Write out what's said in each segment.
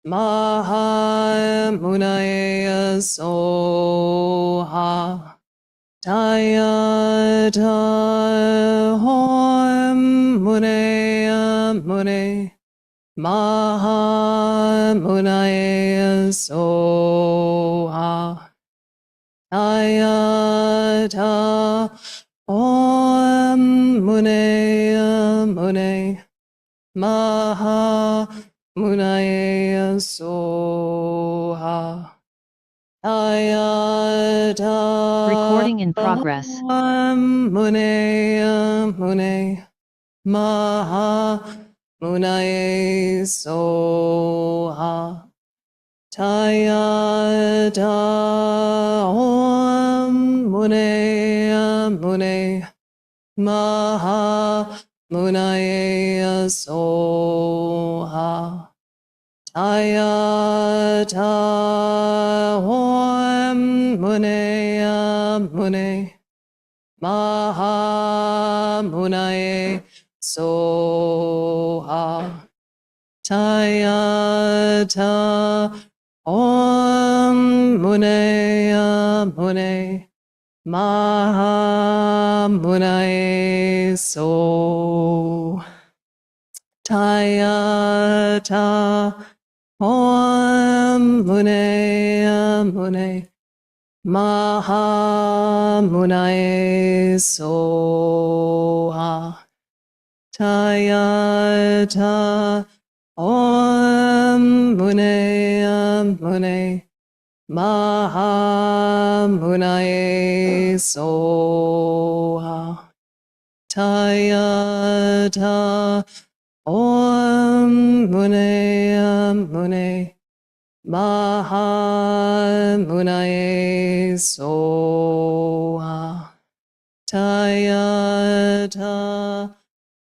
Mahamunaya Soha Tayata Hoem Munaya Mune Mahamunaya Soha Tayata Om Munaya Mune Maha Munaya Soha Tayata Recording in progress. Om Munaya Mune Maha Munaya Soha Tayata Om Munaya Mune Maha Munaya Soha Tayata Om Munaya Mune Maha Munaya Soha Tayata Om Munaya Mune Maha Munaya So Tayata Om Munaya Mune Maha Munaya Soha Tayata Om Munaya Mune Maha Munaya Soha Tayata Om Munaya Mune Maha Munaya Soha Tayata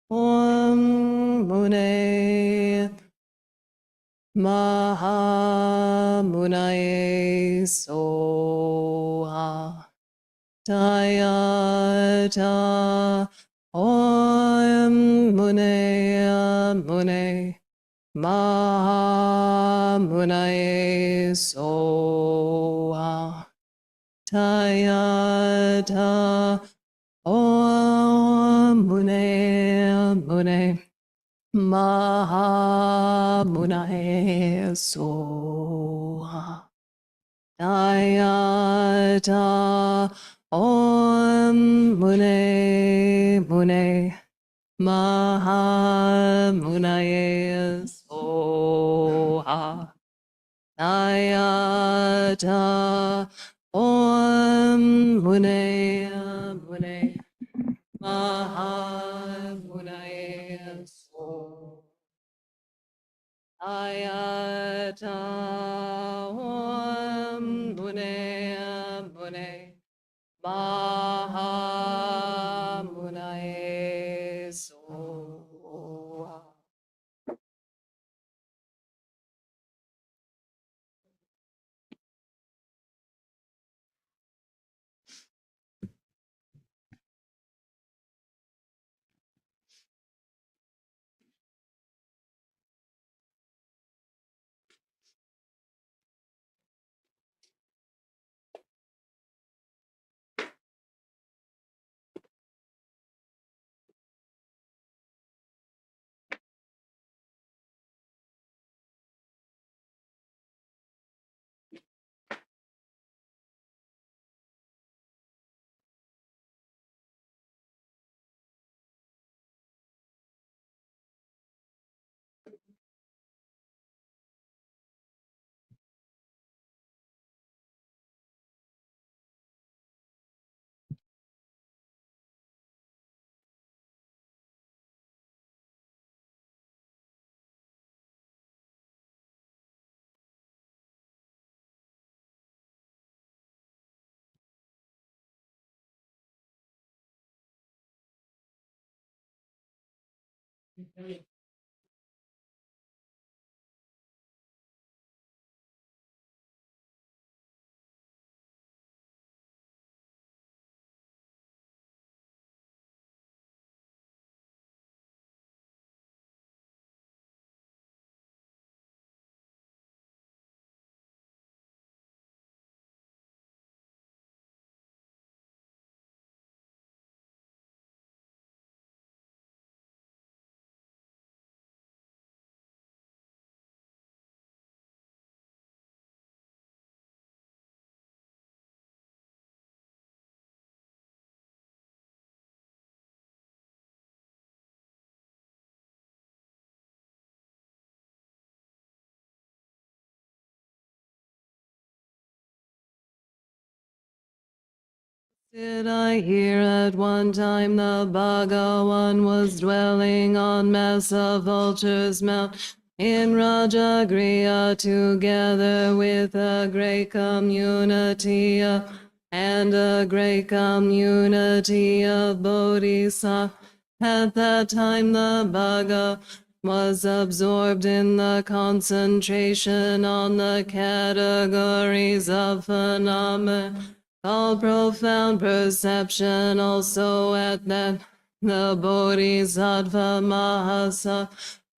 Om Munaya Maha Munaya Soha Tayata Om Munaya Mune Maha Munaya Soha Tayata Om Munaya Mune Maha Munaya Soha Tayata Om Mune Maha Munaya Soha Tayata Om Mune Maha Munaya Soha Ayata Om Mune Maha Munaya Soha Did I hear at one time the Bhagawan was dwelling on Massa Vulture's Mount in Rajagriha together with a great community and a great community of Bodhisattvas. At that time the Bhagavan was absorbed in the concentration on the categories of phenomena. All profound perception also at that the Bodhisattva Mahasa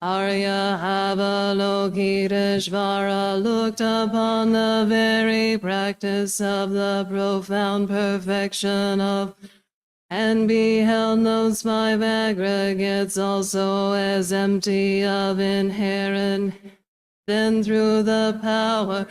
Arya Avalokiteshvara looked upon the very practice of the profound perfection of and beheld those five aggregates also as empty of inherent. Then through the power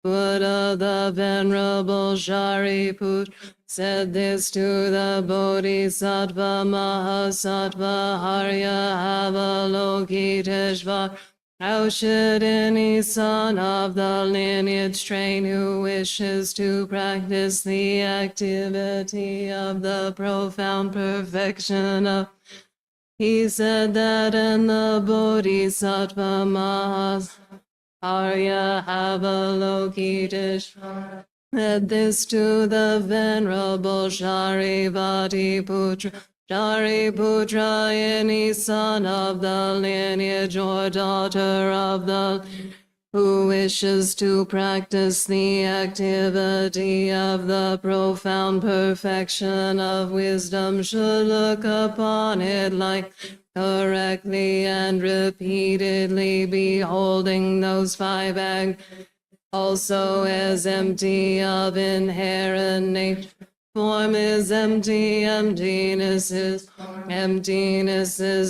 Buddha, the Venerable Shariputra, said this to the Bodhisattva Mahasattva Arya Avalokiteshvara. How should any son of the lineage train who wishes to practice the activity of the profound perfection of he said that and the Bodhisattva Mahasattva Arya Avalokiteshvara said this to the Venerable Shariputra. Shariputra, any son of the lineage or daughter of the who wishes to practice the activity of the profound perfection of wisdom should look upon it like correctly and repeatedly beholding those five acts also as empty of inherent nature. Form is empty, emptiness is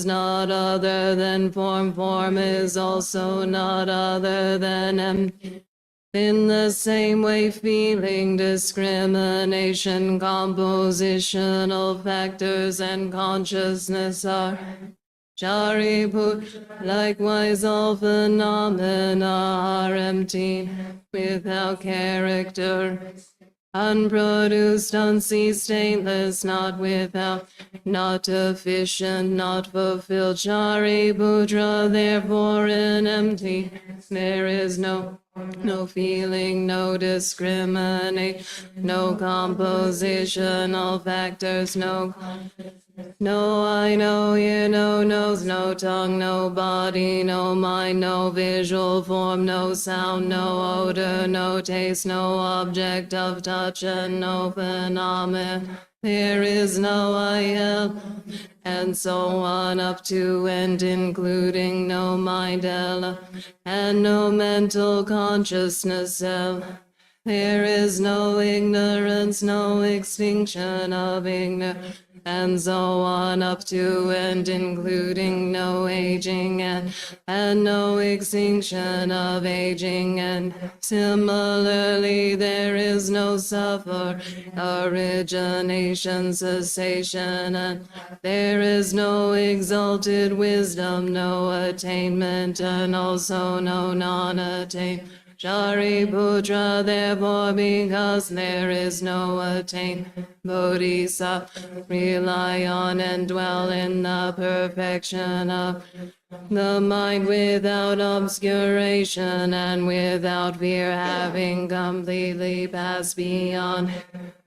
not other than form, form is also not other than empty. In the same way, feeling, discrimination, compositional factors, and consciousness are Shariputra. Likewise, all phenomena are empty, without character, unproduced, unceased, stainless, not without, not efficient, not fulfilled. Shariputra, therefore in empty, there is no feeling, no discriminate, no compositional factors, no eye, no ear, no nose, no tongue, no body, no mind, no visual form, no sound, no odor, no taste, no object of touch, and no phenomenon. There is no I am, and so on up to and including no mind and no mental consciousness There is no ignorance, no extinction of ignorance, and so on up to and including no aging and no extinction of aging, and similarly there is no suffer, origination, cessation, and there is no exalted wisdom, no attainment, and also no non-attainment. Shariputra, therefore, because there is no attainment, Bodhisattva, rely on and dwell in the perfection of the mind without obscuration and without fear, having completely passed beyond.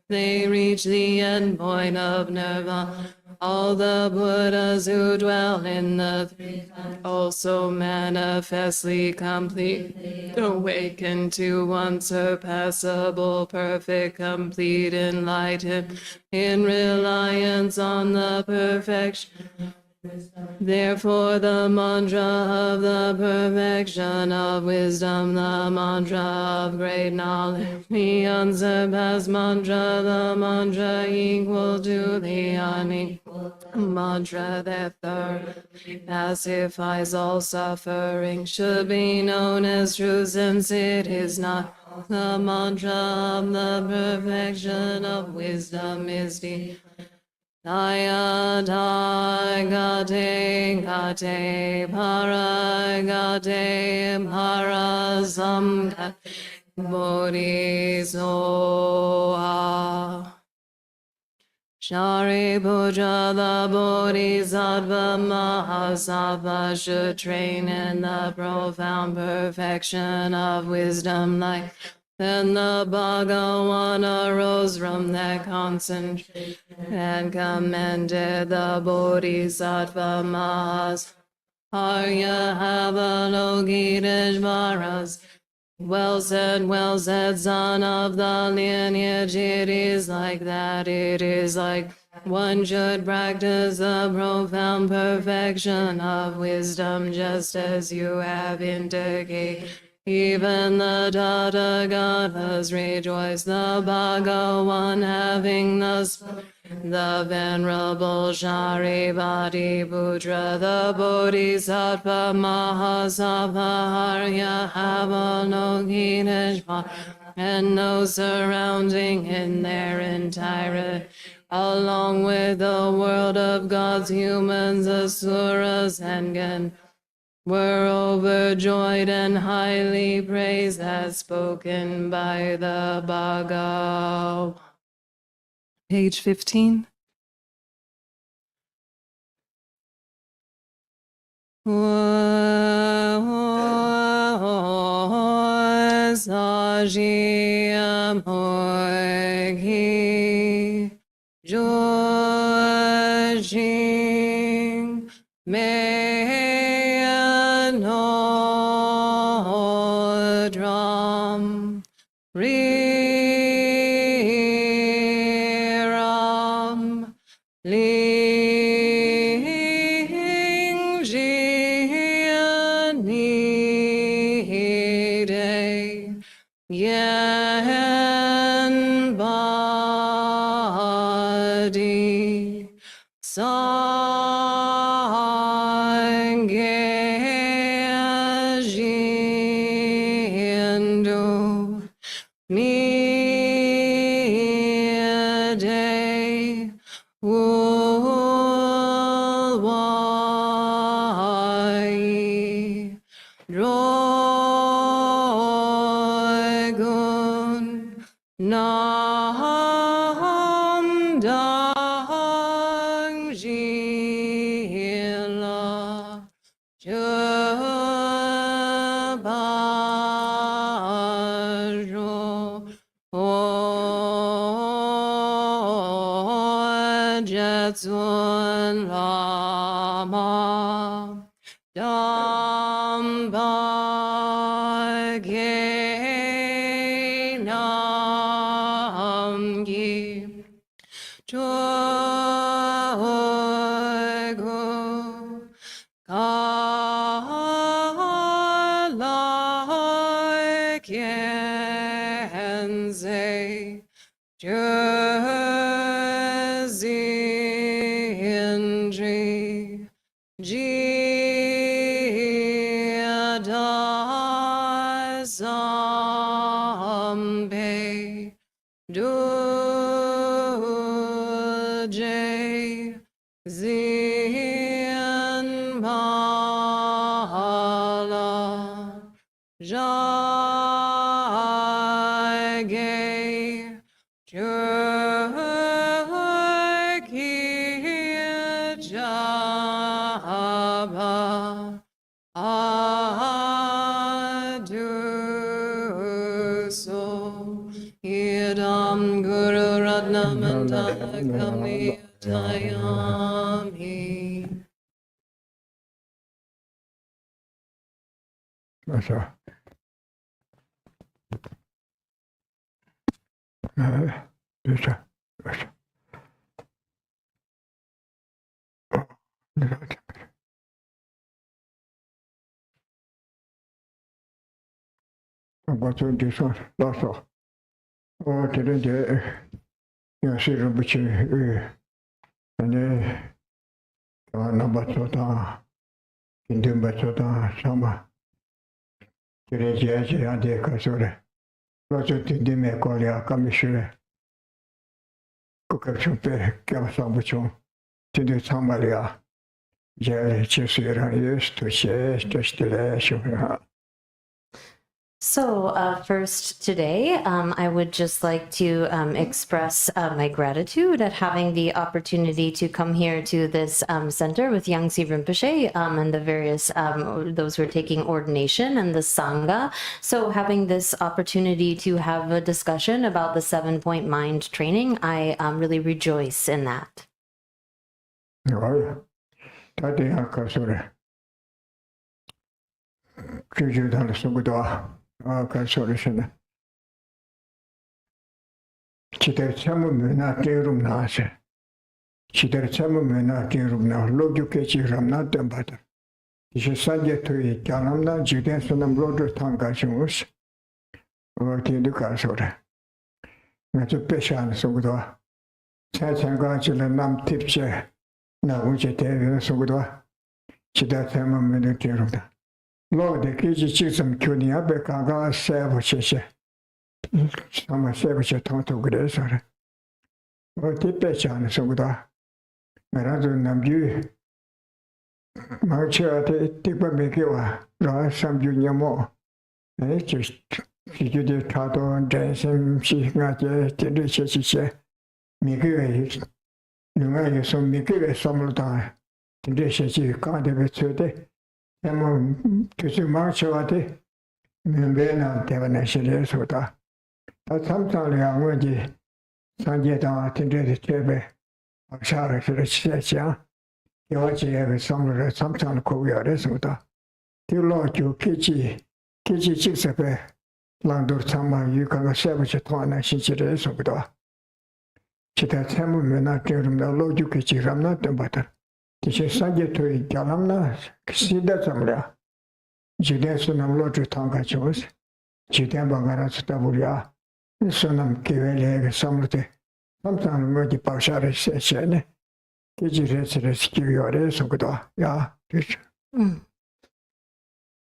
They reach the end point of nirvana. All the Buddhas who dwell in the three also manifestly complete, awaken to unsurpassable, perfect, complete enlightenment in reliance on the perfection. Therefore, the mantra of the perfection of wisdom, the mantra of great knowledge, the unsurpassed mantra, the mantra equal to the unequal mantra that thoroughly pacifies all suffering, should be known as true, since it is not. The mantra of the perfection of wisdom is the Daya gate gate parasam bodhisoha. Shariputra, the Bodhisattva Mahasattva, should train in the profound perfection of wisdom like. Then the Bhagavan arose from that concentration and commended the Bodhisattva Mahas. Arya Avalokiteshvaras. Well said, son of the lineage, it is like that, it is like one should practice the profound perfection of wisdom, just as you have indicated. Even the Tathagatas rejoice, the Bhagavan having thus the Venerable Shariputra, the Bodhisattva Mahasattva Arya Avalokiteshvara, and those surrounding in their entirety, along with the world of gods, humans, asuras, and Gan, were overjoyed and highly praised as spoken by the Bhagavan. Page 15. Sajiyam hoki jojing meyanodram riram lingjianide yen body sangejindu Mide Ulwai Droigun Namdang Jila Jabaro Jetsun Lama Dambage Namgi Choigu Kala Kenze Jersindri Jida Zambe Duje Zinbala Jage Turkey Java Adu so Idam Guru Ratnamanta Kami Tayami. That's all. What's this one? That's all. Oh, today, you see, Rubichi, and then number Sota, Indumba Sota, Sama, today, Jay, and the Casore. Lots of things they may call ya commissioner. Cook up some pay, give some buchon, to do somebody. Jay, Chesira, yes, to chase, to still, So first today, I would just like to express my gratitude at having the opportunity to come here to this center with Yangtze Rinpoche and the various, those who are taking ordination and the Sangha. So having this opportunity to have a discussion about the 7-point mind training, I really rejoice in that. Chidar chamu mena tirum nase. Chidar chamu mena tirum na logyu kechi ramna tembatar. Ishe sanje tui kyanamna jiden sunam lodur tanga chungus. Tindu kasore. Ngazu peshan sugudwa. Chachanga chila nam tipche na uche tevi sugudwa. Chidar chamu mena tirum na. Logde kechi chisam kyuni abe kanga sevo cheche. Sama sevice tonto gresare. Ti pecane sugda. Merazo namju. Marcia te tipa mekiwa. Ra samju nyamo. Chijude tato jensen si ngaje tiri chechiche. Mekiwe. Lunga yeso mekiwe samluta. Tiri chechi kade betsude. Emo tusu marcia te. Mbena devana shire sota. Sometimes I went to Sanjay down to the table. I'm sorry for the church. You watch every summer, sometimes Korea, this with that. You Lord, you Kichi chicks up a Landur Tama, you can establish a ton and she is with that. Chita Samu may not tell him the Lord you Kichi Ramnat and butter. This is Sanjay to it, Galamna, see that somewhere. Jidenson and Lord Tonga chose. Jiden Bangaras Taburia. Sonam kivele samrute. Sometimes modi paushare sechene. Kijire skiyore sugdo. Yeah.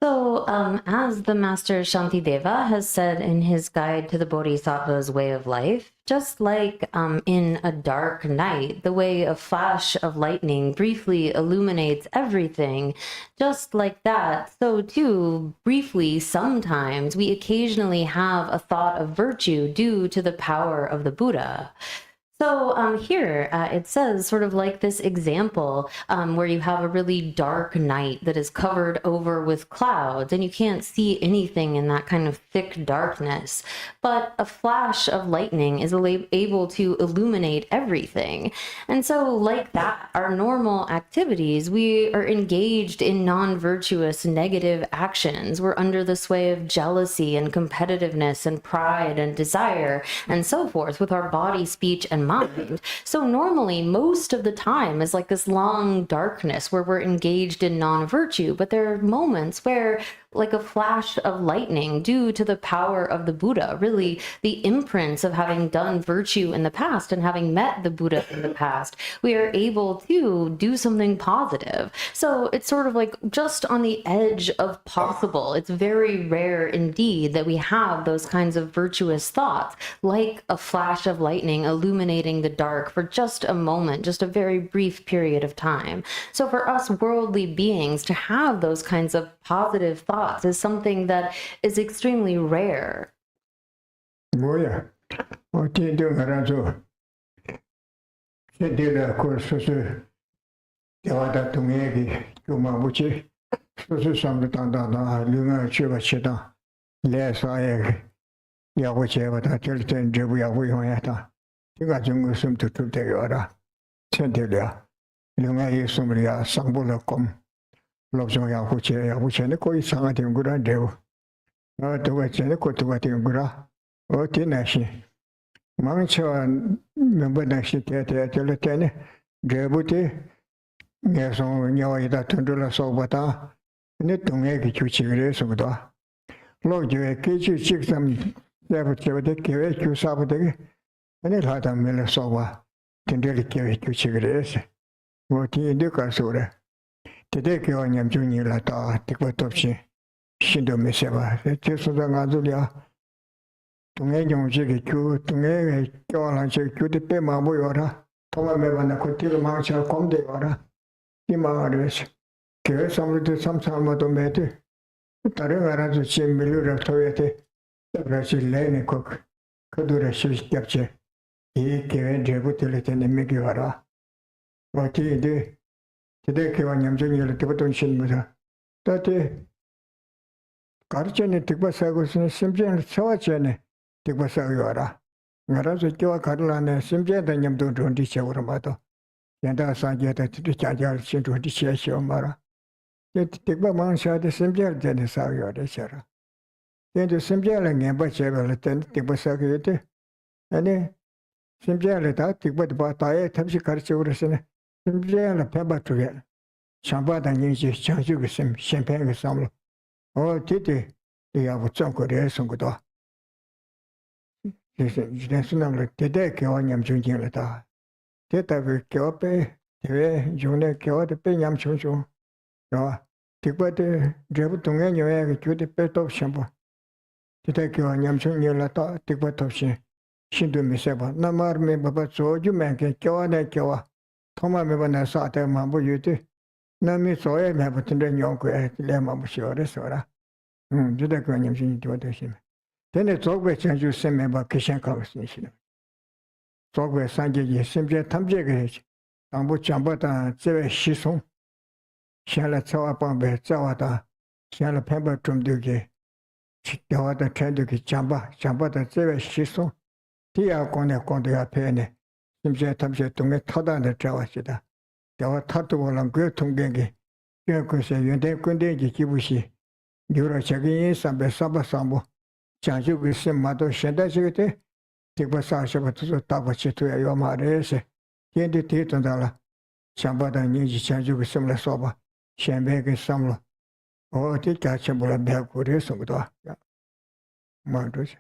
So, as the Master Shantideva has said in his guide to the Bodhisattva's way of life, just like in a dark night, the way a flash of lightning briefly illuminates everything, just like that, so too, briefly, sometimes we occasionally have a thought of virtue due to the power of the Buddha. So here it says sort of like this example where you have a really dark night that is covered over with clouds and you can't see anything in that kind of thick darkness. But a flash of lightning is able to illuminate everything. And so like that, our normal activities, we are engaged in non-virtuous negative actions. We're under the sway of jealousy and competitiveness and pride and desire and so forth with our body, speech, and mind. So normally, most of the time is like this long darkness where we're engaged in non-virtue, but there are moments where like a flash of lightning due to the power of the Buddha, really the imprints of having done virtue in the past and having met the Buddha in the past, we are able to do something positive. So it's sort of like just on the edge of possible. It's very rare indeed that we have those kinds of virtuous thoughts, like a flash of lightning illuminating the dark for just a moment, just a very brief period of time. So for us worldly beings to have those kinds of positive thoughts is something that is extremely rare. Moya, what do you do, Marazo? She did a course for the Yawada Tumegi, Yumabuchi, so some of the Tanda, Luna Chivachita, Les I Yawache, but I tell them Jabia Wiyata. You got Jungusum to take Yada, Centelia, Luna Yusumria, Sambula Com. Lobsoya which any koi sangat in Gura dev. To watch any co to what in Gura or Tinashi. Mancha member Nashi Teletene, Jebuti, Yason Yawaida Tundula Sobata, Netumegi Chuchigres of the Lord, you a kitchen chicks them, Yabuti, you Sabate, and it had a Millasova, Tindeli Chuchigres. What in Ducasura. Today, Kyonyam Junior Lata, Tikotopsi, Shindo Meseva, Tesudangazulia, Tungayon Jigiku, Tunga, Kyolan Jiku, the Pema Muyora, Toma Mevana Kotil Marshal Comde Ora, Timaris, Kyo some to some Salmatomete, 다른 나라도 지금 밀루를 토해대 브라질 레네 국 그들의 실습체 이 계획 제부터를 되는 맥이 와라 어디에 대대교와 냠정이를 때부터 신무사 또때 가르쳐내 득바사고서는 심지어는 서와전에 득바사고 와라 나라서 교와 가르라네 심지어다 냠도 존디 채우러 마도 연다 사기에다 자자를 신존디 채시오 마라 득바 망샤데 심지어 전에 사고 와라 근데 심지어는 냠바 제발 때 득바사고 때 아니 심지어는 다 득바도 바다에 탑시 가르쳐 그랬으네 심지어는 배바 쪽에 샴바다 닝지 장주고 심 샴페인을 삼로 티티 이하고 좀 거래해서 것도 이제 순남을 대대 교환염 중진을다 대답을 교배 대회 중에 교화도 빼냠 중중 야 특별히 제부 동행 여행의 교대 빼도 샴보 대대 교환염 중일다 특별 없이 신도 미세바 나마르메 바바 조주맨게 교환의 교화 토마메바나 사대만 보유대 남이 소에 매부터는 용구에 레마무시오레서라 저도 그 님신이 되어되시면 되네 조그에 전주 셈매바 그생각을 쓰시는 조그에 산지에 심지어 탐지게 해지 당부 잠바다 제외 시송 샤라 차와방배 짜와다 샤라 펜버 좀 되게 직대와다 tren드기 잠바다 제외 시송 디아 권에 앞에네 심지어 탐지 동에 타다는 짜와시다 대화 타도고는 그 통계기 그것에 연대 군대기 기부시 뉴로 자기의 삼배 삼바삼보 자주그 심마도 현대식의 대바사셔부터 다바치토야 요 말에서 현대 대전달라 참바다 니지 자주그 심라 소바 셴베게 삼로 어디 같이 몰라 배고래서 그도 말도지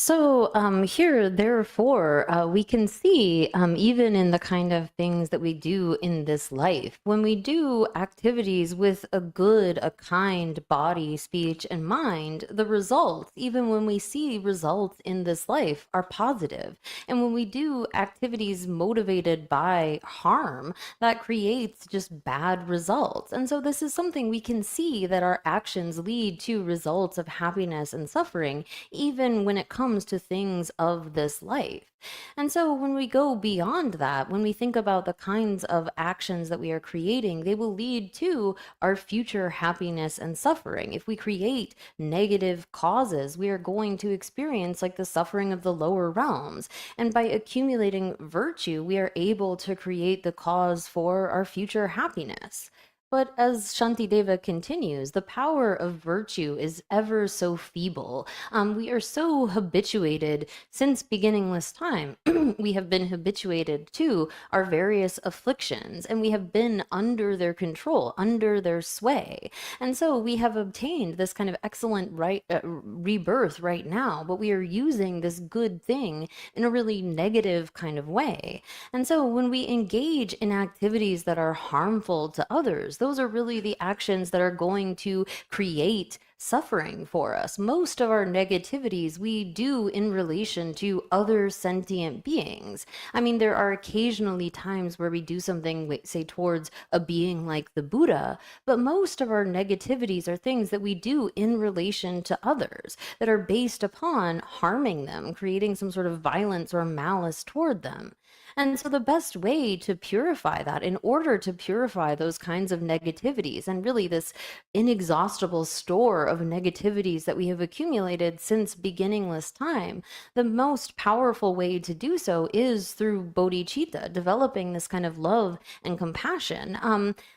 So here, therefore, we can see even in the kind of things that we do in this life, when we do activities with a good, a kind body, speech, and mind, the results, even when we see results in this life, are positive. And when we do activities motivated by harm, that creates just bad results. And so this is something we can see that our actions lead to results of happiness and suffering, even when it comes to things of this life. And so when we go beyond that, when we think about the kinds of actions that we are creating, they will lead to our future happiness and suffering. If we create negative causes, we are going to experience like the suffering of the lower realms. And by accumulating virtue, we are able to create the cause for our future happiness. But as Shantideva continues, the power of virtue is ever so feeble. We are so habituated since beginningless time. We have been habituated to our various afflictions, and we have been under their control, under their sway. And so we have obtained this kind of excellent rebirth right now, but we are using this good thing in a really negative kind of way. And so when we engage in activities that are harmful to others, those are really the actions that are going to create suffering for us. Most of our negativities we do in relation to other sentient beings. I mean, there are occasionally times where we do something, say, towards a being like the Buddha, but most of our negativities are things that we do in relation to others that are based upon harming them, creating some sort of violence or malice toward them. And so the best way to purify that, in order to purify those kinds of negativities and really this inexhaustible store of negativities that we have accumulated since beginningless time, the most powerful way to do so is through bodhicitta, developing this kind of love and compassion.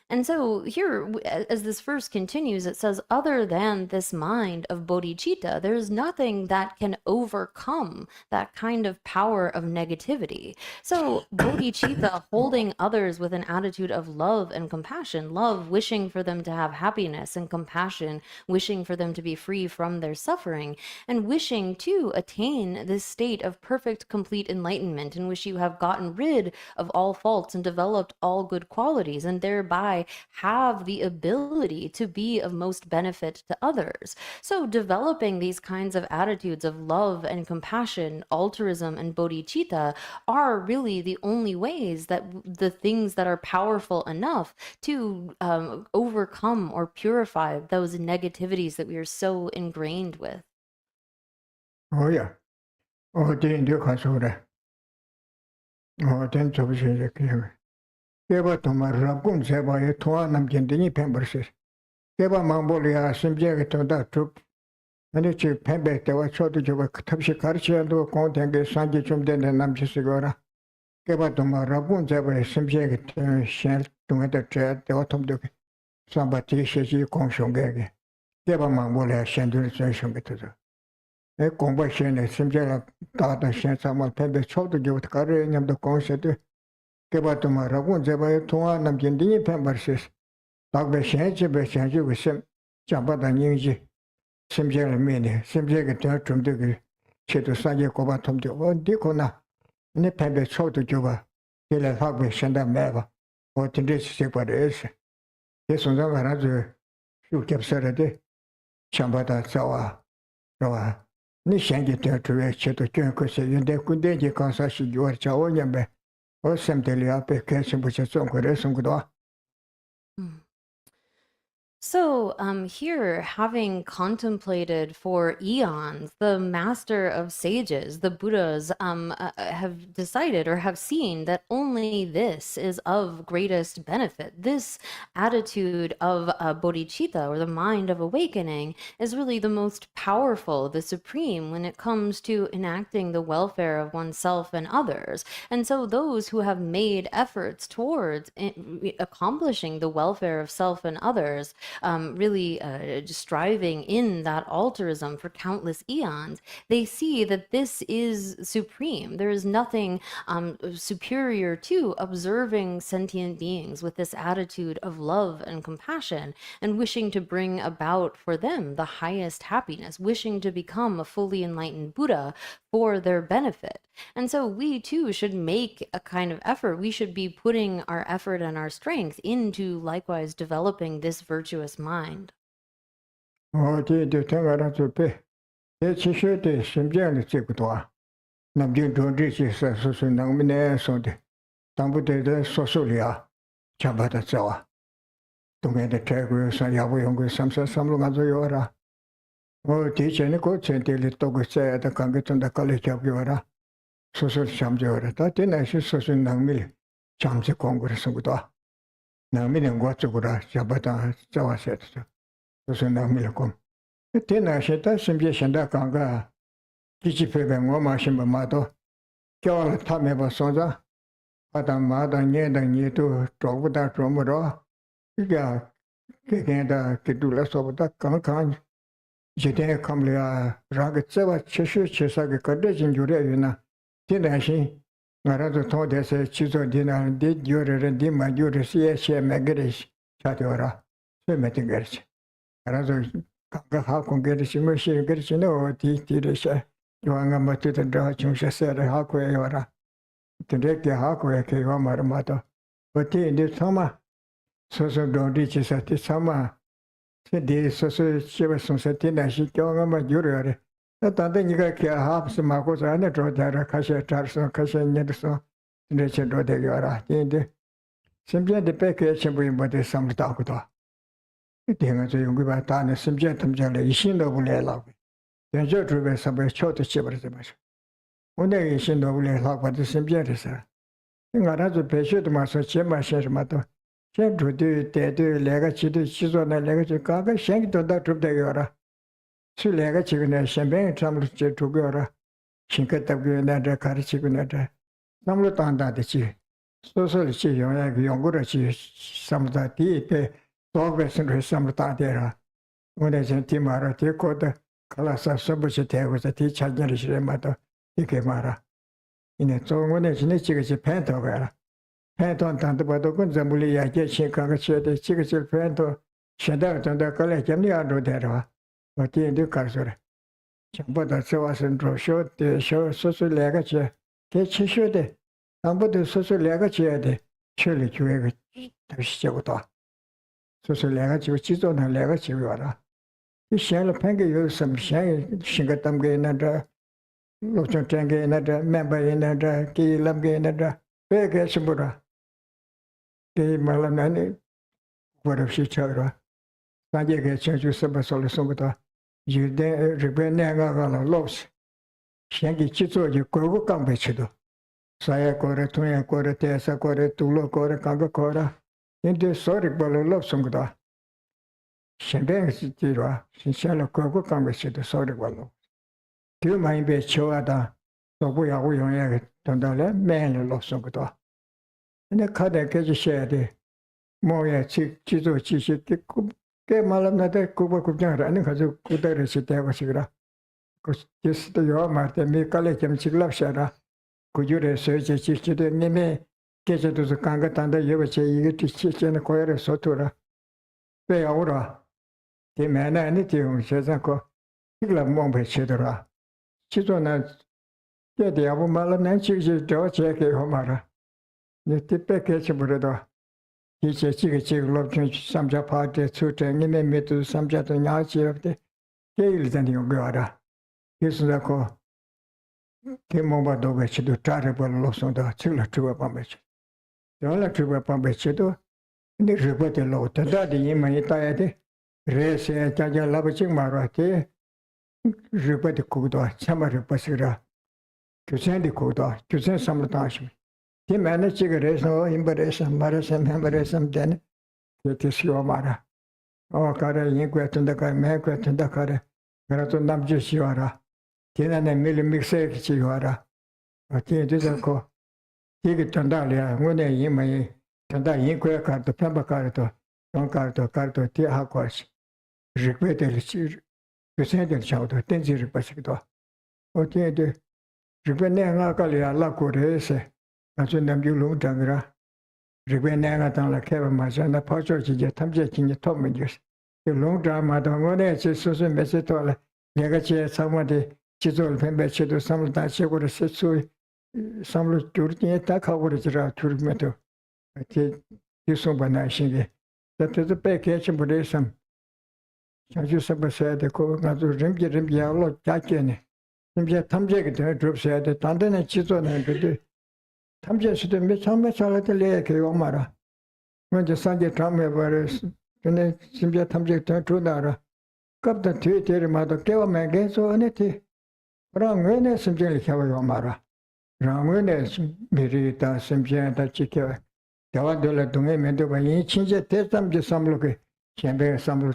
And so here, as this verse continues, it says, other than this mind of bodhicitta, there is nothing that can overcome that kind of power of negativity. So bodhicitta, holding others with an attitude of love and compassion, love wishing for them to have happiness, and compassion wishing wishing for them to be free from their suffering, and wishing to attain this state of perfect, complete enlightenment in which you have gotten rid of all faults and developed all good qualities, and thereby have the ability to be of most benefit to others. So developing these kinds of attitudes of love and compassion, altruism and bodhicitta are really the only ways that the things that are powerful enough to overcome or purify those negativities that we are so ingrained with. Oh yeah. Oh, then you can show that. Oh, then to be sure. Keba to my rabun seba ye toa nam jendini pemberses. Keba mambolia simjeg to that troop. And it's a pembe te was short to a tapshi karchi do content sanji chum den nam chisigora. Keba to my rabun seba simjeg shell to the tread the autumn duke. Somebody says you conshon gag. Keba mambolia shendu session get to the. A combustion is simjela data shen samal pembe short to give carry in the concert. Keba to my rabun seba toa nam jendini pemberses. Dagbe shenji be shenji with sim jambada ninji. Simjela mini, simjega trum digi, chetu sanje koba tomdi, o dikona, ne pembe chotu juba, kila hagbe shenda meva, o tindisi sikwa de ese. Yesunza garazu, shu kepsara de, chambada zawa, rawa, ni shenji truwe chetu kyunko se yunde kundenji kansa shi yuwar cha o nyambe, o semdeli ape kesim bucha zonko resum kudwa. So, here, having contemplated for eons, the master of sages, the Buddhas, have decided or have seen that only this is of greatest benefit. This attitude of bodhicitta, or the mind of awakening, is really the most powerful, the supreme, when it comes to enacting the welfare of oneself and others. And so, those who have made efforts towards accomplishing the welfare of self and others, really striving in that altruism for countless eons, they see that this is supreme. There is nothing superior to observing sentient beings with this attitude of love and compassion and wishing to bring about for them the highest happiness, wishing to become a fully enlightened Buddha for their benefit. And so we too should make a kind of effort. We should be putting our effort and our strength into likewise developing this virtuous mind. Oh, the Tangara to pay. It's a shirt, Simjana Chikutua. Namjin to reach his association, Namine Sonde. Tambute de Sosolia, Chabata Zawa. To get the Tegris and Yabu Samsa Samlumazoyora. Oh, teacher Nico Centili Togo say at the Congress on the College of Yora. Social Shamjora. That in I should social Namil. Chamsi Congress and Gudwa. Namin and Guatsugura, Jabata Zawa said. Social Namilacom. Then I said that some Yeshanda Kanga. Kichipebe Ngoma Shimbamato. Kyola Tameva Sonza. Adamada Neda Nieto, Trovuda Tromoro. Iga Kigenda Kidula Sobata Kankan. Jete Kamlia Ragatseva Cheshu Chesaka Kadejin Jurevina. Tinashi. Narazo told us a Chizo dinner did Jure and Dima Jure Siesha Magarish Chatiora. So Metigers. Narazo Kanga Hakon Gerish Mercy Gershino, Tirisha. Joanga Matita Drachum said Hakuera. To take the Hakwe Kayamarato. But in the summer, so don't reach us at the summer. Said the social Chivasum Satina, she Jongama Juror. Not then you got half some Marcos and a draw there, Kasha Tarson, Kasha Nederson, Richard Rodegara. Simply the package and bring but some Takuta. It hangs a young Batana, some gentle jelly, Shindo Bulela. Then you drew some short chivers. One day Shindo Bulela, but the same jetter. In another patient, Master Chema Shemato. Shed to do it, they do legacy, she's on a legacy cargo, shank to that of the Yora. So legacy in champagne, some to Gora. Shinkata Karichigunata. Some Lutanda the chi. So she, Yongura, some that tea, dog vessel, some Tadera. When I sent Timara, take out the Kalasa Subusite was a teacher, Jerishemato, Ikemara. In a song when it's Nichik Pantovera. Panton Tantabado Gunzamulia, Geshe Kagache, the Chickasil Panto, Shadow on the college, and the other. 我天天干说的，全部都做完成做小的小说说两个节，给吃小的，全部都说两个节的，去了就一个都是结果多，说两个就制作成两个节了。你想了半个有什么想性格当个那这，路上站个那这，面包那这，给啷个那这，别个什么的，给马拉那里，我都是吃了。咱这个情绪什么说了什么的，有的日本那个了老师，先给制作就各个岗位去的，啥也过的，同样过的，电视过的，读了过的，刚个过的，人家说的过了老什么的，现在是这个，现在各个岗位去的说的过了，就买一杯酒啊的，都不要我用那个，等到了买了老什么的，那看的给这些的，莫也去制作这些给。给马来那的古巴古江人，可是古代人是带过去的，就是都要嘛的，没搞来咱去老些的，古有的时候就的你们这些都是刚刚当的有个这一个这现在过来的说多了，不要我了，你买那你就现在个这个忙不起的了，其中呢，这点我马来那就是找钱给我嘛了，你这别给是不知道。这个老天上家跑的出城，你们没都上家都鸟去了的，这一阵用不了的，就是那个，给忙把多个去都扎着把老送到去了，住旁边去，到了住旁边去都，你日本的老的大的人们一大的，热些家老百姓嘛了的，日本的苦多，什么日本是的，就这样的苦多，就这样什么东西。ที่แม่เนี่ยจิกเรสโนอิมเบเรสมาเรสแม่เบเรสเดนที่สิวมาระโอ้การะยิงกวยตุนดะการแม่กวยตุนดะการะการะตุนนำจิสิวาระที่นั่นเนี่ยมิลมิกเซกิสิวาระที่ที่จะก็ที่กิตุนดะเลยงุเนี่ยยิงไม่ตุนดะยิงกวยการตุพันบะการตุต้องการตุที่หากว่าริกเวเดลชิคือเส้นเดินชาวตัวเต็นจิริปัสกิตัวโอ้ที่เดริกเวเนี่ยงากะเลยละกูเรส那就那就龙整个了，日本那个当了开吧嘛，像那跑出去就他们这今年他们就是，就龙整嘛，到我那去说说没事多了，那个去什么的，去做了分别去都上了大学或者是做，上了就是你大考或者是啥，就是没头，就送把那些的，这都是白开全部的什么，像就什么啥的，可那就人家老家见呢，人家他们这个的做啥的，当然呢去做那个的。他们这是的没上来的来给我嘛了，我就上街上面玩的是，真的现在他们这都做到了，搞得推的嘛都给我买给做那的，让我呢现在里开我嘛了，让我呢每日到身边到去开，台湾的了东北面都把人亲戚带他们就上路去，现在上路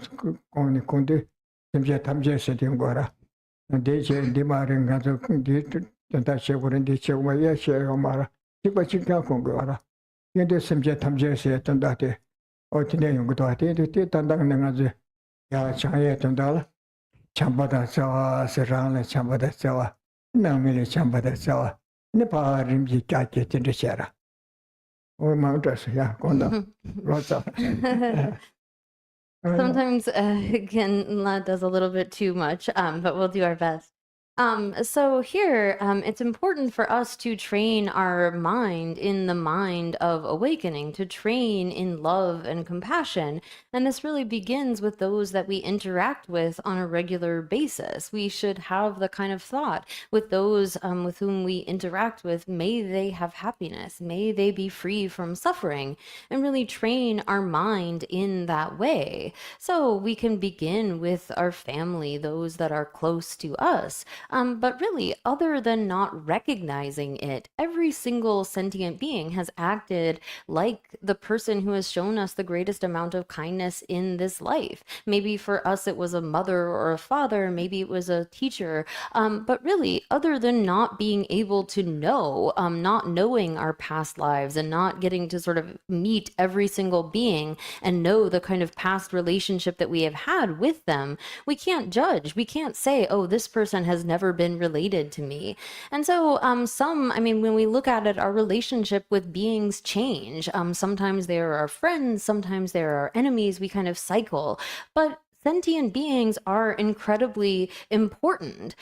工的，现在他们这是听过了，那这些你妈人家就等到学过人的学我也学我嘛了。这个情况公告了，现在甚至他们这些等到的，我今天用个多的，等到那个子，要创业等到了，强迫他走啊，市场了强迫他走啊，农民的强迫他走啊，你把人民价格真的写了，我忙着是呀，讲到老早。Sometimes Ken does a little bit too much, but we'll do our best. So here, it's important for us to train our mind in the mind of awakening, to train in love and compassion. And this really begins with those that we interact with on a regular basis. We should have the kind of thought with those with whom we interact with, may they have happiness, may they be free from suffering, and really train our mind in that way. So we can begin with our family, those that are close to us. But really, other than not recognizing it, every single sentient being has acted like the person who has shown us the greatest amount of kindness in this life. Maybe for us it was a mother or a father, maybe it was a teacher, but really, other than not being able to know, not knowing our past lives and not getting to sort of meet every single being and know the kind of past relationship that we have had with them, we can't judge. We can't say, oh, this person has never been related to me. And so when we look at it, our relationship with beings change. Sometimes they are our friends, sometimes they are our enemies. We kind of cycle. But sentient beings are incredibly important.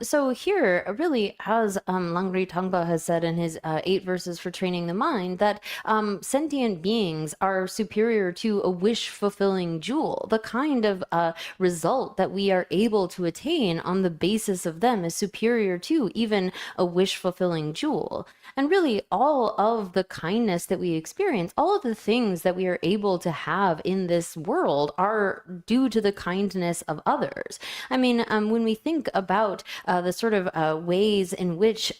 So here, really, as Langri Tangpa has said in his 8 verses for training the mind, that sentient beings are superior to a wish-fulfilling jewel. The kind of result that we are able to attain on the basis of them is superior to even a wish-fulfilling jewel. And really, all of the kindness that we experience, all of the things that we are able to have in this world are due to the kindness of others. I mean, when we think about the sort of ways in which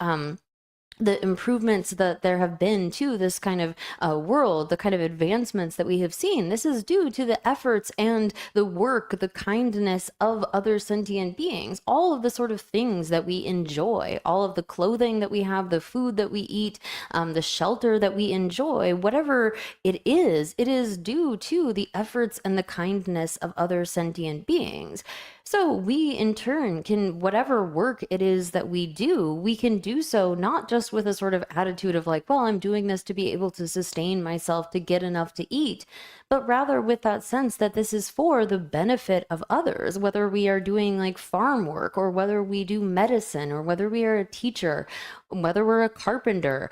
the improvements that there have been to this kind of world, the kind of advancements that we have seen, this is due to the efforts and the work, the kindness of other sentient beings. All of the sort of things that we enjoy, all of the clothing that we have, the food that we eat, the shelter that we enjoy, whatever it is due to the efforts and the kindness of other sentient beings. So we, in turn, can, whatever work it is that we do, we can do so not just with a sort of attitude of like, well, I'm doing this to be able to sustain myself, to get enough to eat, but rather with that sense that this is for the benefit of others, whether we are doing like farm work or whether we do medicine or whether we are a teacher, whether we're a carpenter,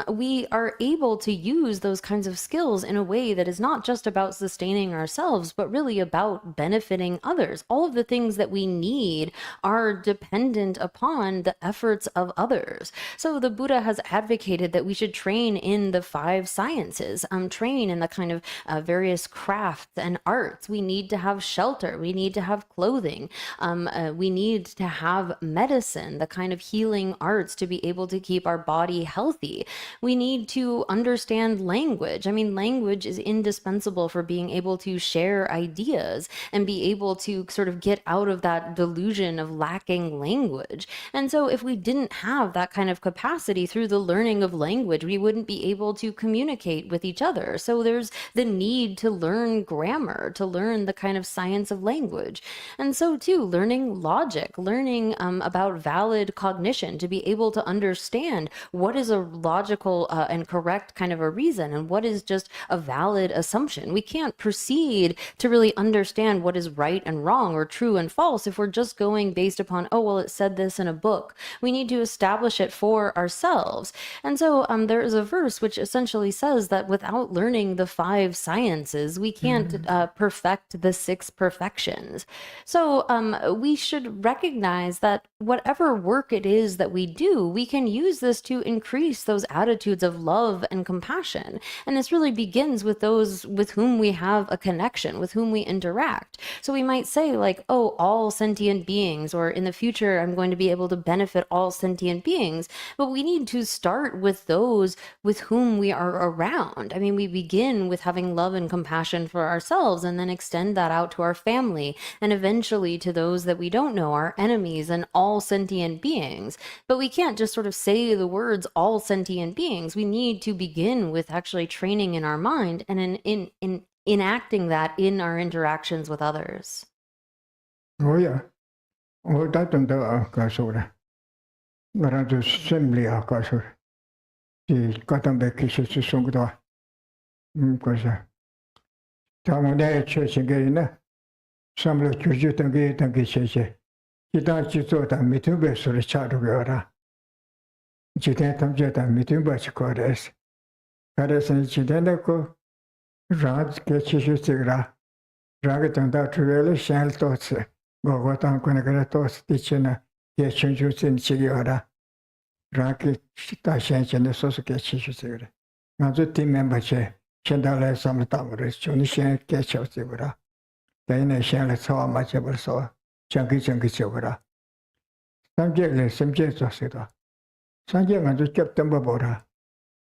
we are able to use those kinds of skills in a way that is not just about sustaining ourselves, but really about benefiting others. All of the things that we need are dependent upon the efforts of others. So the Buddha has advocated that we should train in the 5 sciences, train in the kind of various crafts and arts. We need to have shelter. We need to have clothing. We need to have medicine, the kind of healing arts to be able to keep our body healthy. We need to understand language. I mean, language is indispensable for being able to share ideas and be able to sort of get out of that delusion of lacking language. And so if we didn't have that kind of capacity through the learning of language, we wouldn't be able to communicate with each other. So there's the need to learn grammar, to learn the kind of science of language. And so too, learning logic, learning about valid cognition, to be able to understand what is a logical and correct kind of a reason and what is just a valid assumption. We can't proceed to really understand what is right and wrong or true and false if we're just going based upon, oh, well, it said this in a book. We need to establish it for ourselves. And so there is a verse which essentially says that without learning the 5 sciences, we can't perfect the 6 perfections. So we should recognize that whatever work it is that we do, we can use this to increase those attitudes of love and compassion. And this really begins with those with whom we have a connection, with whom we interact. So we might say like, oh, all sentient beings, or in the future, I'm going to be able to benefit all sentient beings. But we need to start with those with whom we are around. I mean, we begin with having love and compassion for ourselves and then extend that out to our family and eventually to those that we don't know, our enemies and all sentient beings. But we can't just sort of say the words all sentient beings. We need to begin with actually training in our mind and in enacting that in our interactions with others. Oh yeah. Oh, that and the Akasura. Garage assembly Akasur. The Katambe Geshe Yeshi Sungda. Because Tamone Church again. Some of the churches and gate and Geshe. Kita Chitota Mitube Sura Chadugara. Chitan Jeta Mituba Chikores. Kares and Chitanako. Raj Geshe Yeshi Ragatanda Truel Shell Tots. Gogotan Konagatos Tichina, Yachinjus in Chigiora, Raki Tashan and the Sosuke Chisura. Nazu team member Che, Chandala Samatamuris, Junishan Ketchup Sigura. Then Shan saw much ever saw, Chunky Sigura. Some jailer, some jets of Sida. Some young and kept them Babora.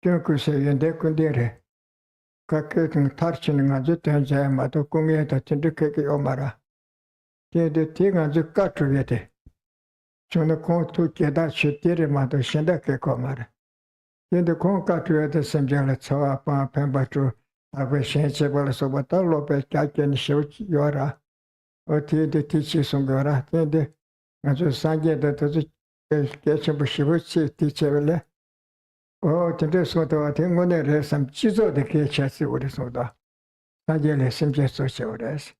Junku say and Decundere. Kakin touching a Jutan Jamato Kumia Tindukaki Omara. The thing on the country. So the con to get that shit did him at the Shandaka Comar. Then the con country at the same jealous saw up on Pembatru. I wish sensible so what all of it can show Yora or the teachers on Gora. Then the as a Sanja that was a sketch of she would see teacher. Oh, to this sort of thing when there is some chisel the case as it would soda. Sanja some just so showed us.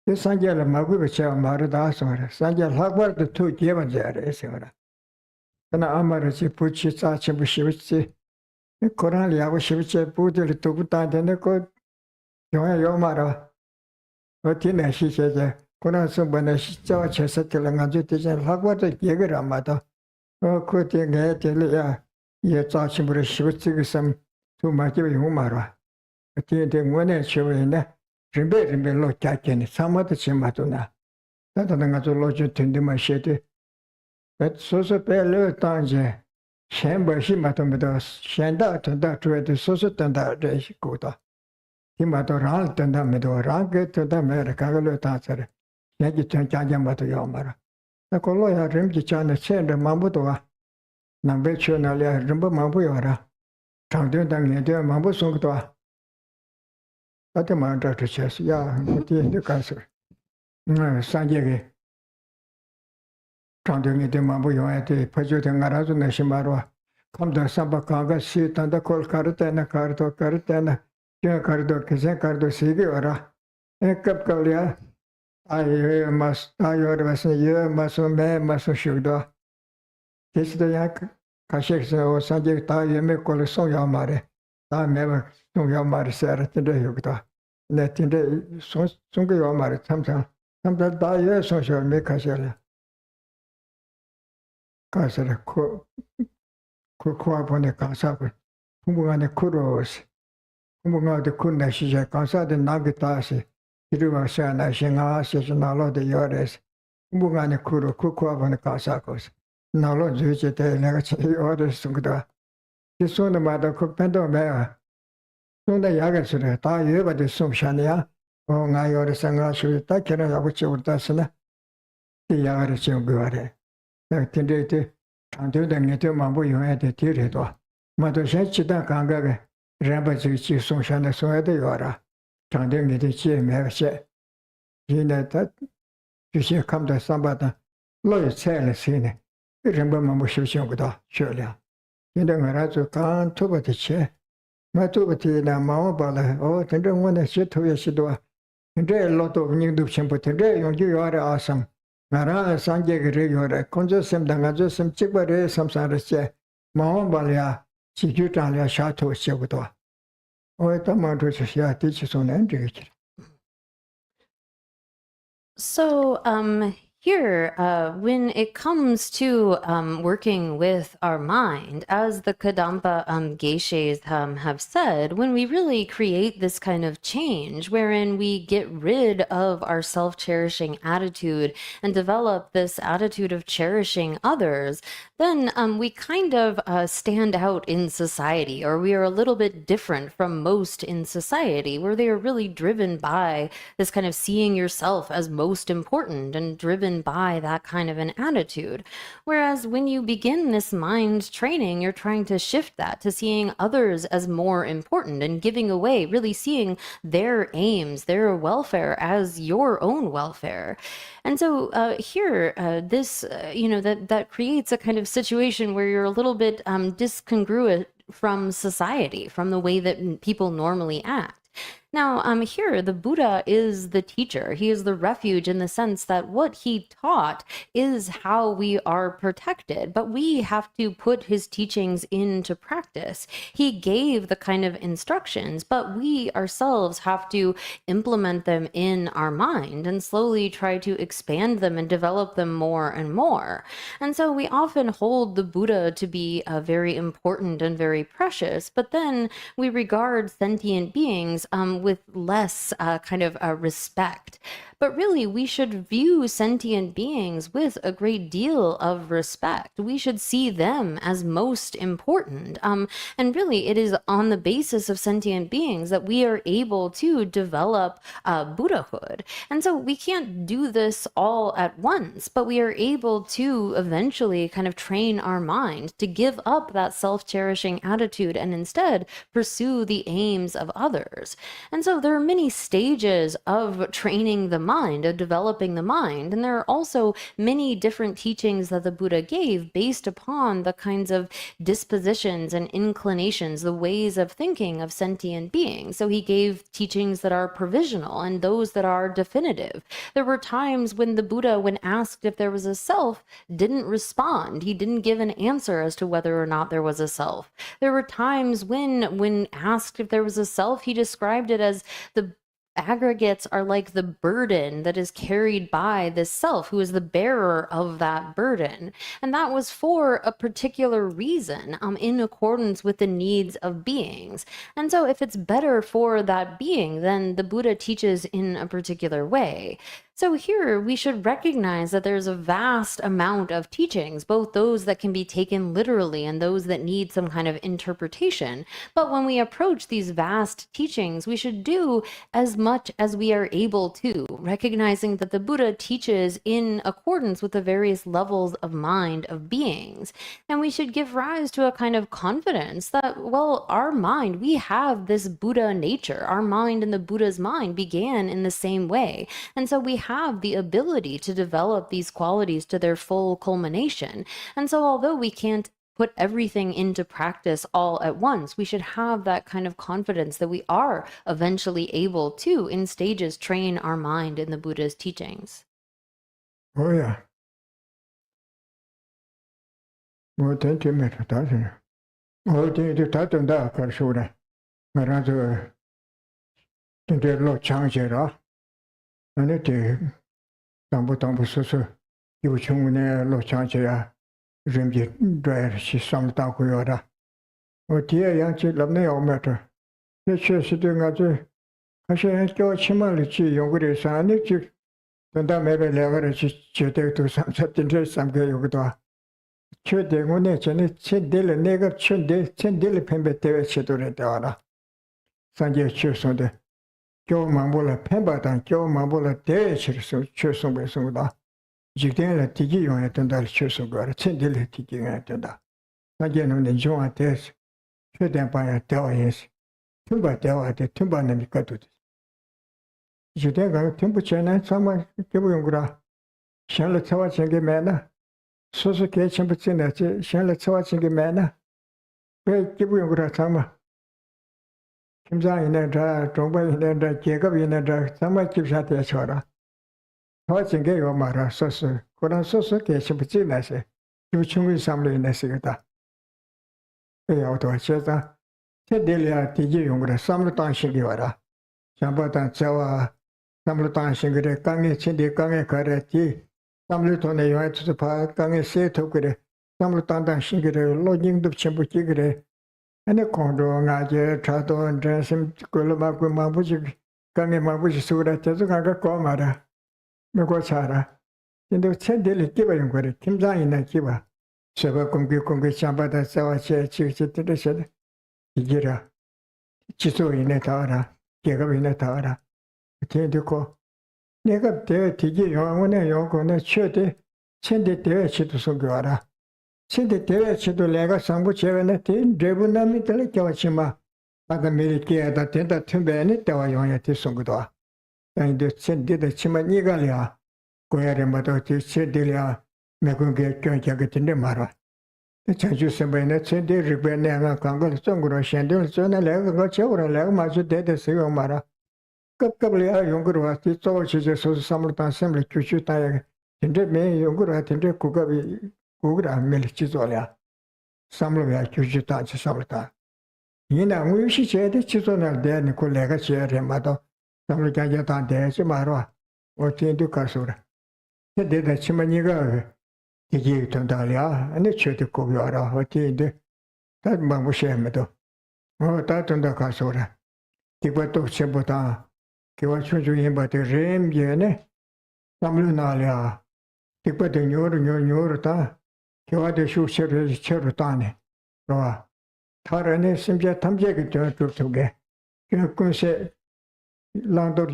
이 산재를 막고 제가 말을 다 소라. 산재 학벌도 두 개만 잘해 세워라. 그러나 아마를 지 부치 싸치 부시지. 코로나를 하고 싶지 부들 두고 다는데 그 영화 요마라. 어디 내시제제 코로나서 뭐네 시자와 제세들을 가지고 되잖아. 학벌도 얘기를 안 맞아. 그때 내 들이야. 예 자치부를 시부지 그섬 두 마디 요마라. 어디 대원에 치워있네. rimbe lo kyakene samata chimatuna tata nga zo lo ju tindi ma shete bet soso pe le tanje shenba shi matomedo shenda tanda tuete soso tanda de shikuta timato ral tanda medo range tanda mere kagalo tansare yagi chen chanja mato yomara na kolo ya rimji chana chende mambuto wa nambe chona le rimba mambu yora changden dang ne de mambu songto ate manda to chess ya ti de kanser sanje ge changden de mambu yo ate pajo de ngara zo na shimaro kamda samba kanga si tanda kol karta na ya kardo kese kardo sige ora kap kalya ai mas ayor vasne ye maso me maso shugdo desde ya kashek so sanje ta ye me kol so ya mare ta me so ya mare ser de yugdo ne tinde so ge ya mare samsa da ye so so me kashela kasere ko abone kansa ko kumugane kuros kumugade kunna shije kansa de nagitasi iruwa sana shinga shi nalo de yores kumugane kuro abone kansa ko nalo juje de lega chi yores sungda kisona mada ko pendo me sonda yaga sure ta yeba de sumshania o nga yores nga shu ta kera yabuchi urtasana ti yaga chi ngware tinde Tanto da ne te mambo yo de tire to. Ma do sha chi da kang ga ramba ji chi song shan de so de yo ra. Tanto ne de chi me she. Yin ne ta ju xie kam da sam ba da lo ye che le si ne. Ramba mambo shu xiong gu da xue liang. Yin de nga ra zu kan tu ba de che. Ma tu ba ti na ma wa ba le o ten zhe wo ne xie tu ye xi do. Ten zhe lo do ning du chen bu ten zhe yong ju yo ra a sam. Ngara sanje gre yore konjo sem danga jo sem chikbare samsara che maon balya chikyu talya sha to chebudo o ta ma to chia ti chi so nan de chi. So, here, when it comes to working with our mind, as the Kadampa Geshes have said, when we really create this kind of change, wherein we get rid of our self-cherishing attitude and develop this attitude of cherishing others, then we kind of stand out in society, or we are a little bit different from most in society, where they are really driven by this kind of seeing yourself as most important and driven by that kind of an attitude. Whereas when you begin this mind training, you're trying to shift that to seeing others as more important and giving away, really seeing their aims, their welfare as your own welfare. And so here, this, that creates a kind of situation where you're a little bit discongruent from society, from the way that people normally act. Now, here, the Buddha is the teacher. He is the refuge in the sense that what he taught is how we are protected, but we have to put his teachings into practice. He gave the kind of instructions, but we ourselves have to implement them in our mind and slowly try to expand them and develop them more and more. And so we often hold the Buddha to be very important and very precious, but then we regard sentient beings with less kind of respect. But really, we should view sentient beings with a great deal of respect. We should see them as most important. And really, it is on the basis of sentient beings that we are able to develop Buddhahood. And so we can't do this all at once, but we are able to eventually kind of train our mind to give up that self-cherishing attitude and instead pursue the aims of others. And so there are many stages of training the mind, of developing the mind. And there are also many different teachings that the Buddha gave based upon the kinds of dispositions and inclinations, the ways of thinking of sentient beings. So he gave teachings that are provisional and those that are definitive. There were times when the Buddha, when asked if there was a self, didn't respond. He didn't give an answer as to whether or not there was a self. There were times when asked if there was a self, he described it as the aggregates are like the burden that is carried by this self who is the bearer of that burden. And that was for a particular reason, in accordance with the needs of beings. And so if it's better for that being, then the Buddha teaches in a particular way. So here we should recognize that there's a vast amount of teachings, both those that can be taken literally and those that need some kind of interpretation. But when we approach these vast teachings, we should do as much as we are able to, recognizing that the Buddha teaches in accordance with the various levels of mind of beings. And we should give rise to a kind of confidence that, well, our mind, we have this Buddha nature. Our mind and the Buddha's mind began in the same way. And so we have the ability to develop these qualities to their full culmination. And so although we can't put everything into practice all at once, we should have that kind of confidence that we are eventually able to, in stages, train our mind in the Buddha's teachings. Oh yeah. Well, thank you, Mr. Tyson. Oh, thank you, Tyson, that can show that. Maranzo, the law change it off. And it tambu so you chung ne change ya rimji dry she some takuyoda. O dear yanchi lamne o matter. The church doing at the Hashem go chimalichi, young son, you don't maybe leverage to some certain some gay yoga. Chud de Munich, 10 daily nigger, 10 daily pembe chedore dara. Sanjay Chusonde. Joe Mambola Pembatan, Joe Mambola Chusum Besunda. Jigdela Tigi on Tundal Chusugor, 10 daily Tigi on Tunda. Again on the Joan test, should them by a tower is Tumba Tower at the Tumba Namikatut. You think I Tumba China, someone Kibungra, Charlotte Tawaching Manna, Sosa Kitchen Putina, Charlotte Tawaching Manna, Where Kibungra Tama. Kimza in a dry, Tomba in a Jacob in a dry, somewhere keeps at the Chora. Watching gay or Mara, Sosa, Koran Sosa Kitchen Putina, you chung with somebody in a cigarette. They auto Cheta, Tedelia Tigi Ungra, Samlutan Shigivara, Shambatan Chawa, Samlutan Shingre, Kangi Chindi Kangi Karati, Samluton, you went to the park, Kangi Se Tokure, Samlutan Shingre, lodging the Chimbuchigre. And the condo Naja, Trato, and Dressim, Kulabaku Mabuji, Kangi Mabuji Sura, Tezuka Komara, Megochara. In the 10 daily Kiba Yungari, Kimza in a Kiba. Seba Kungi Kungi Chambata Sawache, Chichi, Gira, Chiso in a Tara, Jacob in a Tara. Tenduko. Negab de Tigi, Yongone, Yongone, Chute, send it there, Chitusugara. Send it there, Chitulega, Sambuchevanati, Drebunami, Telekawachima, Agamiliki, the Tenta Tumbani, Tawayoya Tisungua. And the send the Chimanigalia, Goyaremato, Chedilia, Megunga, Jagatin Mara. The Chanju Sabina, send the Ribena, Congo, Songro, Shandil, Sona, Lega, Gocha, Lega, Masu, Deda, Siomara. Capablia, Yunguru, the soldiers, so some assembly, Chuchuta, Tinde me, Yunguru, Tinde Kugabi. Ugra Milichizolia. Samlovia Chujuta Samata. Yina, we should say the Chizona there, Nicolega chair and Mato, Samlicajatan there, Marwa, or Tindu Casura. They did the Chimaniga, the Giton Dalia, and the Chutu Kubiara, or Tindu. That Mamushemato. Oh, that on the Casura. Tibato Chebota, Kiwachu, but the Rim Yene, Samlunalia. Tipa the Nuru, Kiwade Shu Cherutani, Roa. Tarane Simja Tamjek to get. You say Landor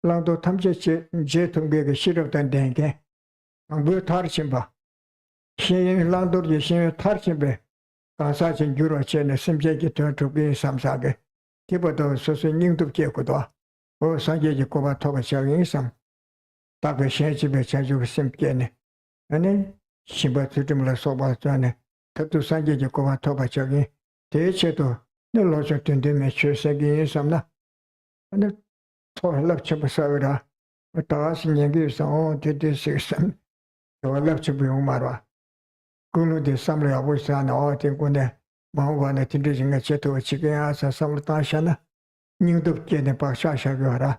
Tamje Jetum gave a shit of the dengue. And we'll Tarchimba. She Landor Yeshin Tarchimbe. Consachin Juro Chen, Simjek to be some saga. Tibodo Sosu Ningdu Jekudo, O Sanji Koba Toba Chagin, Taka Shenji Chanju Simpkene, and Shiba Tutumla Soba Jane, Tatu Sanji Koba Toba Chagin, Techeto, no logic to the mature Sagin Samna, and the Tor left Chabasavida, but the Asin Yagis on to this system, or left to be Umara. Gunu de Samla Abusan, all think when the Mawana Tiding a Cheto Chicken as a Samlatashana, Ningdu Jene Pasha Shagara,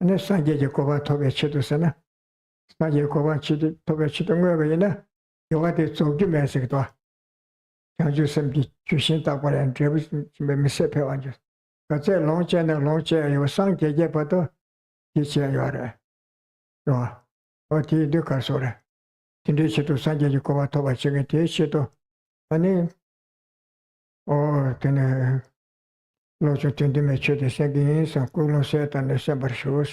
and the Sanji Kova Toga Chetusana, Sanji Kova Toga Chitumavina, you had it so give me a sector. Can you simply choosing that one and Travis Mississippi on you? But say long chair, you were sung Japato, teacher you are. No, what you do, Casora. Tindice to Sanji Kova Toba Chicken Teacher, and or can logic to the mature the Sagins and Kulo set and the Saber shows.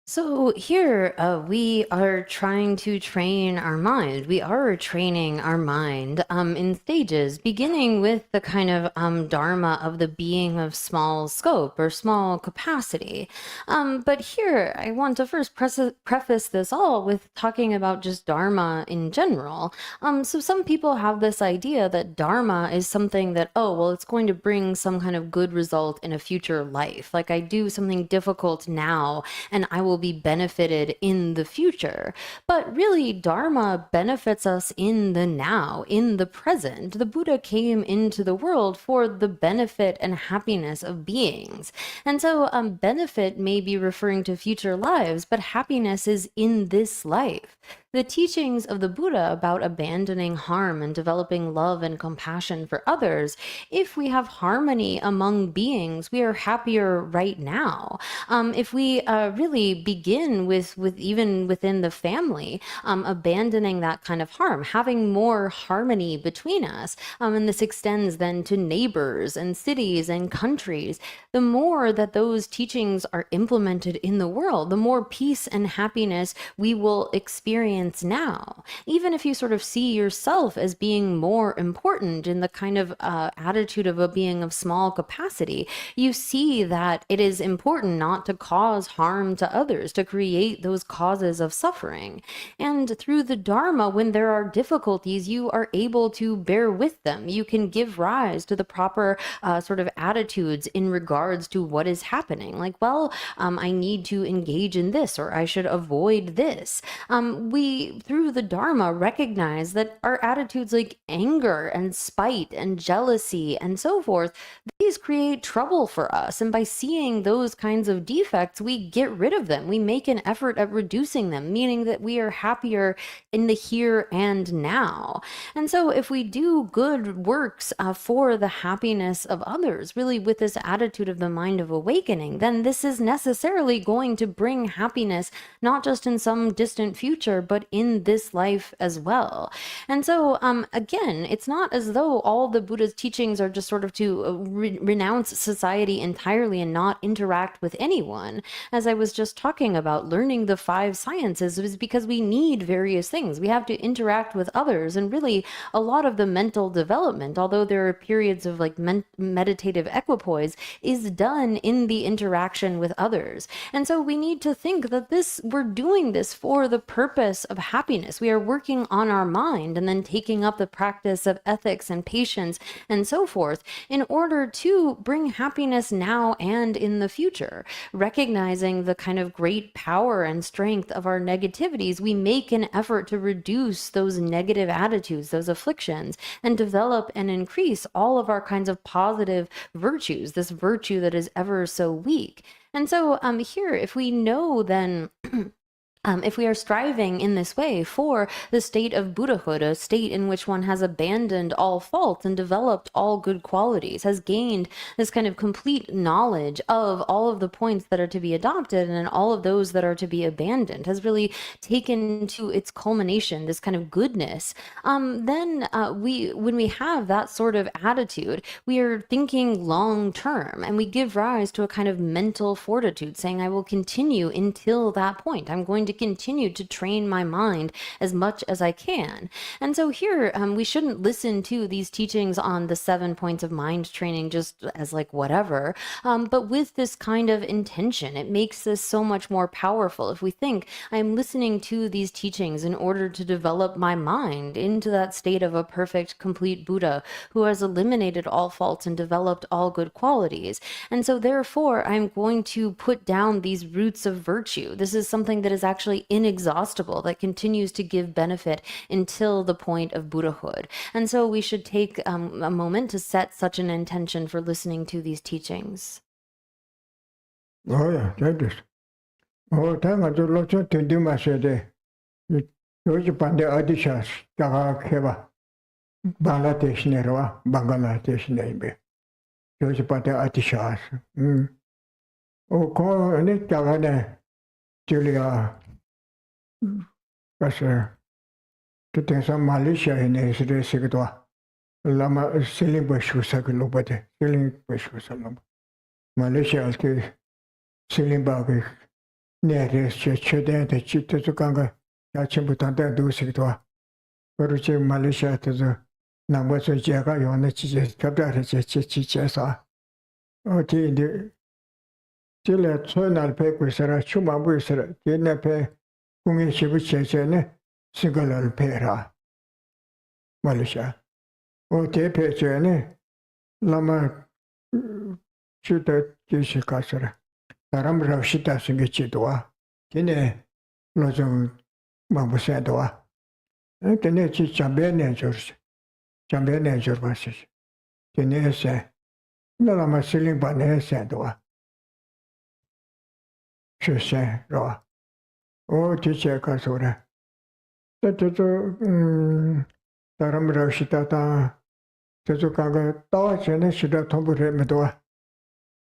So here we are trying to train our mind. We are training our mind in stages, beginning with the kind of dharma of the being of small scope or small capacity. But here I want to first preface this all with talking about just dharma in general. So some people have this idea that dharma is something that, oh, well, it's going to bring some kind of good result in a future life. Like I do something difficult now and I will be benefited in the future. But really, Dharma benefits us in the now, in the present. The Buddha came into the world for the benefit and happiness of beings. And so benefit may be referring to future lives, but happiness is in this life. The teachings of the Buddha about abandoning harm and developing love and compassion for others, if we have harmony among beings, we are happier right now. If we really begin with even within the family, abandoning that kind of harm, having more harmony between us, and this extends then to neighbors and cities and countries, the more that those teachings are implemented in the world, the more peace and happiness we will experience now. Even if you sort of see yourself as being more important in the kind of attitude of a being of small capacity, you see that it is important not to cause harm to others, to create those causes of suffering. And through the Dharma, when there are difficulties, you are able to bear with them. You can give rise to the proper sort of attitudes in regards to what is happening. Like, well, I need to engage in this, or I should avoid this. We, through the Dharma, recognize that our attitudes like anger and spite and jealousy and so forth, these create trouble for us. And by seeing those kinds of defects, we get rid of them. We make an effort at reducing them, meaning that we are happier in the here and now. And so if we do good works for the happiness of others, really with this attitude of the mind of awakening, then this is necessarily going to bring happiness, not just in some distant future, but in this life as well. And so again, it's not as though all the Buddha's teachings are just sort of to renounce society entirely and not interact with anyone. As I was just talking about, learning the 5 sciences is because we need various things. We have to interact with others, and really a lot of the mental development, although there are periods of like meditative equipoise, is done in the interaction with others. And so we need to think that we're doing this for the purpose of happiness. We are working on our mind and then taking up the practice of ethics and patience and so forth in order to bring happiness now and in the future. Recognizing the kind of great power and strength of our negativities, we make an effort to reduce those negative attitudes, those afflictions, and develop and increase all of our kinds of positive virtues, this virtue that is ever so weak. And so here, if we know then if we are striving in this way for the state of Buddhahood, a state in which one has abandoned all faults and developed all good qualities, has gained this kind of complete knowledge of all of the points that are to be adopted and all of those that are to be abandoned, has really taken to its culmination this kind of goodness, then when we have that sort of attitude, we are thinking long term, and we give rise to a kind of mental fortitude, saying, I will continue until that point. I'm going to continue to train my mind as much as I can. And so here, we shouldn't listen to these teachings on the 7 points of mind training just as like whatever, but with this kind of intention. It makes this so much more powerful. If we think I'm listening to these teachings in order to develop my mind into that state of a perfect, complete Buddha who has eliminated all faults and developed all good qualities. And so therefore, I'm going to put down these roots of virtue. This is something that is actually inexhaustible, that continues to give benefit until the point of Buddhahood. And so we should take a moment to set such an intention for listening to these teachings. Oh yeah, that is. Oh, thank you. Lots of to do my say. Those pande adishas, Kaka Keva, Bangladesh Nerva, Bangladesh name. Those pande adishas. Oh, call it Kavane, Julia. Passer. To take some Malaysia in a Sigatoa. Lama selling bush was a globate, selling bush was a lump. Malaysia is selling bag near the church, the chit to Kanga, Yachimutanda do Sigatoa. Peruchi Malaysia to the numbers of Jaga on the chiches, Chichesa. Oh, the Chile, Sonal Pek, Sarah, Chuma, Wizard, didn't pay Pungi Shibuchene, single pera. Malaysia. O te pechene lama chuta kishi kasara taram rashita singe chidwa tine lozong mabusa dwa tene chi chambene jurbasis tine se lama siling bane se dwa shuse ro o tiche kasura tato taram rashita ta Tezu kanga tawa chene shida tombu re medwa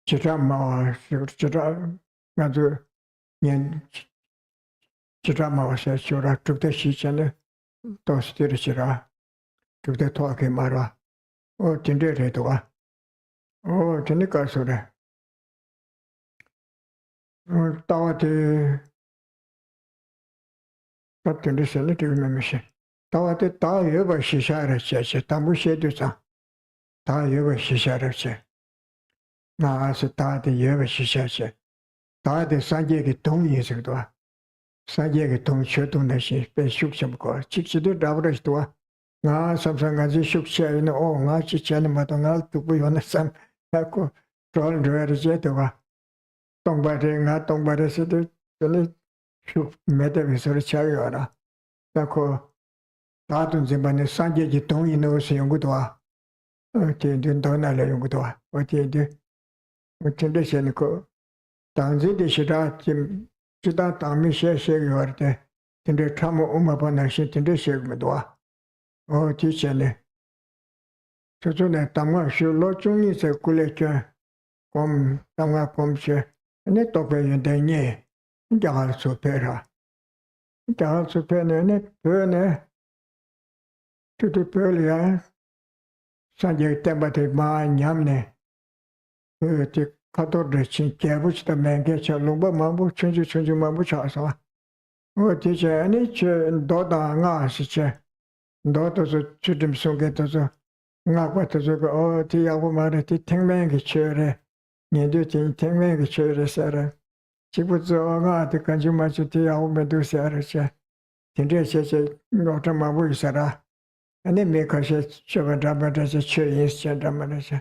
chira mawa chira ngazu nyen chira mawa se chura tukde shi chene tos tiri chira tukde toa ke marwa o tinde re dwa o tinde ka sure tawa te ka tinde sene tiri me mishe tawa te tawa yeba shisha re che tambu she du sa 다 여가 시샤르체 나서 다데 여가 시샤체 다데 산제게 동의해서도 산제게 동셔동내시 배숙점고 직지도 라브르스도 나 삼상가지 숙체는 오가 지체는 마동알 두고 요나삼 하고 돌르르제도 동바레가 동바레스도 저는 숙 메데비서를 차려라 하고 다든 집안에 산제게 동의 넣어서 연구도 Tiendun Donala Yungua, or Tiendi, Tindesianico, Tanzi de Shida, Shida Tamisha Shegorte, Tinde Tramo Umabana Shit in the Shegmadua, or Tichene. Suzuna Tama Shu Lochung is a culture, Com Tama Pomche, and it open in the Nye, Gal Supera. Gal Supena, Perne, to the Pearlia. Sanjay Tambate Ma Yamne, the Kator Chin Kabuch, the Mangacha Lumba Mambu, Chunju Mambu Chasa. Oh, teacher, and each Doda Nga Siche, daughters of Chudim Sungatas, Naquatas, oh, Tiawamara, Tangmang Chere, Yandu Tangmang Chere, Sarah. She puts the Nga, the Kanjumachi Tiawamedu Sarah, Tindesha, Notamabu Sarah. And then make us a Shavadama as a chains, Chandamanas.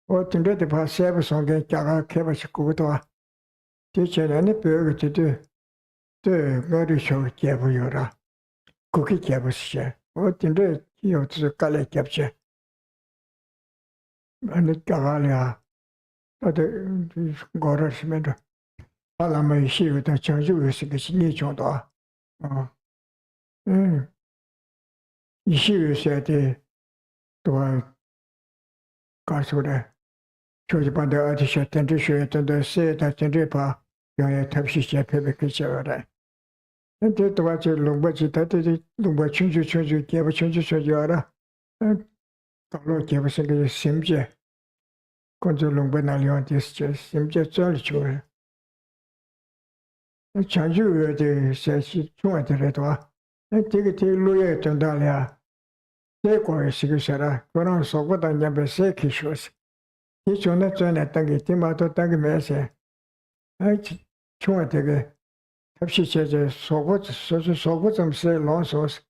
Or to let the past service on the Kara Kavaskuta. Teacher any burger to do. The very show Kavayora. Cookie Kavasha. Or to do you to the Kale capture. And the Karalia. But the Goras Meadow. Alama she with a change with the Nichonda. Ishi said to Kasura. Chose by the Atisha Tentisha to the set at Tendipa, young Tapshisha Pebekisha. And that was a Lumbachi Tati, Lumbachinju gave a change to Yara, and Carlo gave us a Simje. Consulum Benalion, this just Simje Church. 장주의 세시 중앙들에도 되게 루에 전달이야. 세고의 시기서라 그런 속보다 냐베 세키쇼스. 이 전에 땅이 팀마도 땅이 매세. 중앙되게 합시 제제 속보 좀 세, 론소스.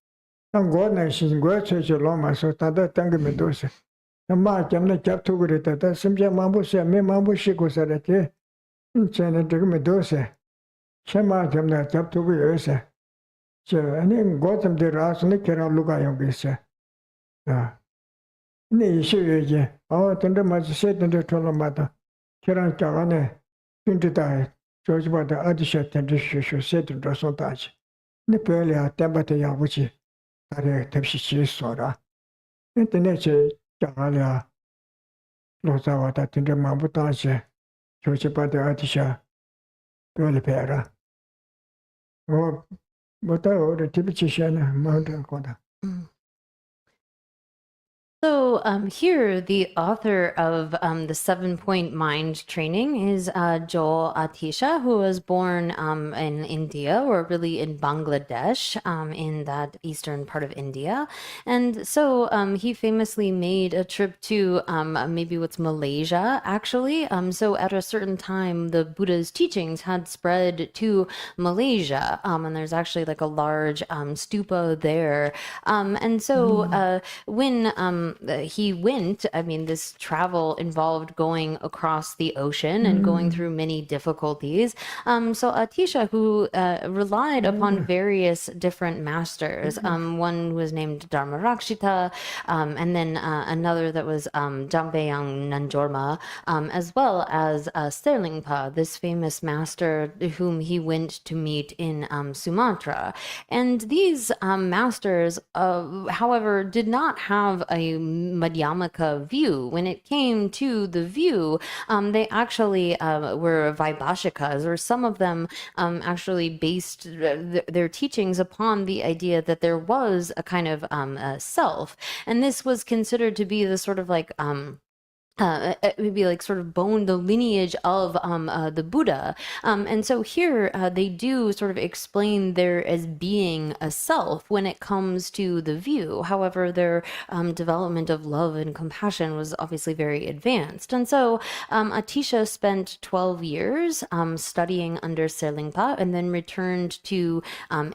당고는 신고 최저 로마서 다다 땅이 메도스. 마 점내 잡투 그랬다. 심지어 마부세 메마부시고서라테. 인체는 되게 메도스. 셔마 점내 잡투고 여세. 저 아니 고점들 라스네 계란 루가 용기세. 아. 네 이슈에 근데 맞아 세던데 돌아마다 계란 짜가네. 핀트다. 조지바다 아디셔 텐디슈 세던데 손다지. 네 별이야 때바테 야부지. 아래 탭시치 소라. 인터넷에 짜가랴. 로자와다 텐데 마부타지. 조지바다 아디셔 별이 배라. 뭐다 오래 티비치시나 마운트 거다. So here, the author of the 7-Point Mind Training is Joel Atisha, who was born in India, or really in Bangladesh, in that eastern part of India. And so he famously made a trip to maybe what's Malaysia, actually. So at a certain time, the Buddha's teachings had spread to Malaysia, and there's actually like a large stupa there. And so when he went, I mean, this travel involved going across the ocean and going through many difficulties. So Atisha, who relied upon various different masters, one was named Dharmarakshita, and then another that was Jambayang Nanjorma, as well as Sterlingpa, this famous master whom he went to meet in Sumatra. And these masters, however, did not have a Madhyamaka view. When it came to the view, they actually were Vaibhashikas, or some of them actually based their teachings upon the idea that there was a kind of self. And this was considered to be the sort of like maybe like sort of the lineage of the Buddha. And so here they do sort of explain there as being a self when it comes to the view. However, their development of love and compassion was obviously very advanced. And so Atisha spent 12 years studying under Serlingpa and then returned to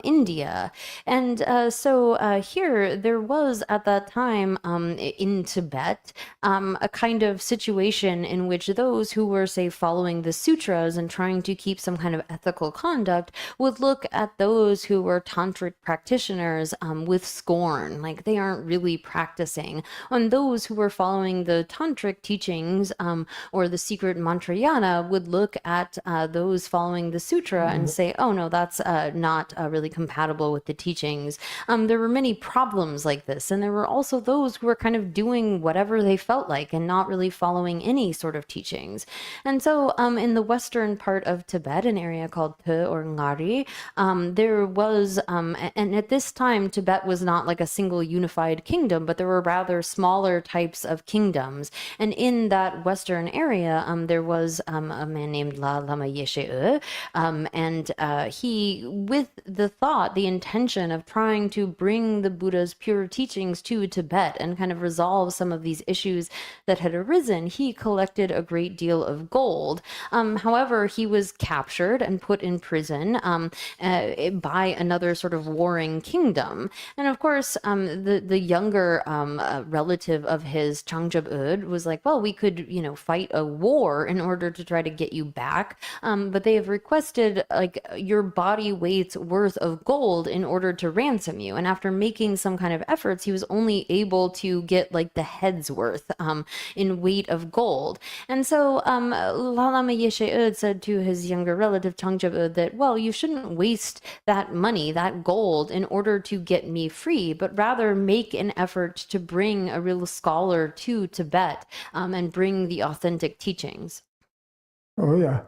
India. And so here there was at that time in Tibet a kind of situation in which those who were, say, following the sutras and trying to keep some kind of ethical conduct would look at those who were tantric practitioners with scorn, like they aren't really practicing. And those who were following the tantric teachings or the secret mantrayana would look at those following the sutra and say, oh no, that's not really compatible with the teachings. There were many problems like this, and there were also those who were kind of doing whatever they felt like and not really following any sort of teachings. And so in the western part of Tibet, an area called Pe or Ngari, there was, and at this time, Tibet was not like a single unified kingdom, but there were rather smaller types of kingdoms. And in that western area, there was a man named Lama Yeshe, and he, with the intention of trying to bring the Buddha's pure teachings to Tibet and kind of resolve some of these issues that had arisen, he collected a great deal of gold. However, he was captured and put in prison by another sort of warring kingdom. And of course, the younger relative of his, Changjab-ud, was like, well, we could, fight a war in order to try to get you back. But they have requested like your body weight's worth of gold in order to ransom you. And after making some kind of efforts, he was only able to get like the head's worth in weight of gold. And so Lama Yeshe said to his younger relative Changjab that, well, you shouldn't waste that money, that gold, in order to get me free, but rather make an effort to bring a real scholar to Tibet and bring the authentic teachings. Oh yeah.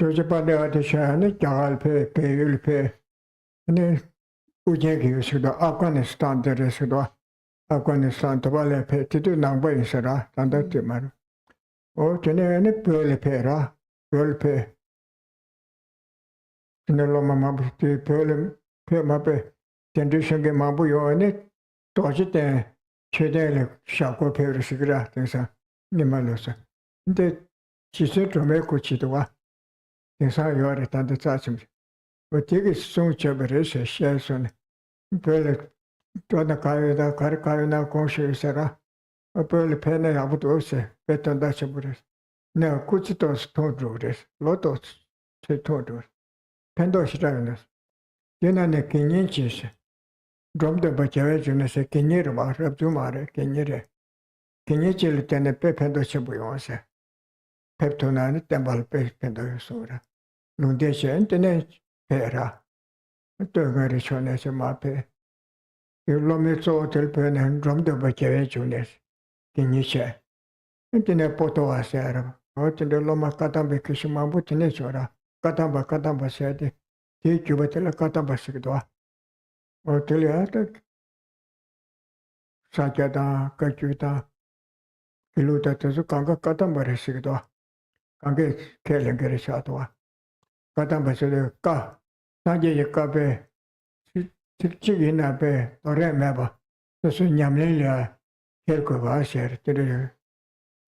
저저 반대 아저씨는 자갈페 배율페 근데 우제기에서도 아프가니스탄들에서도 아프가니스탄 도발레페 티도 남바이서라 단다티 말. 전에는 별페라 별페 Loma Mabu, Pure Mabe, Tendution get Mabu, you on it, Dodget there, Chedele, Shako Perisigra, things are Nimalosa. The Chisu to make Chidua, things are you are at the Tachim. But take it soon, Chaberis, shares on Pele, Dona Kayada, Karkayana, Conscious, Sarah, a pearl penny Abudose, better Dutchaburis. Now, Kuchitos Tondros, Lotos, say Tondros. Pendos Dragons. Yenane Kinchis. Drum the Bachavajunus, a Kinirba, Rabdumare, Kinire. Kinichil and a Pependoshabuonse. Peptonan, Temple Pependosura. Nundesha and the Nech, Pera. A Turgarichon as a mape. You lomitso till pen and drum the Bachavajunus. Kiniche. And in a poto as Arab. Out in the Loma Katambe Kishimabu Tinechora. Katamba said. Take you with a Katamba Sigdwa. Or till you had Sajada, Kajuta, Kiluta Tazukanga, Katamba Sigdwa. Kange Kelengari Shatwa. Katamba said, Ka, Saja Kabe, Chigina Be, or Remember, the Sunyamlia, Helkova said to the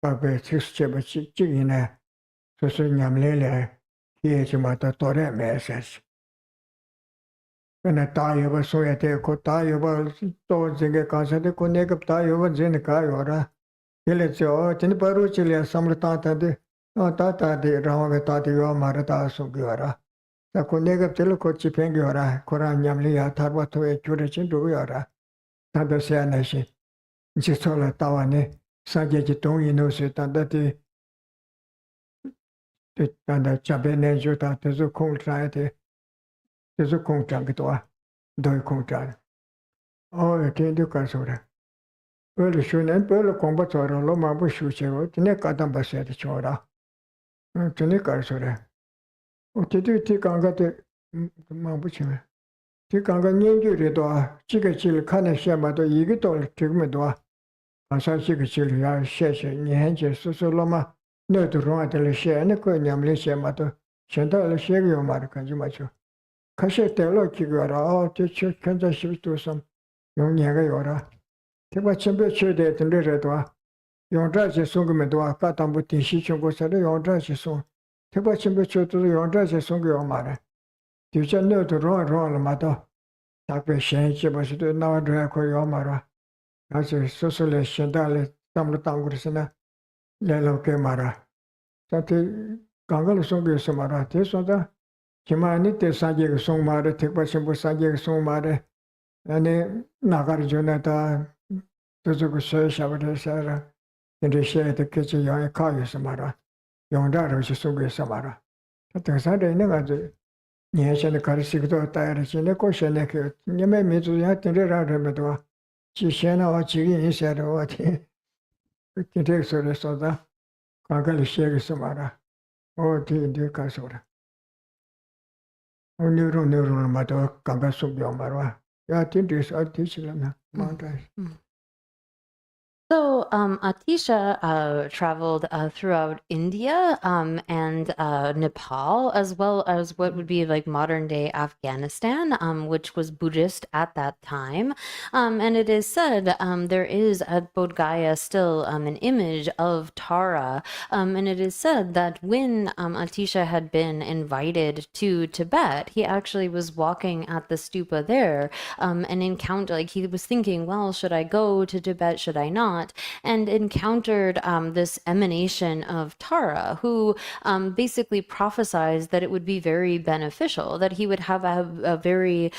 Kabe, 6 Chigina, so Sunyamlia, Hiachimata Tore message. When a tie was so at a kotai was towards the casa de Conega tie over Zenikayora. Hillet so, Tiniparuchilla, Samratata de Tata de Ramavetati Marata Sugiora. The Conega Telecochi Pengiora, Koran Yamlia, Tarwato, Curachin Duviora. Tanda Sianashi. Jisola Tawane, Sajajiton, Innocent, and that the Chabene Jota, the Zukung tried. There's a contract to do contract. Oh, I can't do Casora. Well, soon and Pearl combat or a Loma Bushu, Tinekatamba said Chora. Tinecarsora. Oh, to do Tikanga Mabuchima. Tikanga Ninju, Chigachil, Kanashama, the Yigitol, Tigmedua. Asa Chigachil, Shesha, Nihanches, Soloma, no to run at the Share, and the Queniam Lisha Mato, Chantal Shagio Marcanjumacho. Cashetelo Kigara, teacher Kansas to some young Yagayora. Tiba temperature date and Redua. Yon drive Sungumedua, Katambuti, Shichogosade, yon drive so. Tiba temperature to the yon drive Sungumare. Teacher know to run matter. Takbe Shank was to now drag Yomara. As a socialist Shandale, Tamlatangusana, Lelo Kemara. Sati Gangal Sungu Samara, Tesota. Kimanite Sanjay Song Mare, take Basimbo Sanjay Song Mare, and Nagar Jonata, Tuzuku Shabbat Sarah, and they share the kitchen young Kaya Samara, young daughter Sugi Samara. At the Sunday, never Yes, and the Karisiko Tires in the question, you may meet to that in the Radamedua. Chishena or Chigi said, what he takes the rest of the Kangali Shaggy Samara, or the Casora. Neuro matter, Kambasum Yomara. Yeah, I think this I teach them. So Atisha traveled throughout India and Nepal, as well as what would be like modern day Afghanistan, which was Buddhist at that time. And it is said there is at Bodh Gaya still an image of Tara. And it is said that when Atisha had been invited to Tibet, he actually was walking at the stupa there and encountered, like he was thinking, well, should I go to Tibet? Should I not? And encountered this emanation of Tara, who basically prophesied that it would be very beneficial, that he would have a very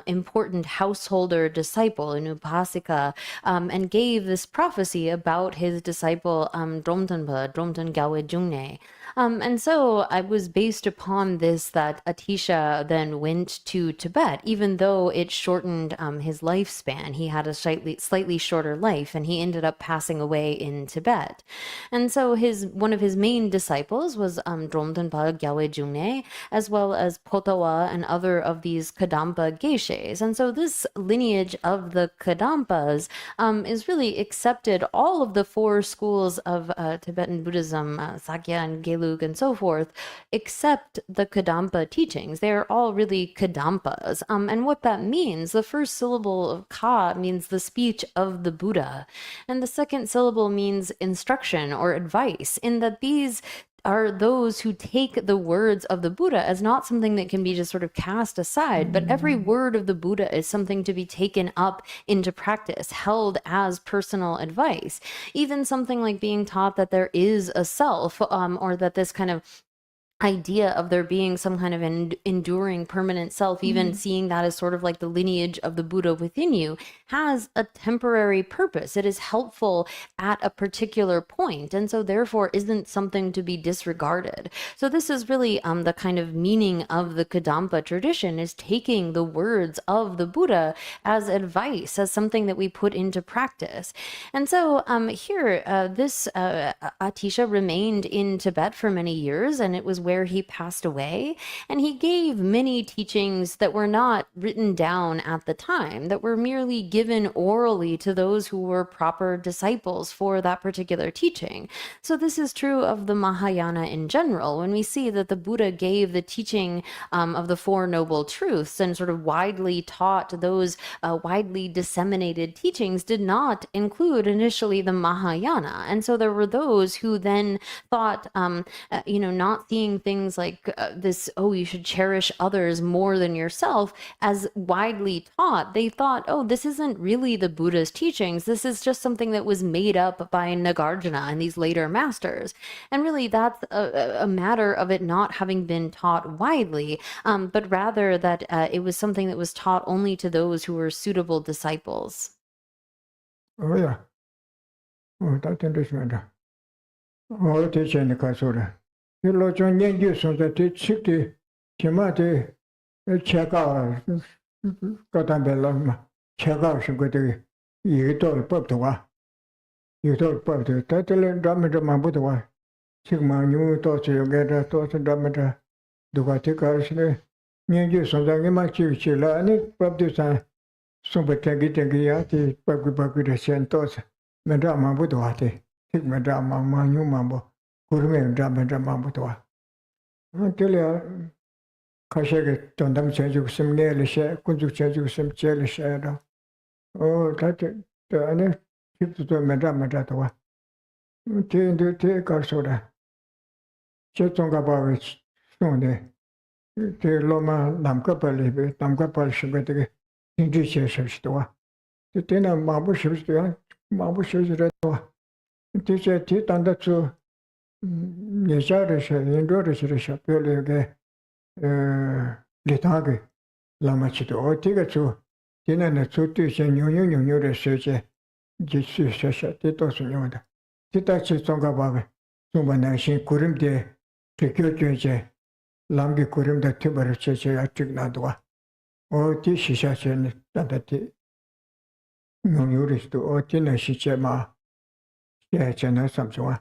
important householder disciple, an upasika, and gave this prophecy about his disciple Dromtenpa, Dromten Gawe Jungne. And so I was based upon this that Atisha then went to Tibet, even though it shortened his lifespan. He had a slightly shorter life, and he ended up passing away in Tibet. And so one of his main disciples was Dromtenpa Gyawe Jungne, as well as Potawa and other of these Kadampa Geshes. And so this lineage of the Kadampas is really accepted all of the four schools of Tibetan Buddhism, Sakya and Gelug Gelug, and so forth, except the Kadampa teachings. They are all really Kadampas. And what that means, the first syllable of Ka means the speech of the Buddha, and the second syllable means instruction or advice, in that these are those who take the words of the Buddha as not something that can be just sort of cast aside, but every word of the Buddha is something to be taken up into practice, held as personal advice. Even something like being taught that there is a self, or that this kind of idea of there being some kind of an enduring permanent self, even seeing that as sort of like the lineage of the Buddha within you, has a temporary purpose. It is helpful at a particular point, and so therefore isn't something to be disregarded. So this is really the kind of meaning of the Kadampa tradition, is taking the words of the Buddha as advice, as something that we put into practice. And so here, this Atisha remained in Tibet for many years, and it was where he passed away, and he gave many teachings that were not written down at the time, that were merely given orally to those who were proper disciples for that particular teaching. So this is true of the Mahayana in general. When we see that the Buddha gave the teaching of the Four Noble Truths and sort of widely taught those widely disseminated teachings, did not include initially the Mahayana. And so there were those who then thought, not seeing things like this, oh, you should cherish others more than yourself, as widely taught. They thought, oh, this isn't really the Buddha's teachings. This is just something that was made up by Nagarjuna and these later masters. And really, that's a matter of it not having been taught widely, but rather that it was something that was taught only to those who were suitable disciples. Oh, yeah. Oh, that's interesting. Oh, teaching the Kasura. You know, John Yangi, so that it took the Timati check out, got on the check out, so good. You told Pop to wa. You told Pop to Tatal Damage of Mabutua. Sigma, you thought you get a thought of Damage. Do I take us? Yangi, so that you might choose Chilla, and it Pop to say, so but take it and get it, Pop with the Santos, Madame Mabutuati, take Madame Manu Mambo. Until Kashak Tondam Chanju some nearly share, Kunju Chanju some jelly shadow. Oh, that the keep to Madame Madatawa. Take our soda. Chetonga Bavich, Sunday. The Loma Lamkapali, Lamkapal Shibet, Indishes store. The dinner marble ships there, marble ships red. Teacher tit under two. Nisharisha, Indorisha, Pele, Litagi, Lamachito, or Tigachu, Tina Natsuti, New research, Jitsu Sasha, Titos Yoda. Titachi Songababe, Sumanashin Kurim de, Tekyoje, Lamgi Kurim the Tiber Church at Tignadua, or Tishisha, Tantati, no Yuristo, or Tina Shichema, Yachana Samsua.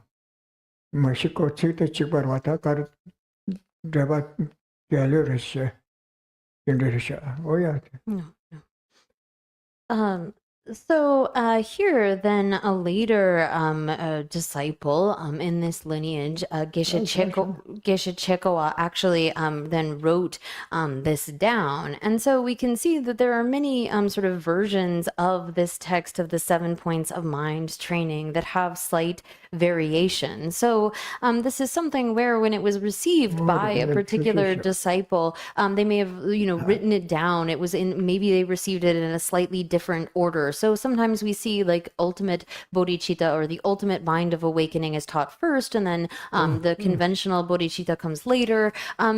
Mashiko Chita Chibarwata Kar Draba Galurisha Indrisha. Oh, yeah. No. So here, then a later disciple in this lineage, Geshe Chekowa, actually then wrote this down. And so we can see that there are many sort of versions of this text of the 7 points of mind training that have slight variation. So this is something where when it was received by a particular disciple, they may have, written it down. It was maybe they received it in a slightly different order. So sometimes we see like ultimate bodhicitta or the ultimate mind of awakening is taught first, and then the conventional bodhicitta comes later.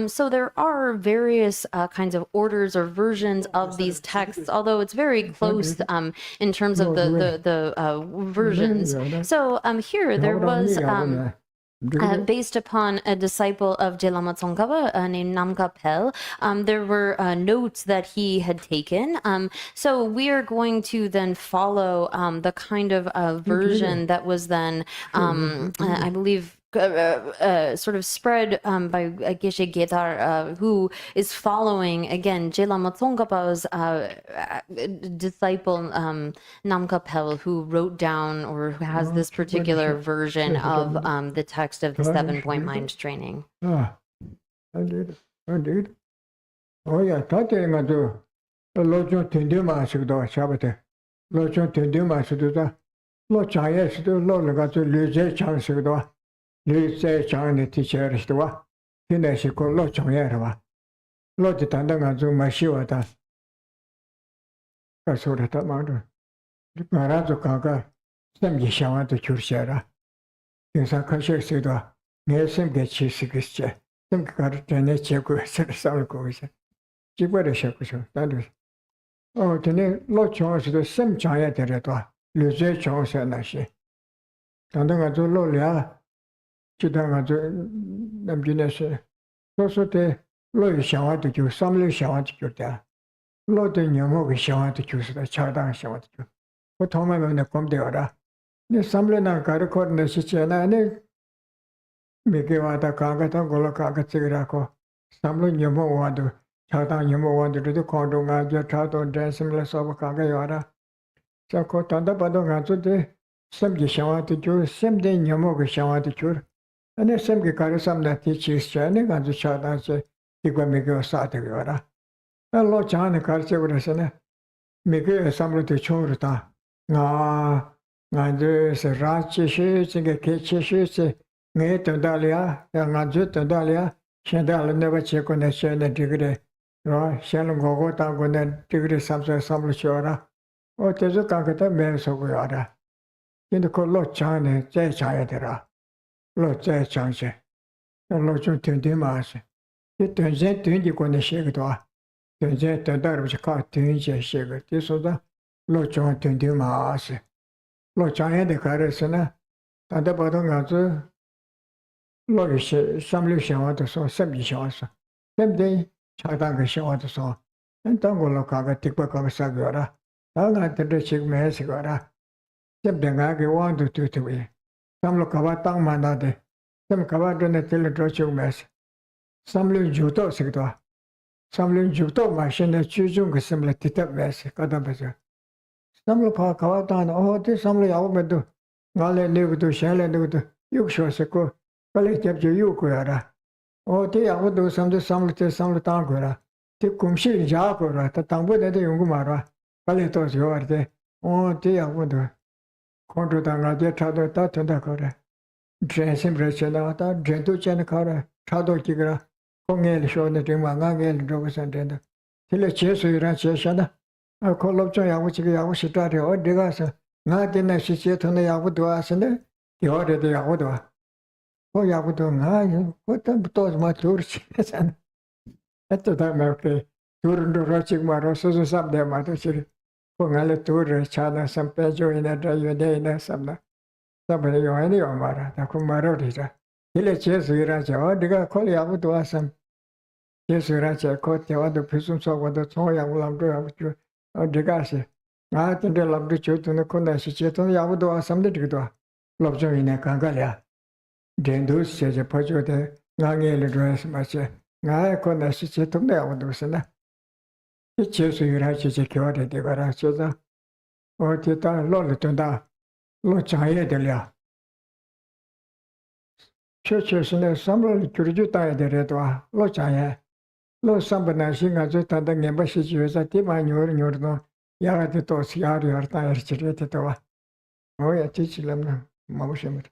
So there are various kinds of orders or versions of these texts, although it's very close in terms of the versions. So here there was based upon a disciple of Je Lama Tsongkhapa named Namka Pel, there were notes that he had taken. So we are going to then follow the kind of version that was then, I believe, sort of spread by Geshe Gedar, who is following again Jelama Tsongkapa's disciple Namkapel, who wrote down or who has this particular version of the text of the 7-point mind training. indeed. Oh yeah, talking about Lojo Tinduma should do a Shabbat. Lojo Tinduma should do that. Lo Chaya should do Loga to Luze Chan should do. Luze Chan, the teacher is the one. Finish it called Lo Changera. Lo Titanga to Mashiwata. That's what I thought about. The Marazo Kanga, some Yishawan to Churchera. Yes, I can share Suda. Yes, some get cheese. Some got a nature question. Jibber Shakusho, that is. Oh, today, Lord Charles, the same giant territory, Luze Charles and Nashi. Tandanga to Lolia, Chitanga to Namjinese. So the Lord Shawan to you, some little Shawan to you there. Lord Yamogi Shawan to choose the Chardang Shawan to you. What Toma when they come there? The Samlina got a court in the Sichana and they make it out a Kagata Golaka Tigaraco. Samlin Yamo want to. Chata Yamo wanted to do Kondonga, Jato, Dansimless of Kagayara. Sako Tanda Padonga to the some Gishawa to cure, same day Yamo Gishawa to cure. And then some Gikarisam that teaches Channing and the Chata say, Iguamigo Satagara. A lot Chan Karseverasana. Miguel Samlo to Chorta. And there's a Rachi shoots and a Kitchen shoots, Nate and Dalia, and Najut and Dalia. Shandal never check on the Shannon degree. Shannon go down when that degree something shora. Or there's a Kankata man so we are. In the call Lot China, Jay Chayatera. Lot Jay Chance. And Lot John Tundimas. It turns out to you when the shake door. Turns out that was a car to injure shake. This was the Lot John Tundimas. Lot China the Carasana. And the bottom answer. Lord, some little want to saw some shots. Same day, Chatanga show to saw. And Tango Lokaga Tikaka Sagara. Tanga to the chick Messigara. Some Dangagi want to do me. Some Lokava Tang Manade. Some Kavadon at Teledrocho Mess. Some little Juto Sigda. Some little Juto machine at Chujung similar Titap Mess, Katabaza. Some Lokavatan, oh, this some little Albedo. Nale live to shell and do the Yuksho. Kale kept you Kura. Oh, they are what do some the Tangura. Take Kumshi Japura, the Tambu de Yungumara. Kale tos you are there. Oh, they are what do. Contotanga de Trado Tatanda. Dressing Brechanata, Gentu Chanakara, Trado Tigra, Kongel show the Timangangel Drovers and Tender. Till a chase with Rancheshana. I call up Joya, which I was started or Digasa. Not in a shit on the Yavudu Asana. The order the Yavudu. Oh, Yavudu, what the thought my tours? At the time, okay. Turn the Roching Marosos, some them at the city. Pongale tour, China, some pejo in a day in a summer. Somebody or any Omara, the Kumarota. He chase Viraja, or the guy call Yavudu Assam. Yes, Viraja caught the other prisons of what the Toya will have to or the gas. I think they love the children to the Kundashi, Yavudu Assam the Dido. Love in a Kangalia. Jendus says a pojo de Nangel dress much. I couldn't sit to the Avudusana. It shows you right to secure the Varachaza or Tita Lolitunda, Lochaya delia. Churches in a summer Kurjuta de Redwa, Lochaya. Lo Sambana sing as it and the embassy was a team and your no Yaratos Yari or Tire Chiretawa. Oh, yeah, teach them motion.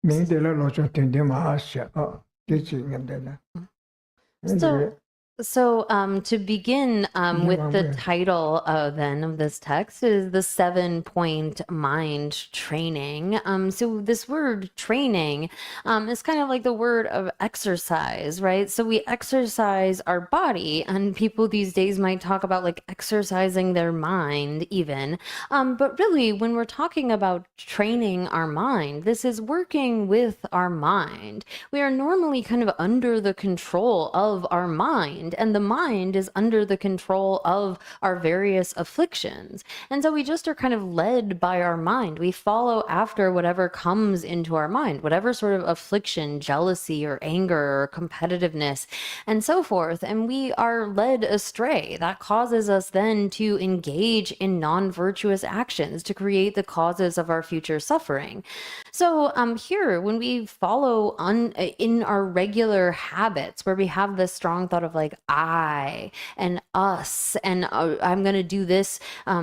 Me de la locho tende maasya. Oh, teaching them then. So, to begin with the title then of this text is the 7-point mind training. So this word training is kind of like the word of exercise, right? So we exercise our body, and people these days might talk about like exercising their mind even. But really, when we're talking about training our mind, this is working with our mind. We are normally kind of under the control of our mind. mind, and the mind is under the control of our various afflictions. And so we just are kind of led by our mind. We follow after whatever comes into our mind, whatever sort of affliction, jealousy or anger or competitiveness and so forth. And we are led astray. That causes us then to engage in non-virtuous actions to create the causes of our future suffering. So here, when we follow in our regular habits, where we have this strong thought of like I and us, and I'm going to do this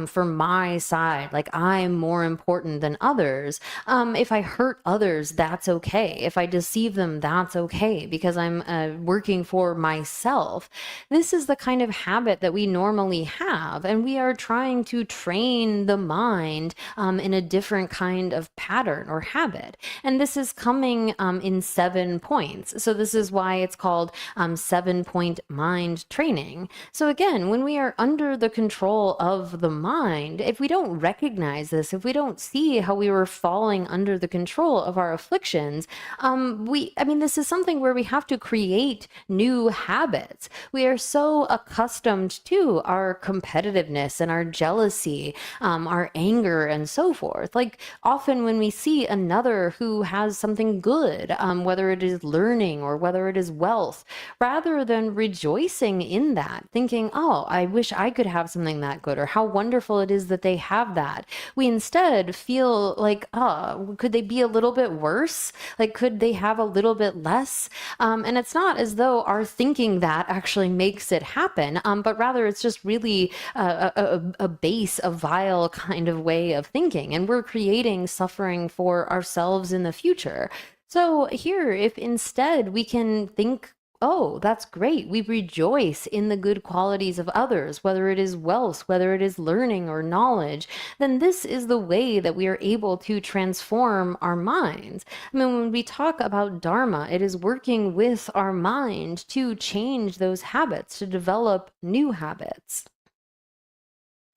for my side, like I'm more important than others. If I hurt others, that's okay. If I deceive them, that's okay, because I'm working for myself. This is the kind of habit that we normally have, and we are trying to train the mind in a different kind of pattern or habit. And this is coming in 7 points. So this is why it's called 7-point mind training. So again, when we are under the control of the mind, if we don't recognize this, if we don't see how we were falling under the control of our afflictions, this is something where we have to create new habits. We are so accustomed to our competitiveness and our jealousy, our anger and so forth. Like often when we see another who has something good, whether it is learning or whether it is wealth, rather than rejoicing in that, thinking, oh, I wish I could have something that good, or how wonderful it is that they have that, we instead feel like, oh, could they be a little bit worse? Like, could they have a little bit less? And it's not as though our thinking that actually makes it happen, but rather it's just really a base, a vile kind of way of thinking. And we're creating suffering for ourselves in the future. So here, if instead we can think, oh, that's great, we rejoice in the good qualities of others, whether it is wealth, whether it is learning or knowledge, then this is the way that we are able to transform our minds. I mean, when we talk about Dharma, it is working with our mind to change those habits, to develop new habits.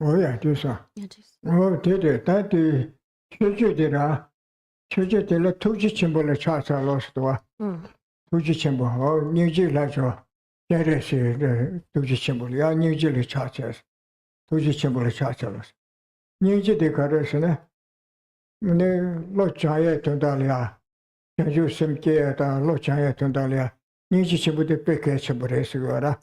Oh yeah, do so. Yeah, just... Oh, did it. That the church did la tuji chimbole cha lost wa. Tuji chimbo, oh, New Zealand, Jeresi, the Tuji chimbole, ya New Zealand churches, Tuji chimbole churches. New Zealand caressene, Lochaya Tundalia, Jaju Simke, Lochaya Tundalia, New Zealand the package Bressigora,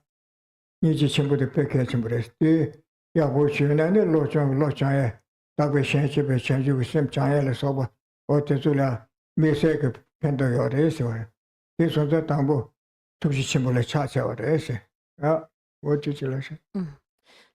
New Zealand the package Bres, the Yabuchin and the Lochaya, Tabishanchi, Chanju Sim Chaya Soba, or Tezula, Misek Pendoyor. This was the tambo to symbol a charge or essay. What did you say?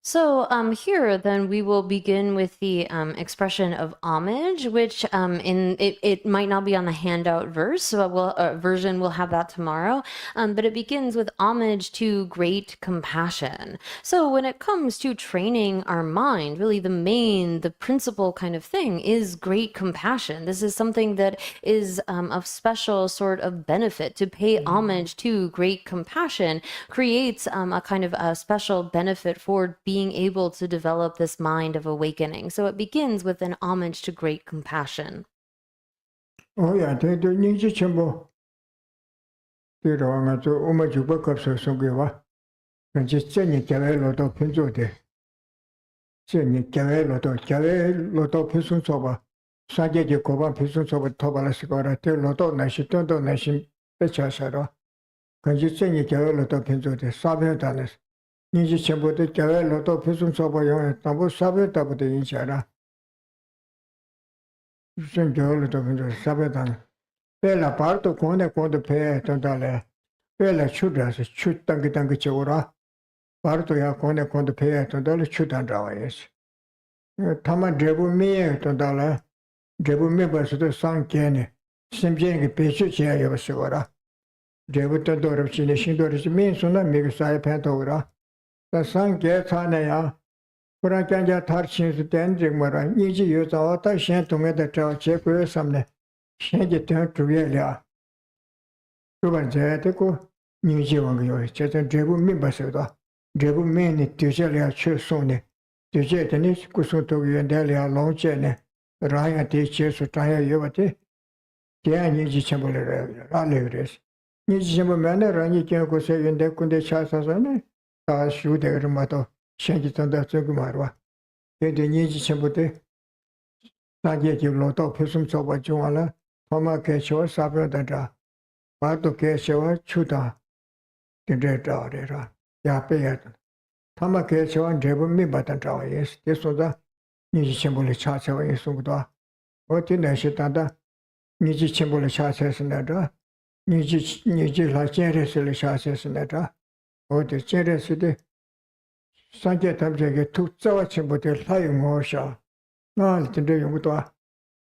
So here then we will begin with the expression of homage, which it might not be on the handout version. We'll have that tomorrow, but it begins with homage to great compassion. So when it comes to training our mind, really the principal kind of thing is great compassion. This is something that is of special sort of benefit. To pay homage to great compassion creates a kind of a special benefit for being able to develop this mind of awakening. So it begins with an homage to great compassion. Oh yeah, they do need to chimbo. They don't to homage to book up so give and just send it a lot of pencil there. Send it a lot of pencil sober. Saget you cover pencils over Tobalascora, tell lot of nation, don't nation, the chasara. Can you send it a lot of pencil there? Sabian Niji Chimbo de Java Loto Pisum Soboyon, Tambo Sabet of the Inchara. St. Joel of Sabetan. Bella Parto Kone Kone Pay Tondale. Bella Chudras, Chut Tangitangichura. Parto Ya Kone Kone Pay Tondale Chutan Drawes. Tama Drebu Me Tondale. Drebu Me was the San Kene. Simjing Pichuchia Yavasura. Drebu Tondor of Chinishindoris means on a Migasai Pantora. The sun gets on a Puranganja Tarchins dancing where I need to use all the shed to make the child check with some change it to Relia. Rubanzetico, New Zealand, just a Drebu Mimbasoda, Drebu Mini, Tuzelia Chusone, the Jetanis, Kusuto and Delia Long Jene, Ryan teachers to try a Yovati, the Anji Chamber, Raleigh. 니지심을 매너라니 견고세 연대 군대 차사서는 다 슈대를 마도 생기 전다 저거 말와. 근데 니지심부터 사제 길로도 표승 줘봐 중앙에 도마 개셔 사벼다다. 바도 개셔 추다. 데데다래라. 야배야. 도마 개셔 대부분 미바다 자와예. 예소다 니지심을 차차와 예소도. 어디 내시다다 니지심을 차차스나다. 니지 라제레스를 샤세스나다. 어디 제레스데 산제 탐제게 투자와 친구들 사용하셔. 날 진짜 용도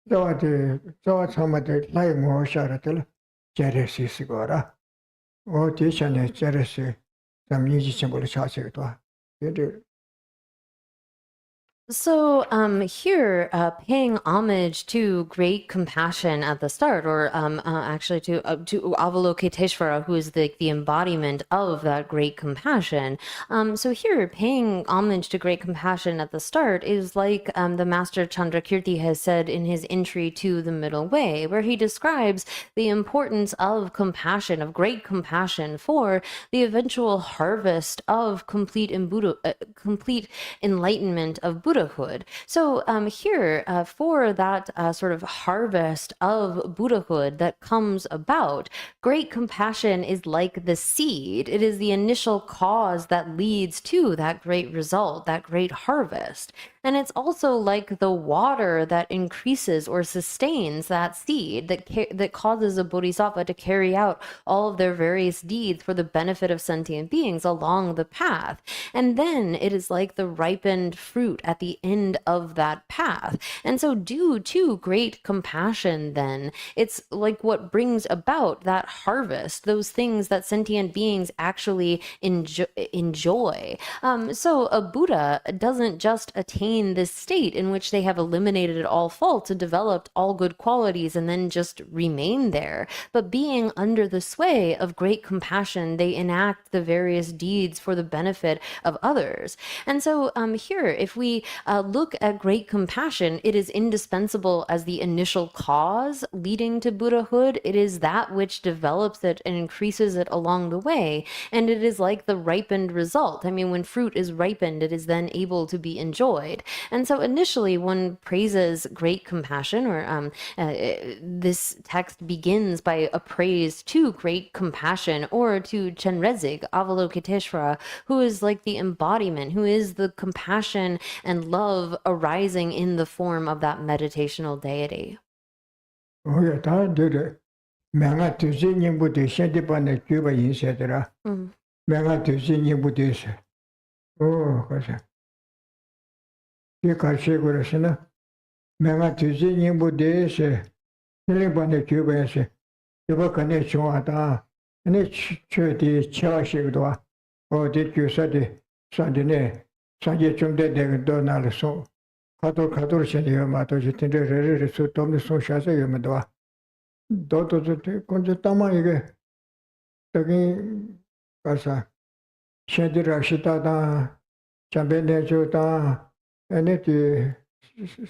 저와 참아들 사용하셔라들 제레시스거라. 어디 샤네 제레시 남 니지 친구를 샤세도. So here, paying homage to great compassion at the start, or actually to Avalokiteshvara, who is the embodiment of that great compassion. So here, paying homage to great compassion at the start is like the Master Chandrakirti has said in his entry to the Middle Way, where he describes the importance of compassion, of great compassion, for the eventual harvest of complete enlightenment of Buddhahood. So here, for that sort of harvest of Buddhahood that comes about, great compassion is like the seed. It is the initial cause that leads to that great result, that great harvest. And it's also like the water that increases or sustains that seed, that causes a bodhisattva to carry out all of their various deeds for the benefit of sentient beings along the path. And then it is like the ripened fruit at the end of that path. And so due to great compassion, then, it's like what brings about that harvest, those things that sentient beings actually enjoy. So a Buddha doesn't just attain this state in which they have eliminated all faults and developed all good qualities and then just remain there, but being under the sway of great compassion, they enact the various deeds for the benefit of others. And so here, if we look at great compassion, it is indispensable as the initial cause leading to Buddhahood. It is that which develops it and increases it along the way, and it is like the ripened result. I mean, when fruit is ripened, it is then able to be enjoyed. And so initially one praises great compassion, or this text begins by a praise to great compassion, or to Chenrezig, Avalokiteshvara, who is like the embodiment, who is the compassion and love arising in the form of that meditational deity.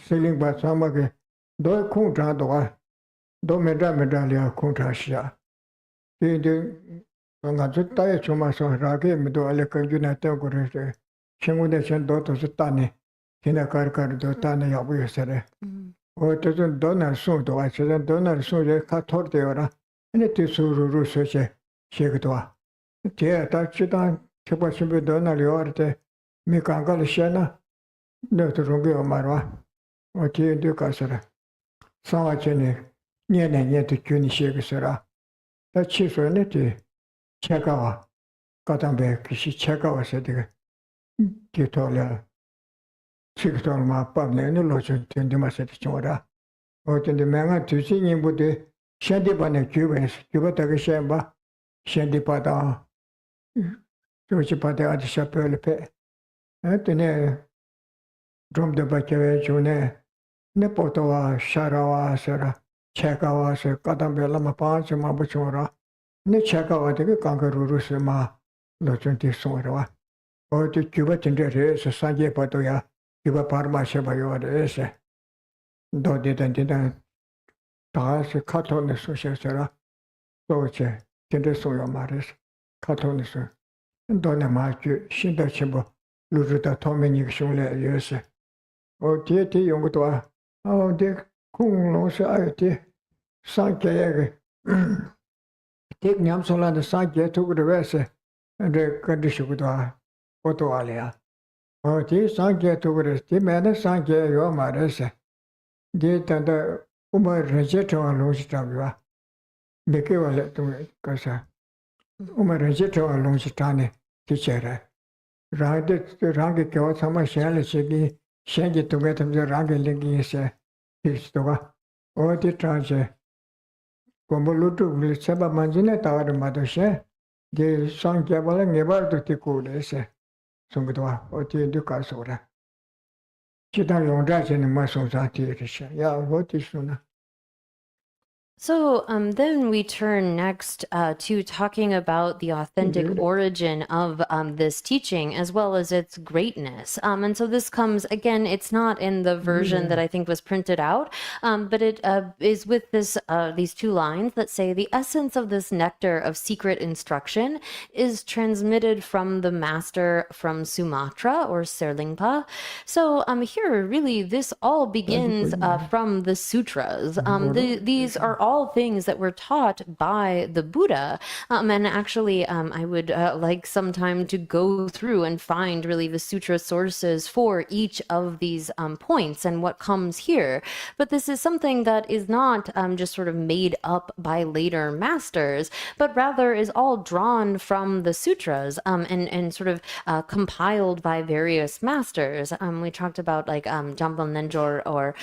Selling by some of the do kunta do medalia kuntasha. The Angazutta Chumaso Ragi, Medo Alekajuna Togore, Chimudation Dotos Tani, Kinakarkar Dotana Yabusere. Or it doesn't donor soon to I said donor soon, they cut torteora, and it is Suru Suche, Shigatoa. Tia Tachitan, Chipashimbe Donor Yorte, Mikangalishana. No to Rungio Marwa, or Tia Ducasera. Sawachene, Nian yet to Kuni Shigasera. That chief unity, Chekawa, Katambe, Kishi Chekawa said, Kitola, Chictol Ma Pabne, and the Lotion, Tindimaset Chora. Or to the Manga to sing in with the Shandipane Cubans, Cubataka Shamba, Shandipata, Jochipata at the Chapelle Pe. At the near Drum the Bacave June, Nepotoa, Sharawa, Sera, Chekawa, Katambe Lama Panch, Mabuchora, Nechakawa, the Kangaroo Ma, Lochunti Sora. Or to Cuba Tindere, Sanje Patoya, Cuba Parma Shabayo, Ese. Do didn't Tas, cut on the social Sera, Soche, 진짜 소요 말했어. 카톤에서. 돈에 맞죠. 신다 첨부. 루르다 토메니 숑래 여서. 뒤에 연구도 와. 내 공롱서 아이티 상계에 대 냠솔라데 상계 두고를 왜서 내 컨디션도 와. 것도 알이야. 뒤 상계 두고를 뒤면에 상계 요 말했어. 뒤에 단다 우마 레제트와 로시타비와 내게 원래 또 가서 우마 레제트와 로시타네 티체라 라게 겨우 참아 샬레시기 샹게 도메tam저 라게 링기세 티스도가 어디 트라제 공부루트 우리 세바 만지네 타와르 마도셰 제 상계발에 네발도 티고레세 송도와 어디 두카소라 기타 용자제는 마소사티르샤 야 어디스나 So then we turn next to talking about the authentic origin of this teaching as well as its greatness. And so this comes, again, it's not in the version that I think was printed out, but it is with these two lines that say, the essence of this nectar of secret instruction is transmitted from the master from Sumatra or Serlingpa. So here, really, this all begins from the sutras. These are all things that were taught by the Buddha. And actually, I would like some time to go through and find really the sutra sources for each of these points and what comes here. But this is something that is not just sort of made up by later masters, but rather is all drawn from the sutras and sort of compiled by various masters. We talked about like Jambal Nenjor or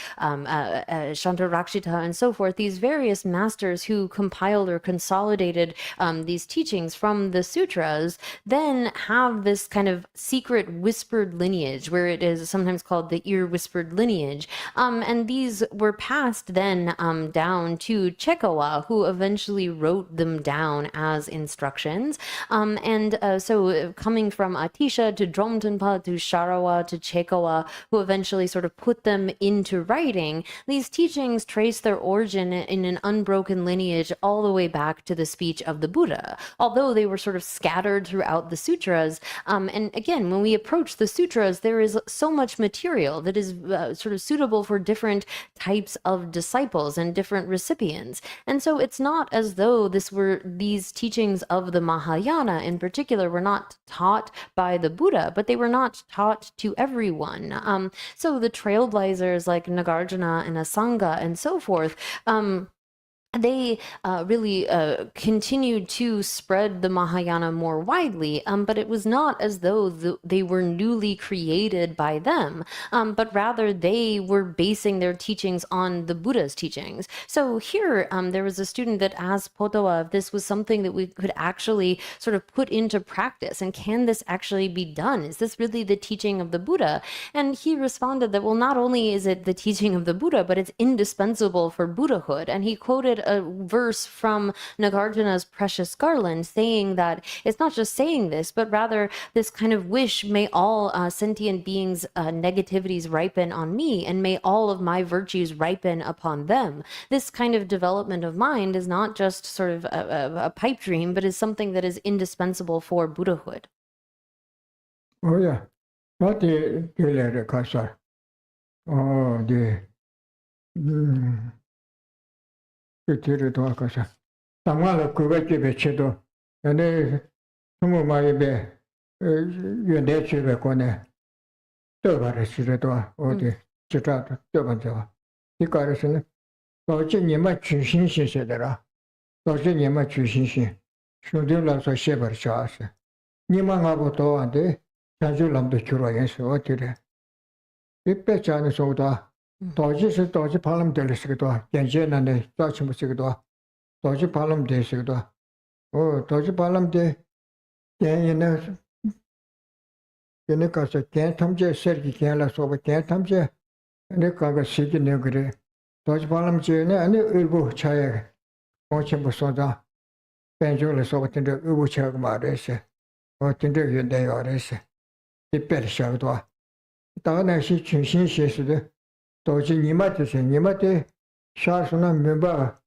Shanto Rakshita and so forth, these various masters who compiled or consolidated these teachings from the sutras, then have this kind of secret whispered lineage where it is sometimes called the ear whispered lineage. And these were passed then down to Chekawa, who eventually wrote them down as instructions. So coming from Atisha to Dromtenpa to Sharawa to Chekawa, who eventually sort of put them into writing, these teachings trace their origin in an unbroken lineage all the way back to the speech of the Buddha, although they were sort of scattered throughout the sutras. And again, when we approach the sutras, there is so much material that is sort of suitable for different types of disciples and different recipients. And so it's not as though these teachings of the Mahayana in particular were not taught by the Buddha, but they were not taught to everyone. So the trailblazers like Nagarjuna and Asanga and so forth, they really continued to spread the Mahayana more widely, but it was not as though they were newly created by them, but rather they were basing their teachings on the Buddha's teachings. So here, there was a student that asked Potawa if this was something that we could actually sort of put into practice, and can this actually be done? Is this really the teaching of the Buddha? And he responded that, well, not only is it the teaching of the Buddha, but it's indispensable for Buddhahood. And he quoted a verse from Nagarjuna's Precious Garland saying that it's not just saying this, but rather this kind of wish, may all sentient beings' negativities ripen on me, and may all of my virtues ripen upon them. This kind of development of mind is not just sort of a pipe dream, but is something that is indispensable for Buddhahood. Oh yeah, not the letter kasa. Oh the 그들을 도와가서 당화를 그것집에 쳐도 근데 너무 많이 배 연대 집에 거네 떠가를 치려도 어디 지라도 떠반자 이거에서는 도저님만 주신시세더라 도저님만 주신시 쇼들라서 셰버 샤스 님만하고 도안데 자주람도 주로해서 어디래 빗배자는 소다 도지스 도지 발음 될수도 괜찮은데 도지 무시기도 도지 발음 될수도 도지 발음 돼 얘는 얘네가서 괜탐제 설기 괜라서 괜탐제 내가가 시기네 그래 도지 발음 제네 아니 일부 차에 공침부 쏟아 벤조를 같은데 일부 차가 말해서 어떤데 현대에 알아서 이별셔도 다나시 중심시에서도 도지 니마트세 샤스나 멤버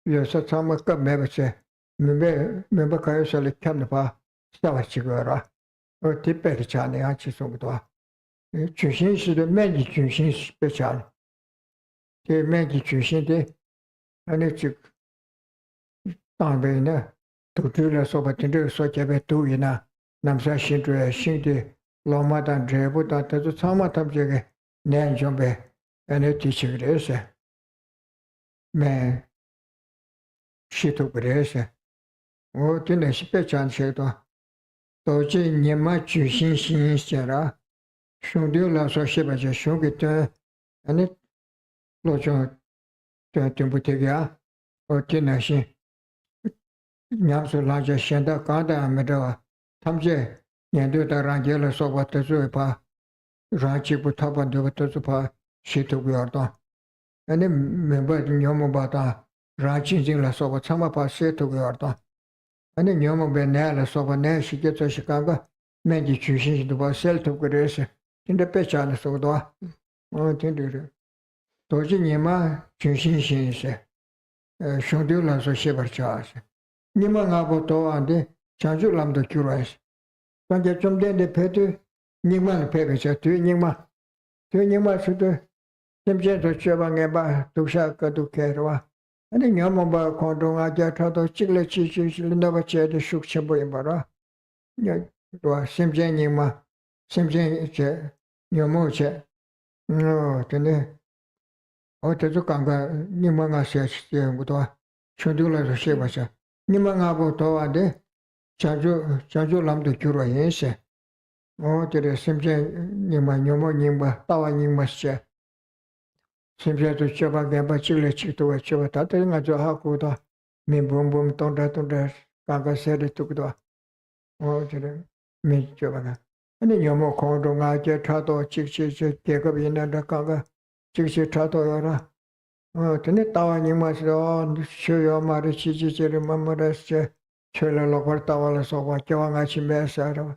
여서 참을까 매버세 member Kayosali Kampa, Stavachigora, or Tibetani Achisogua. Chushin is the many Chushin special. The many Chushin, and it's Tambina, to do the Sobatindu, so Jabetuina, Namsa Shindra, Shindi, Loma than Drebu, that the Samatam Jagge, Nan Jombe, and a teacher is a man. She took it. Oh, didn't speak on Shadow. Doji Nima Chushin Shin Sierra. Shundu Lasso Shibaja Shungit and it Lojo Timbutiga or Tinashi. Nyamsu Laja Shenda Kanda Medawa. Tamje, Yandu the Rangela Sobata Zupa. Raji Butaba Duvatupa, she took Yordo. And then member Yomobata, Raji Zilla Soba Samapa, she took Yordo. And then Yomo Benella Soba Nash gets a Chicago, Maggie Chushin to Basel to Grace in the Pechan Soda. Oh, Tindu. Doji Nima Chushin Shin, Shundula so Shiver Charge. Nima Naboto and the Chanjulam the Curas. When you jump in the petty, Nima Pepper to Nima should do. Simjet to Chabangeba to Shaka to Kerwa. And then Yamaba Kondong Ajata to Chile never said the Shuk Chabuimbara. Simjanima, Simjan Yamoche. No, Tene. Otazukanga, Nimanga says, Yamudua, Chundula to Shibasa. Nimanga Boto Ade, Chanju Lam to Cura Yense. Oh, to the Simjan Nima Yomo Nimba, Tawa Nimasche. Simja to Chaba Gamba Chile Chito, Chava Tatinga Johakuda, me boom boom tonda tonda, Ganga said it took the oh, to the me Javaga. And then Yomo Kondo Naja Tato, Chichi, Jacobin and the Kanga, Chichi Tato Yora. Oh, to the Tawa Nimas on, show your mother Chichi, remember us, Chela Local Tawalas of what Javachi Messara,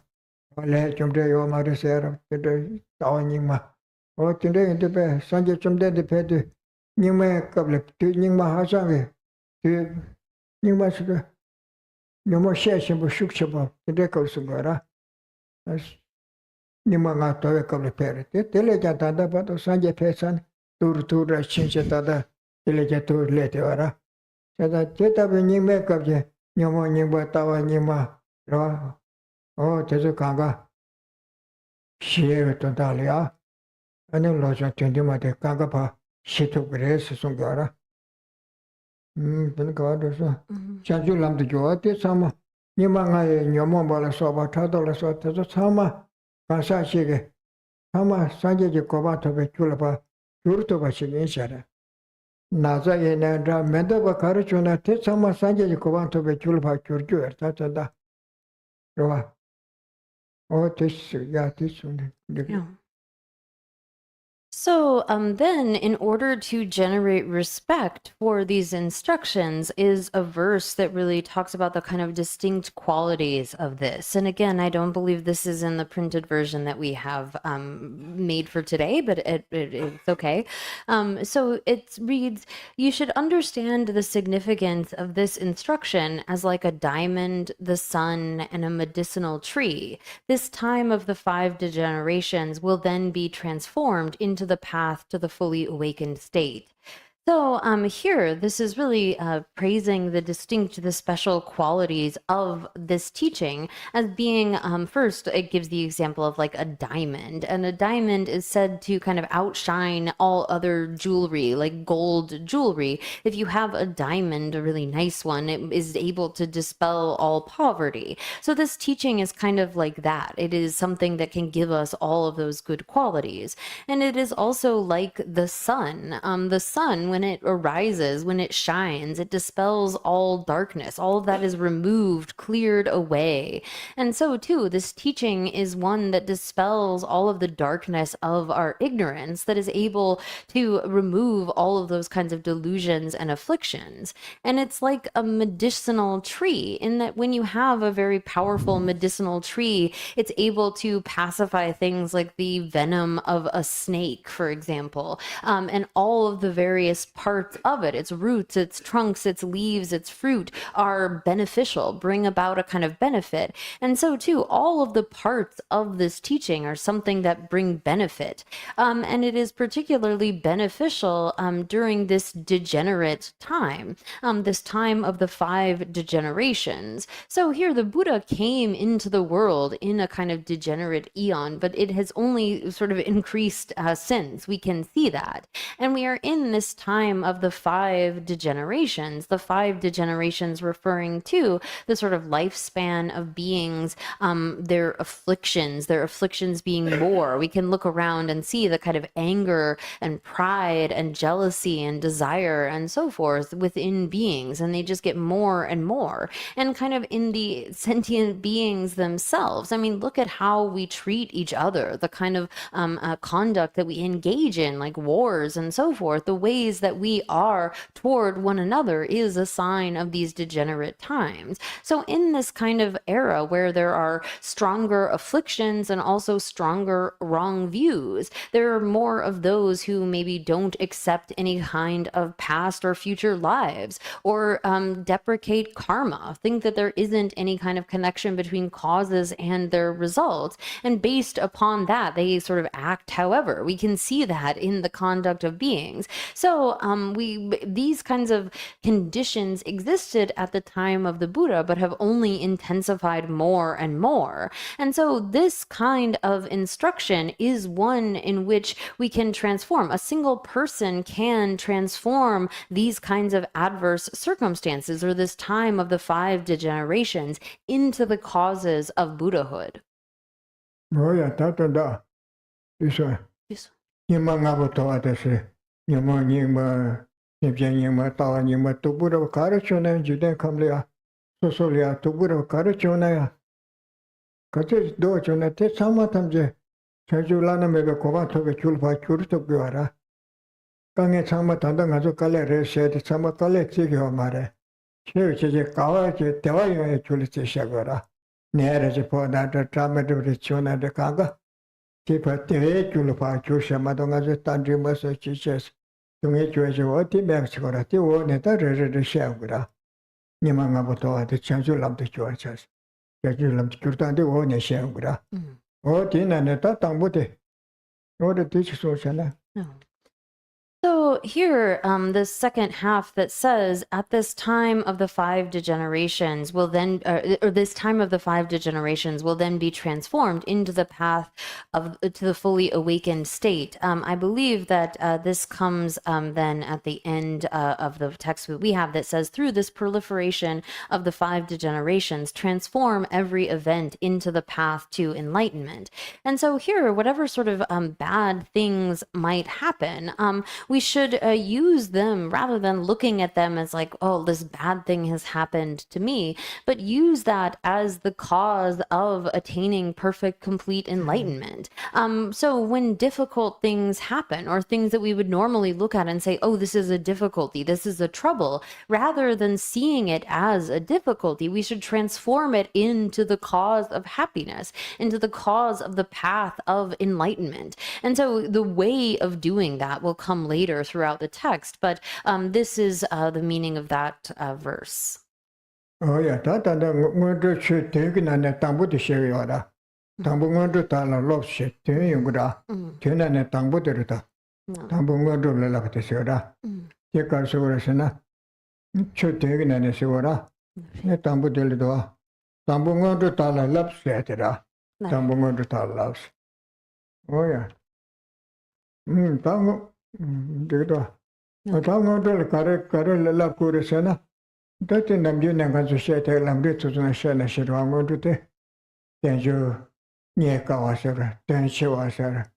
or let him do your mother said to the Tawa Nima. Oh, today in the bed, Sanjay Chumde the pet, Nima Kablet, to Nima Hasangi, to Nima, no more session with Shukshaba, the Deco Sugara, as Nima Nato a couple of parrot. Telegata, but Sanjay Pesan, to the change at other, Telegatur later. So that Jetta when you make up the Nima Nima Tawa Nima, oh, Tezukanga, Share to Dalia. And then Loja Tindima de Kangapa, she took grace Sungara. Then God was Chanjulam the Joati Sama, Nimanga Yomobala Soba Tadola Sota Sama, Kansashige, Sama Sanjay Kobato Vetulapa, Jurtova Shinisha. Naza in and Mendova Karachuna, Tetsama Sanjay Kobato Vetulpa Kurgur, Tata. Oh, this, yeah, this one. Yeah. So then, in order to generate respect for these instructions, is a verse that really talks about the kind of distinct qualities of this. And again, I don't believe this is in the printed version that we have made for today, but it's okay. So it reads, you should understand the significance of this instruction as like a diamond, the sun, and a medicinal tree. This time of the 5 degenerations will then be transformed into the path to the fully awakened state. So here, this is really praising the special qualities of this teaching as being, first, it gives the example of like a diamond. And a diamond is said to kind of outshine all other jewelry, like gold jewelry. If you have a diamond, a really nice one, it is able to dispel all poverty. So this teaching is kind of like that. It is something that can give us all of those good qualities. And it is also like the sun. The sun, when it arises, when it shines, it dispels all darkness. All of that is removed, cleared away. And so too, this teaching is one that dispels all of the darkness of our ignorance, that is able to remove all of those kinds of delusions and afflictions. And it's like a medicinal tree, in that when you have a very powerful medicinal tree, it's able to pacify things like the venom of a snake, for example, and all of the various various parts of it, its roots, its trunks, its leaves, its fruit, are beneficial, bring about a kind of benefit. And so too, all of the parts of this teaching are something that bring benefit. And it is particularly beneficial during this degenerate time, this time of the 5 degenerations. So here the Buddha came into the world in a kind of degenerate eon, but it has only sort of increased since. We can see that. And we are in this time of the 5 degenerations, the 5 degenerations referring to the sort of lifespan of beings, their afflictions being more. We can look around and see the kind of anger and pride and jealousy and desire and so forth within beings, and they just get more and more. And kind of in the sentient beings themselves, I mean, look at how we treat each other, the kind of conduct that we engage in, like wars and so forth, the ways that we are toward one another is a sign of these degenerate times. So in this kind of era where there are stronger afflictions and also stronger wrong views, there are more of those who maybe don't accept any kind of past or future lives, or deprecate karma, think that there isn't any kind of connection between causes and their results, and based upon that they sort of act however. We can see that in the conduct of beings. So these kinds of conditions existed at the time of the Buddha, but have only intensified more and more. And so this kind of instruction is one in which we can transform. A single person can transform these kinds of adverse circumstances, or this time of the 5 degenerations, into the causes of Buddhahood. 뭐야, 다른다. 있어. 님만가부터 와듯이 님뭐 님쟁이뭐 따와님뭐 두부로 가르쳐내 주된 감리야 소소리야 두부로 가르쳐내야 그때 너 전에 때 참마탐제 제주라는 매가 고바토베 줄바 줄도 비와라 강에 참마 단단 가서 갈래를 셔야 참마 갈래 지겨 말해 제제 가와제 대화용에 줄지 시작하라 내려지 보다도 참마도 지원하데 가가 제파 때 줄바 줄셔마도 가서 단지 뭐서 지셔서 동해 주에서 어디 맹치거라 띄워내다 레레를 시작하라 님만가부터 와도 전술람도 좋아져서 전술람도 줄다는데 오내 시작하라 어디는 다 땅부대 어디 뒤치소잖아. So here, the second half that says, at this time of the 5 degenerations will then, or this time of the 5 degenerations will then be transformed into the path to the fully awakened state. I believe that this comes then at the end of the text that we have that says, through this proliferation of the 5 degenerations, transform every event into the path to enlightenment. And so here, whatever sort of bad things might happen, we should use them rather than looking at them as like, oh, this bad thing has happened to me, but use that as the cause of attaining perfect, complete enlightenment. So when difficult things happen, or things that we would normally look at and say, oh, this is a difficulty, this is a trouble, rather than seeing it as a difficulty, we should transform it into the cause of happiness, into the cause of the path of enlightenment. And so the way of doing that will come later throughout the text, but this is the meaning of that verse. Oh yeah, that and the should take in an tambu to share yoda. Tambungo to tala love shit, Tayuguda, Tena Tambuterita, Tambungo to Lavata Soda, Yakar Sorasana, should take in an Sora, Tambutelidua, Tambungo to tala love setera, Tambungo to tala loves. Oh yeah. Tango. Dito. Tango to Carol La Curisana. That in the Munanga to set a lambito to a shana shirwango to te. Then you near Kawasera, then she was her.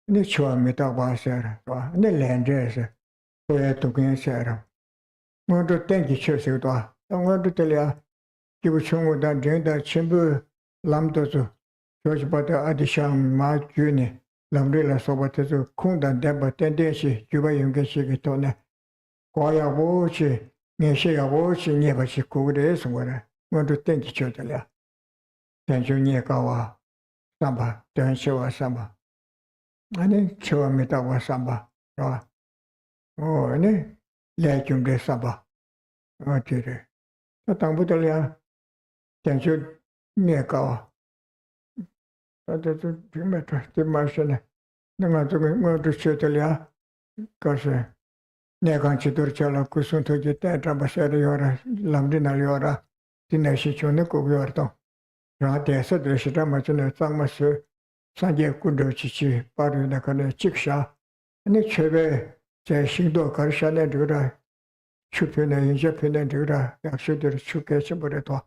Nichua meta was her, and the land dresser. Where to get Sarah. Want to thank you, Chesua. Don't want to tell you. You will show that drink that chimbu lamdozo. George Butter Adisham Mark Junior. Lambrilla Sobatezo, Kunda Deba Tendency, Juba Yungashigatona. Goya Wochi, Neshia Wochi, never she could is what want to thank each other. Thank you, Niakawa, Samba, don't show us Samba. I didn't show me that was Samba. ne le chung de saba tire ta tang bu de ya ten chu ne ka ta de tu me ta de ma shene nga zu ngo de che de ya ka se ne kan chi dur cha la ku sun to je ta tra ba se de yora lam de na yora tin ne shi chu ne ko yor to ra de se de shi ta ma chu ne sang ma se sang je ku de chi chi pa ru na ka ne chik sha ne che be 제 신도 가르샤네 들으라 추편에 이제 편에 들으라 약속대로 추께서 버려도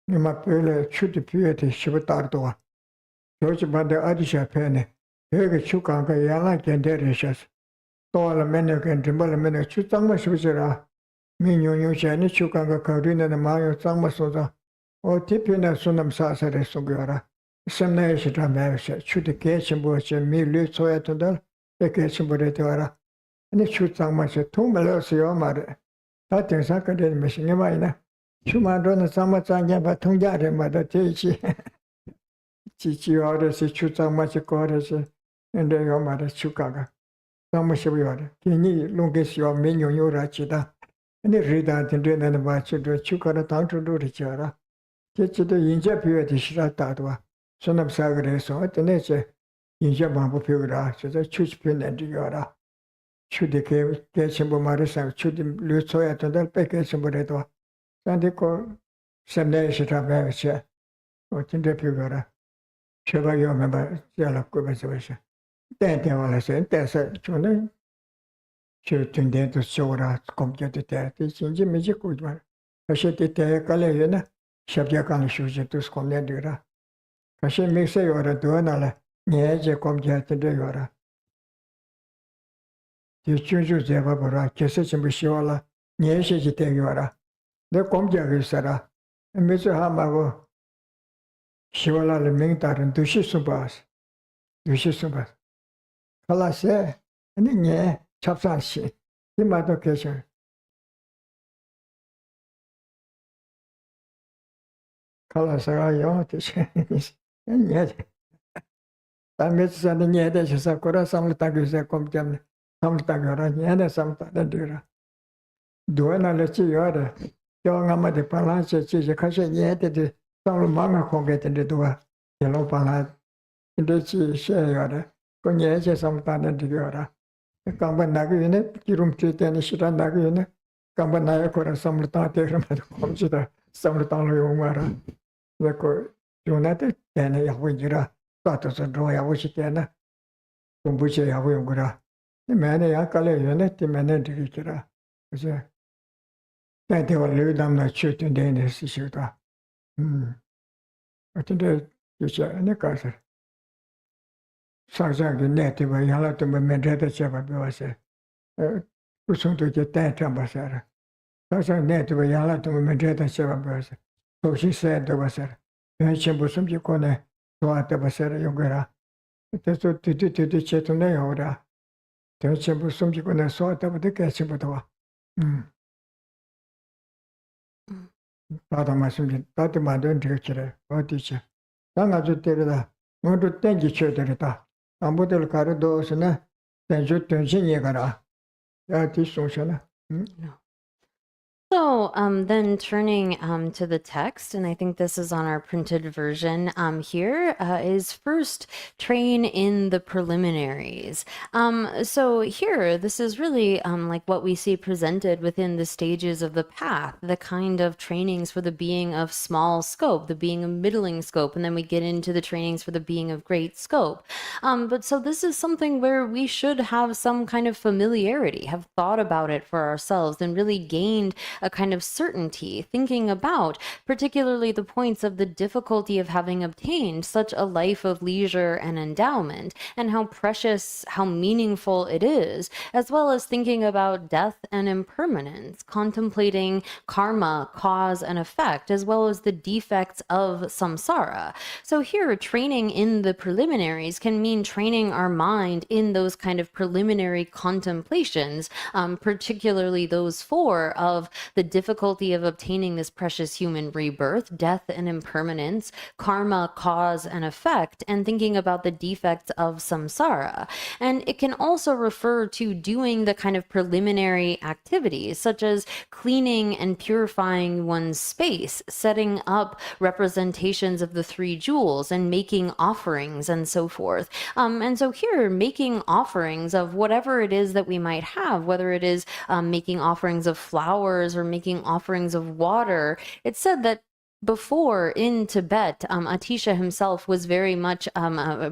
니마 별에 추디 피에데 시부터도 요즘 반대 아디샤 편에 여기 추가가 양아 견대르셔서 또는 맨날 좀 맨날 추장만 시부지라 민요요전에 추가가 거리는 마요 장만 쏟아 뒤편에 손님 사설에 속여라 semnaya shita mayavasya, chuti kechimbo che mi lu tsoya tundal, pe kechimbo re tewara. Ani chu tsangma che tung malo siyo mara. Ta tingsa kade me shingi ma ina. Chu mando na tsangma tsangya pa tung jare ma da te chi. Chi chi yore si chu tsangma che kore si. Ende yo mara chu kaga. Tsangma shibu yore. Kini lungi siyo mi nyo nyo ra chi da. Ani rida tinte nana ba chi do chu kara tang chu do ri chi ara. Che chi do yinja piwe di shira tatwa. Sonam sagare so atene che yinja bambu piwe ra. Che za chu chi piwe nandi yora. Chu di ke chimbo mara sang. Chu di lu tsoya tundal pe ke chimbo re to. Sandi ko semne shira mewe che. O tinte piwe yora. Cheba yo meba yala kuba se washa. Ten wala se. Ten sa chune. Chu tunde to shora komkya te te. Te chinji meji kujwa. Kashe te te kale yona. Shabya kani shuji tus komne dira. Kashe mikse yora duwa nala. Nye je komkya te de yora. Te chunju zeba bora. Kese chimbo shiwala. Nye she je te yora. De komkya gisara. Mizu hamago. Shiwala le mingtaran dushi subas. Dushi subas. Kala se. Ani nye chapsan shi. Imato keshe. Kala saga yo te che. Nye. Tamit sa nye de sa kora samlita gise komkyam. Samlita gara nye de samlita de dira. Duwa na le chi yore. Yo ngama de pala che chi je kashe nye de samlu manga konge de duwa. Yelo pala de chi she yore. Ko nye che samlita de dira. Kamba nagu yune kirum chi tene shira nagu yune. Kamba naya kora samlita te rama komchida samlita lo yungara. Ko yunate tene yahu jira. Tato sa do yahu shi tene. Kumbuche yahu yungura. Mene ya kale yune ti mene diri jira. Kuse tente wa lu damna chu tende si shirta. Atende yuche ane kasar. Saksangi neti wa yala tumba mendreta cheba biwa se. Usuntu je ten chamba sara. Saksangi neti wa yala tumba mendreta cheba biwa se. Toshi se doba sara. Yon chimbo sumji kone toa doba sara yungara. Teso titi chetu ne yora. Yon chimbo sumji kone soa doba de kaya chimbo toa. Tata ma sumji, tati ma don tiga chire. Oti che. Tanga zu tere da. Ngondu tenji che tere da. Ambudel kare dosa na. Tenju tenji nye kara. Ya ti sungsha na. So then turning to the text, and I think this is on our printed version here, is first train in the preliminaries. So here, this is really like what we see presented within the stages of the path, the kind of trainings for the being of small scope, the being of middling scope, and then we get into the trainings for the being of great scope. But so this is something where we should have some kind of familiarity, have thought about it for ourselves, and really gained a kind of certainty, thinking about particularly the points of the difficulty of having obtained such a life of leisure and endowment, and how precious, how meaningful it is, as well as thinking about death and impermanence, contemplating karma, cause and effect, as well as the defects of samsara. So here, training in the preliminaries can mean training our mind in those kind of preliminary contemplations, particularly those four of the difficulty of obtaining this precious human rebirth, death and impermanence, karma, cause and effect, and thinking about the defects of samsara. And it can also refer to doing the kind of preliminary activities, such as cleaning and purifying one's space, setting up representations of the three jewels, and making offerings and so forth. And so here, making offerings of whatever it is that we might have, whether it is making offerings of flowers or making offerings of water, it's said that before in Tibet, Atisha himself was very much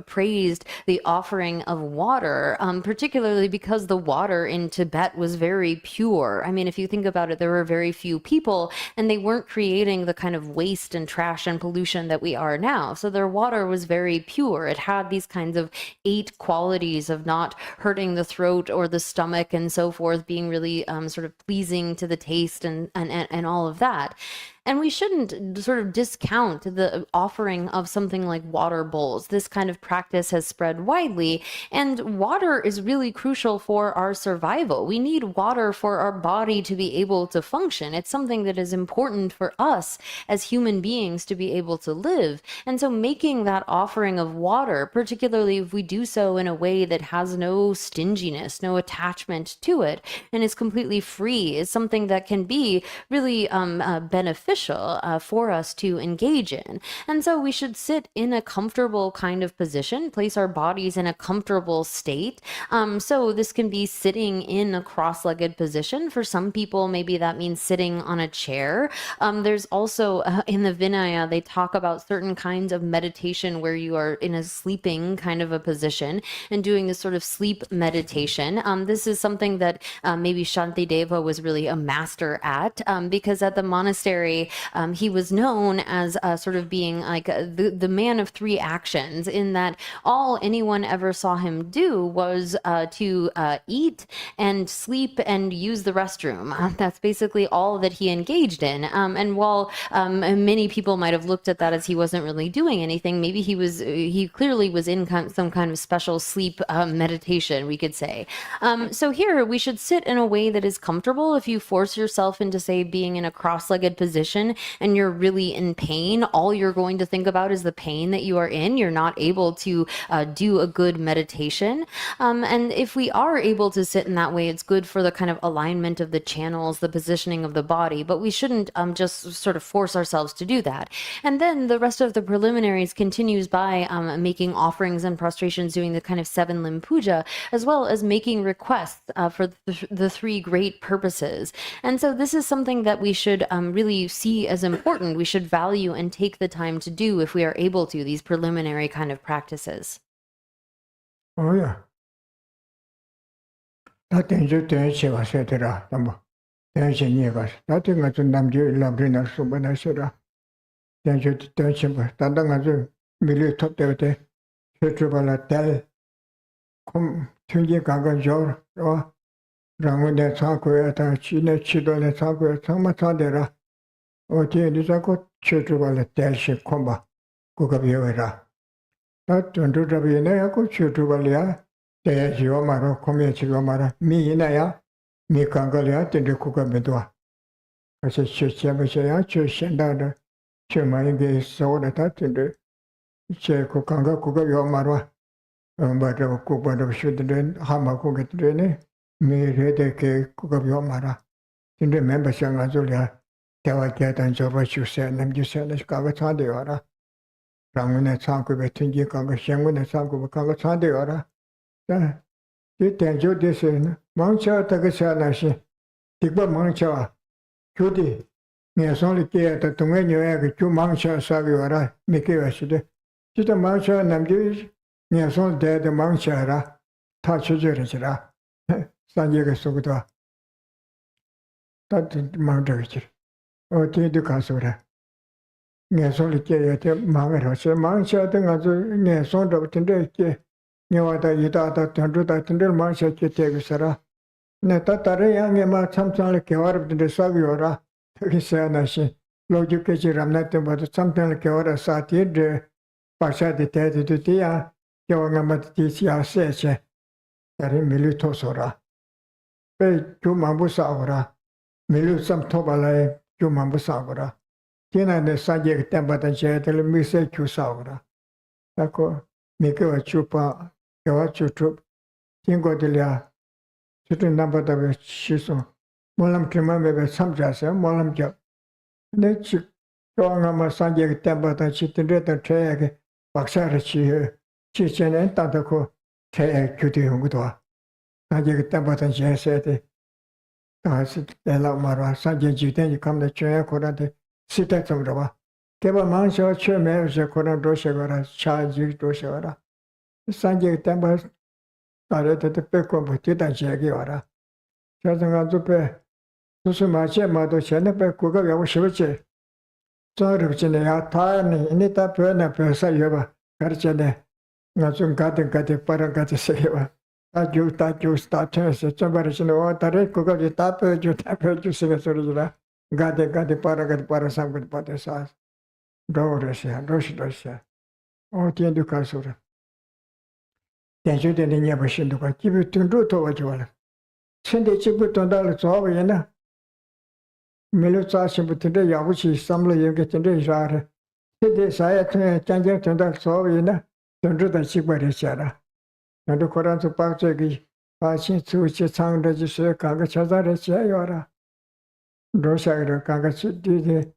praised the offering of water, particularly because the water in Tibet was very pure. I mean, if you think about it, there were very few people and they weren't creating the kind of waste and trash and pollution that we are now. So their water was very pure. It had these kinds of 8 qualities of not hurting the throat or the stomach and so forth, being really sort of pleasing to the taste and all of that. And we shouldn't sort of discount the offering of something like water bowls. This kind of practice has spread widely, and water is really crucial for our survival. We need water for our body to be able to function. It's something that is important for us as human beings to be able to live. And so making that offering of water, particularly if we do so in a way that has no stinginess, no attachment to it, and is completely free, is something that can be really beneficial for us to engage in. And so we should sit in a comfortable kind of position, place our bodies in a comfortable state. So this can be sitting in a cross-legged position. For some people, maybe that means sitting on a chair. There's also in the Vinaya, they talk about certain kinds of meditation where you are in a sleeping kind of a position and doing this sort of sleep meditation. This is something that maybe Shantideva was really a master at, because at the monastery, he was known as sort of being like the man of 3 actions, in that all anyone ever saw him do was to eat and sleep and use the restroom. That's basically all that he engaged in. And while many people might have looked at that as he wasn't really doing anything, maybe he clearly was in some kind of special sleep meditation, we could say. So here we should sit in a way that is comfortable. If you force yourself into, say, being in a cross-legged position and you're really in pain, all you're going to think about is the pain that you are in. You're not able to do a good meditation. And if we are able to sit in that way, it's good for the kind of alignment of the channels, the positioning of the body, but we shouldn't just sort of force ourselves to do that. And then the rest of the preliminaries continues by making offerings and prostrations, doing the kind of 7-limb puja, as well as making requests for the 3 great purposes. And so this is something that we should really see as important. We should value and take the time to do, if we are able to, these preliminary kind of practices. Oh yeah. That tenju tenche wa setera tambo. Tenche ni ga. That nga zu namju labrina subana sera. Tenju tenche ba. Tanda nga zu mili top te setubala tel. Kom tunji gaga jor ro. Rangu ne sakwe ta chine chido ne sakwe sama tadera. O te ni sako setubala tel she komba. Kukabiyera. That tundu rabine ya ko setubala te jiwa maro komye jiwa mara mi ina ya mi kangalia tende kukabedwa. Kasi chechema ya cheshenda da chema inge soda ta tende che kukanga kukabiwa marwa. Mbada kubada shudren hama kugetrene mi rede ke kukabiwa mara. Tende member shanga zulia tewa ketan joba chuse namju sene kaga chande wara. Rangune changu betingi kanga shengune changu kanga chande wara. Di tenjo desi mangcha tagasya nashi tikba mangcha kyudi ngesonli kiya ta tungwe nyoya ki kyu mangcha sabi wara miki washide jita mangcha namji ngesonli dede mangcha ra ta chujiri jira sanje ka sukudwa tat mangcha kichiri o tindu kasura ngesonli kiya te mangara se mangcha ta nga zu ngesonli daba tinde kiya Nyawata yidata tandruta tindil mansha kitegisara. Neta tare yange ma samsang kewarab tinde sagyora. Tagisaya nashi. Loju kechi ramnate bada samsang kewara sati de pasha de tete tutiya. Kewanga matiti ya seche. Tare milito sora. Pe tu mambu saora. Milu some Tobala, Jumambusagura. Tina the Sajik Tambatan Jetel, Misse Chusaura. Tako, Miko Chupa, Yawachu Troop, Tingo Delia, certain number of Shiso. Molam Kimambe, some jazz, Molam Jab. Nature, going on my Sajik Tambatan Chitin Tag, Baxarachi, Chichen and Tantako, Tag Cutie Hungua. Sajik Tambatan Jazz. Ela Mara, Sanjay Jiten, you come the chair, Korante, sit at some rava. Keva Mansha, chair, Mary, Koran Doshagara, Charge Doshagara. Sanjay Tambas started at the Peko, but did not Jagiara. Chazanga Zupe, Susumache, Mado Chenepe, Kuga, Yawashiviche. Sorry, Chene, Tani, Nita Pena, Persa Yava, Karchene, Nazum Gati, Paragati Seva. That you start to say, somebody should know what I could you tap you sing a sort got the paragat parasam with patasas. Dorisha, Dosha. Oh, Tiendu Kasura. Then you didn't never shin to give you to do to what you want. Send a chip on dollars over, you know. Milutas, but today, Yavuchi, some you get in the jar. Today, I change it to that so, you know. Don't do the chip by the shadow. And the Koran to Patsegi, Pachi to Chang Register, Kagachaza, Yora. Dosha, Kagachi did it.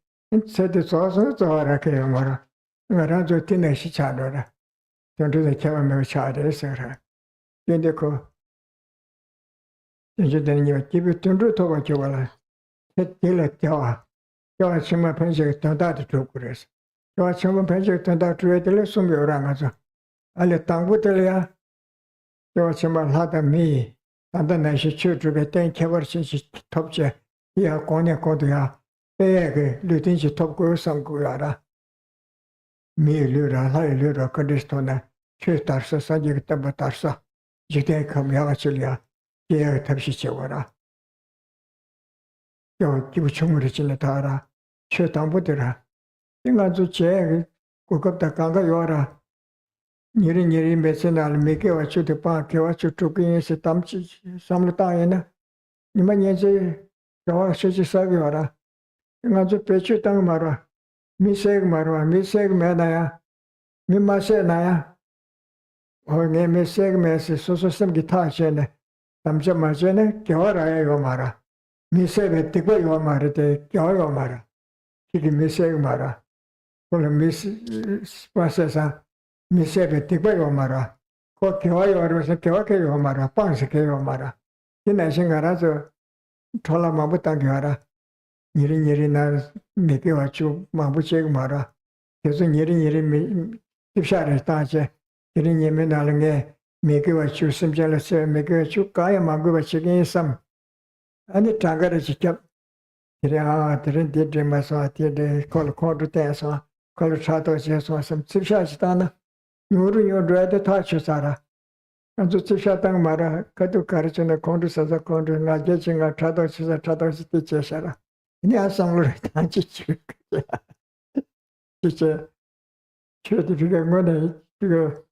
Said it's also to Arakayamara. Rajo Tineshi Chadora. Don't do the Kavamir Chad, etc. Yendeko. You didn't give it to do to what you will. Till it Yawa. Yawa Chima Penjik turned out to Kuris. Yawa Chima Penjik turned out to read the lesson of Ramazo. I let Tangutelia. Yo chima lada mi, anda na shi chu tu be ten kevar shi top che, ya konya kodu ya, be lutin shi top ko sam ko ara. Mi lura lura kadistona, chu tarsa sa jig tabatarsa, jite kam ya chilia, ye tabshi chewara. Yo kibu chunguri chile tara, chu tambudira. Inga zu che, kukapta kanga yora. Niri mesenal meke wachu te pa ke wachu tuki se tamchi samluta ena nima nyeje jawa shechi sagi wara nga jo pechu tang marwa miseg mena ya mi mase na ya o nge miseg mese so sem gita chene tamcha ma chene ke wara ya yo mara miseg tikwa yo mara te ke yo mara ki miseg mara kola mis pasa sa Misebe Tibayo Mara, Kokiwayo or Sakewake Mara, Pansake Mara. In a singarazo, Tola Mabutangara, Nirina, Mikiwachu, Mabuche Mara, Yasu Niri Tipshari Tache, Irin Yemenalange, Mikiwachu, Simjelas, Mikiwachu, Kaya Maguachi, some. And the Tagara Chikap, Tirin Dimaswa, Tide, Call Tessa, Call Chato, some Tipshastana. You dread the touch, Sarah. And to Tishatang Mara, Katu Karachin, a country as a country, not judging a Trados is a Trados teacher, Sarah. And he has some teacher. Teacher, certificate money to go.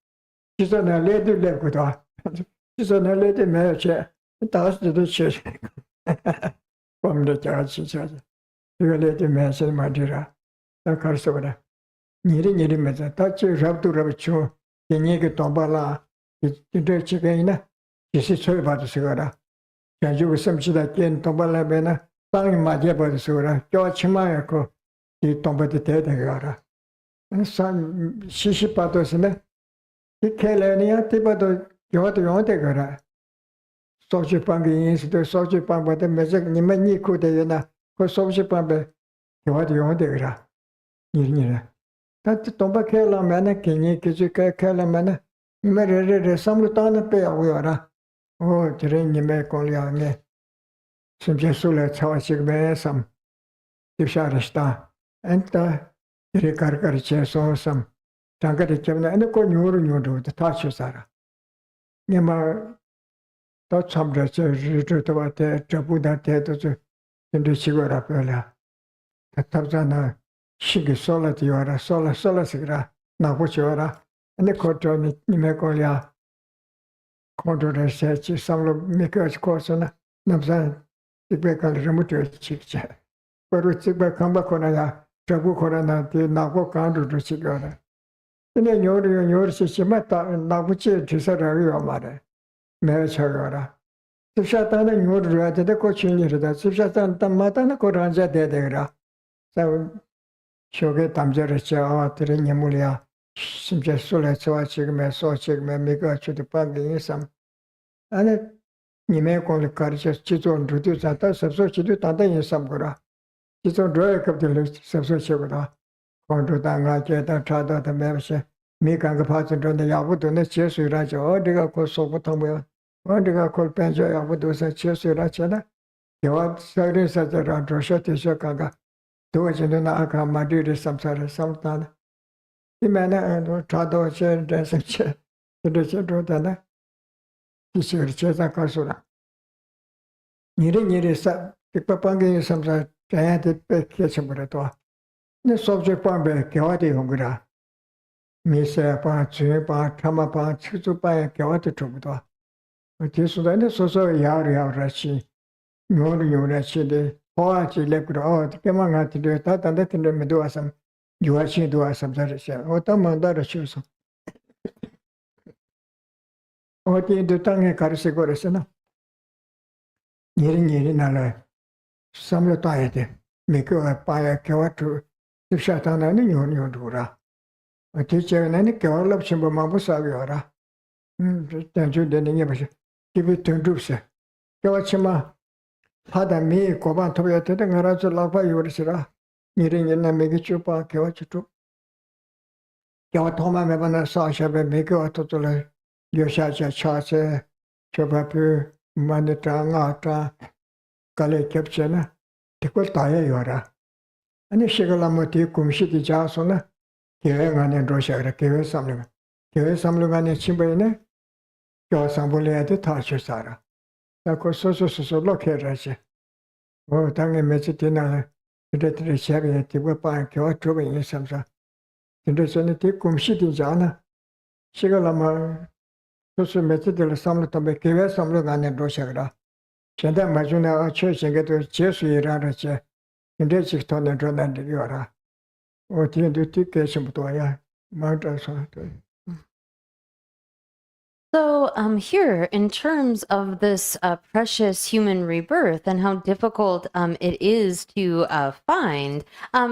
She's on a lady left with her. She's on a lady marriage, a thousand to the church. From the church, she said. You lady marriage in Madira, the Karsovada. Niri meza, tachi rabdu rabicho, kenyeke tombala, kito chikaina, kisi soy batu sigara. Kanju samchida ken tombala bena, tangi maje batu sigara, kyo chimaya ko, ki tombati tete gara. San shishi pato sine, ki kele niya tibato yoto yonte gara. Sochi pangi yinsido, sochi pangba meza nima niku de yana, ko sochi pangba yoto yonte gara. Niri. That Tomba Kela Mana, Kenya Kizuka Kela Mana, you may read a samlutana pay awara. Oh, train you make only on me. Some Jesula Tawashik some Tisharista, and the Rikarkariche saw some Tankari and the Konuru do the Tachusara. Nema thought some dress retreat about the Jabuda Teto in the Sigura Pella. The Tabzana. Shigi sola tiora, sola sigra, napuchora, and the court Nimecolia. Contra the search, some of Mikos Corsona, Nabsan, Tikbe kan remutu chikcha. Paru tikbe kamba kona ya trabu kona na ti nago kandu ru chikara. Ine nyori shishima ta nago chi tisa rawi wa mare. Mera chagara. Sipsha na nyori ruwa tete ko chini rida. Sipsha ta mata na ko ranja de gra. Sa shoge tamjara cha tere nyamulia. Simcha sula tsawa chigme so chigme miga chudu pangi sam. Ane nime kong le karcha chizon rudu zata sabso chidu tanda yin samgura. Chizon roya kapdi sabso chigura. Kondo da nga jeta chada da mebshe. Mi kanga patsun ronda yabu dune chesu iracha. O diga ko sobu tamuya. O diga ko penjo yabu dusa chesu iracha na. Yawa sagri sacha ra drosha tisha kanga. Duwa chindu na aka madiri samsara samtana. Imana chada che desa che. Chidu che roda na. Kisir cheza kasura. Niri sa tikpa pangi samsa chaya de pe kechambura to. Ne sobje pambe kyawati hongura. Misa pa chue pa thama pa chizu pa kyawati chobuto. Tisuda ne soso yar rachi. Nyor rachi de hoa chi lepura o kema ngati de ta tanda tinde medu asam. Yuachi do asam zarisha. O ta manda rachi so. O ti de tange karse goresena. Niri nala samlo taete. Miko pa kyawatu Sipshatana ni nyon dura. Teacher nani kyawalap simba mabu sabiora. Tenju deni nyebashi. Kibi tundupse. Kyawachima pada mi koban tobe tete ngarazu lakpa yorisira. Niri na megi chupa kyawachitu. Kyawatoma mebana saashabe megi watotole. Yoshacha chase. Chobapu manita ngata. Kale kepchena. Tikul taya yora. Ani shigalamati kumshiki jasona. Kewe ngane roshara kewe samlunga. Kewe samlunga ne chimbayne. Kyo sambole ade tacho sara. Tako soso loke rache. O tange mechi tina. Tire shabi tibwa paa kyo chobe yin samsa. Tire chani ti kumshiki jana. Shigalama soso mechi tila samlu tambe kewe samlunga ne roshara. Chanda majuna acho shingato jesu irara che. Tire chiktone ronan yora. O tiendu ti keshambutoya. Manta sa. So, here, in terms of this precious human rebirth and how difficult it is to find,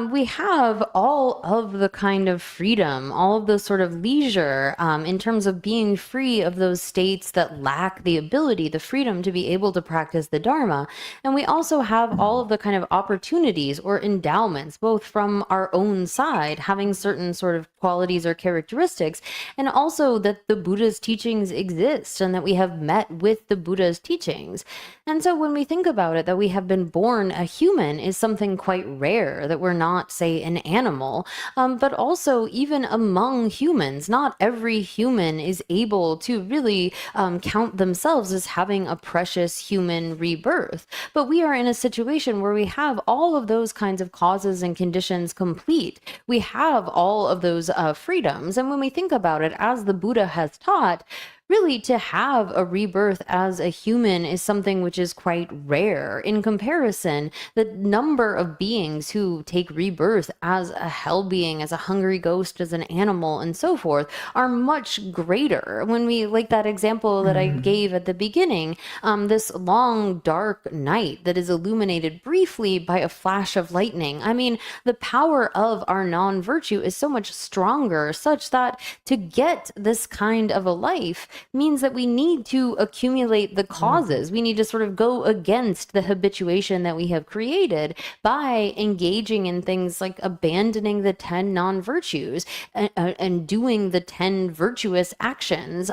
we have all of the kind of freedom, all of the sort of leisure in terms of being free of those states that lack the ability, the freedom to be able to practice the Dharma. And we also have all of the kind of opportunities or endowments, both from our own side, having certain sort of qualities or characteristics, and also that the Buddha's teachings exist and that we have met with the Buddha's teachings. And so when we think about it, that we have been born a human is something quite rare, that we're not, say, an animal, but also even among humans, not every human is able to really count themselves as having a precious human rebirth. But we are in a situation where we have all of those kinds of causes and conditions complete. We have all of those freedoms. And when we think about it, as the Buddha has taught, really, to have a rebirth as a human is something which is quite rare. In comparison, the number of beings who take rebirth as a hell being, as a hungry ghost, as an animal, and so forth, are much greater. When we, like that example that I gave at the beginning, this long, dark night that is illuminated briefly by a flash of lightning. I mean, the power of our non-virtue is so much stronger, such that to get this kind of a life means that we need to accumulate the causes. We need to sort of go against the habituation that we have created by engaging in things like abandoning the 10 non-virtues and doing the 10 virtuous actions,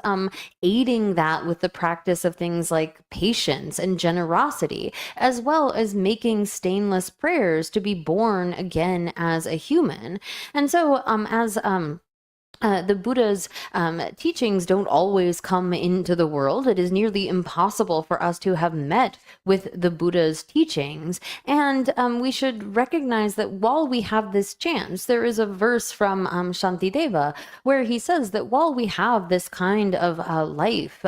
aiding that with the practice of things like patience and generosity, as well as making stainless prayers to be born again as a human. And so as the Buddha's teachings don't always come into the world. It is nearly impossible for us to have met with the Buddha's teachings. And we should recognize that while we have this chance, there is a verse from Shantideva where he says that while we have this kind of life,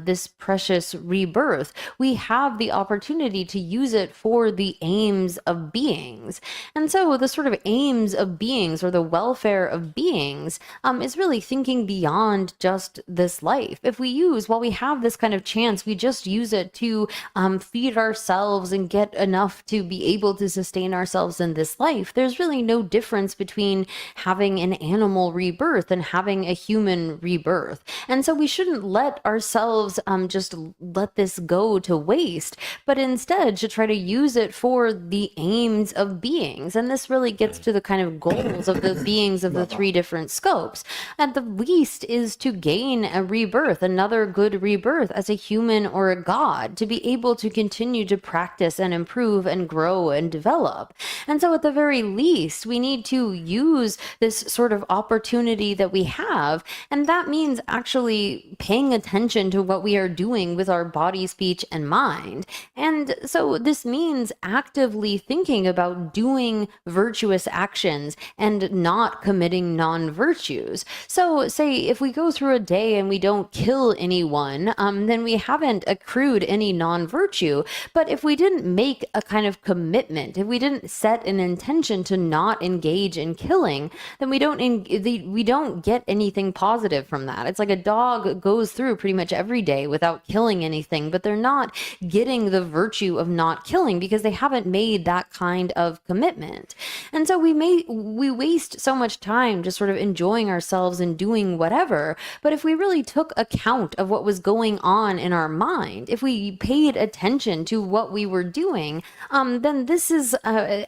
this precious rebirth, we have the opportunity to use it for the aims of beings. And so the sort of aims of beings, or the welfare of beings, is really thinking beyond just this life. If we use, while we have this kind of chance, we just use it to feed ourselves and get enough to be able to sustain ourselves in this life, there's really no difference between having an animal rebirth and having a human rebirth. And so we shouldn't let ourselves just let this go to waste, but instead should try to use it for the aims of beings. And this really gets to the kind of goals of the beings of the three different scopes. At the least is to gain a rebirth, another good rebirth as a human or a god, to be able to continue to practice and improve and grow and develop. And so at the very least, we need to use this sort of opportunity that we have. And that means actually paying attention to what we are doing with our body, speech, and mind. And so this means actively thinking about doing virtuous actions and not committing non-virtues. So say if we go through a day and we don't kill anyone, then we haven't accrued any non-virtue. But if we didn't make a kind of commitment, if we didn't set an intention to not engage in killing, then we don't get anything positive from that. It's like a dog goes through pretty much every day without killing anything, but they're not getting the virtue of not killing because they haven't made that kind of commitment. And so we waste so much time just sort of enjoying ourselves and doing whatever. But if we really took account of what was going on in our mind, if we paid attention to what we were doing, then this is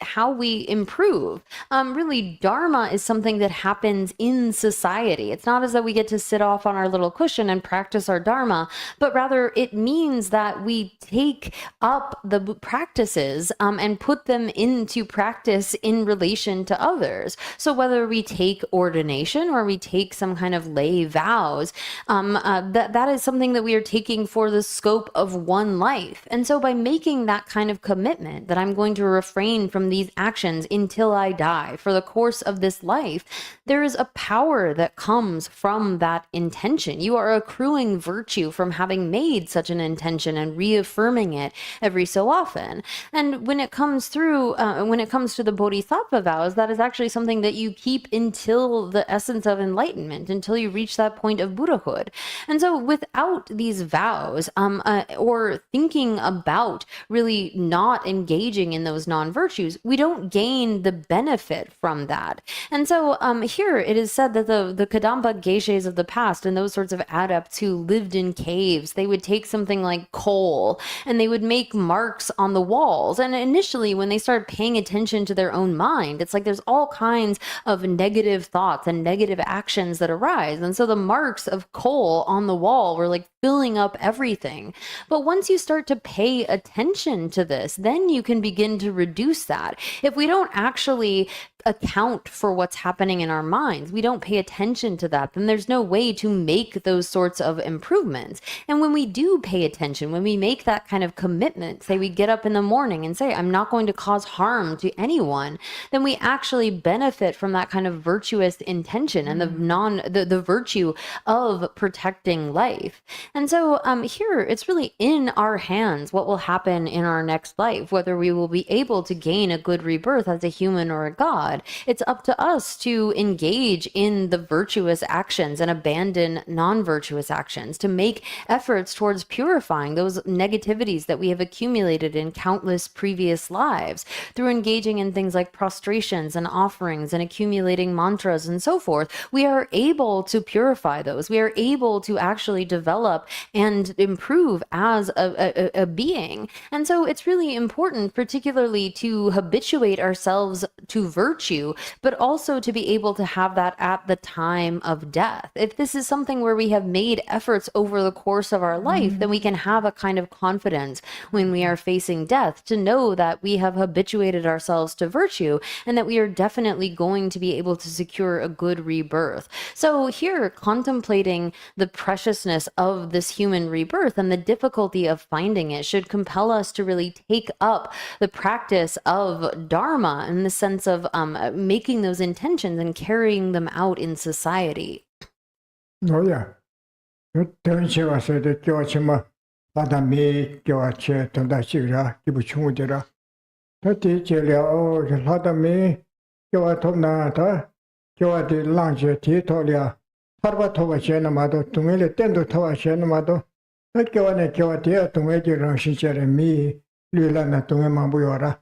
how we improve. Really, Dharma is something that happens in society. It's not as though we get to sit off on our little cushion and practice our Dharma, but rather it means that we take up the practices and put them into practice in relation to others. So whether we take ordination or we take some kind of lay vows, that is something that we are taking for the scope of one life. And so by making that kind of commitment that I'm going to refrain from these actions until I die for the course of this life, there is a power that comes from that intention. You are accruing virtue from having made such an intention and reaffirming it every so often. And when it comes to the bodhisattva vows, that is actually something that you keep until the essence of enlightenment, until you reach that point of Buddhahood. And so without these vows, or thinking about really not engaging in those non-virtues, we don't gain the benefit from that. And so here it is said that the Kadamba Geshes of the past and those sorts of adepts who lived in caves, they would take something like coal and they would make marks on the walls. And initially when they started paying attention to their own mind, it's like there's all kinds of negative thoughts and negative actions that arise. And so the marks of coal on the wall were like filling up everything. But once you start to pay attention to this, then you can begin to reduce that. If we don't actually account for what's happening in our minds, we don't pay attention to that, then there's no way to make those sorts of improvements. And when we do pay attention, when we make that kind of commitment, say we get up in the morning and say, I'm not going to cause harm to anyone, then we actually benefit from that kind of virtuous intention and the virtue of protecting life. And so here it's really in our hands what will happen in our next life, whether we will be able to gain a good rebirth as a human or a god. It's up to us to engage in the virtuous actions and abandon non-virtuous actions, to make efforts towards purifying those negativities that we have accumulated in countless previous lives through engaging in things like prostrations and offerings and accumulating mantras and so forth. We are able to purify those. We are able to actually develop develop and improve as a being. And so it's really important, particularly to habituate ourselves to virtue, but also to be able to have that at the time of death. If this is something where we have made efforts over the course of our life, then we can have a kind of confidence when we are facing death to know that we have habituated ourselves to virtue and that we are definitely going to be able to secure a good rebirth. So here, contemplating the preciousness of this human rebirth and the difficulty of finding it should compel us to really take up the practice of Dharma in the sense of making those intentions and carrying them out in society. Oh yeah. Don't you say the Georgima, Adami, George, Tondashira, Kibuchumudira. Tati Jelia, oh, Hadami, Georgina, Georgi Lange, Titolia, Parvatova Genamado, Tumele, Tendo Tova Genamado, that Georgia, Georgia, Tumeji Ranshincher, me, Lilana Tumemabuyora,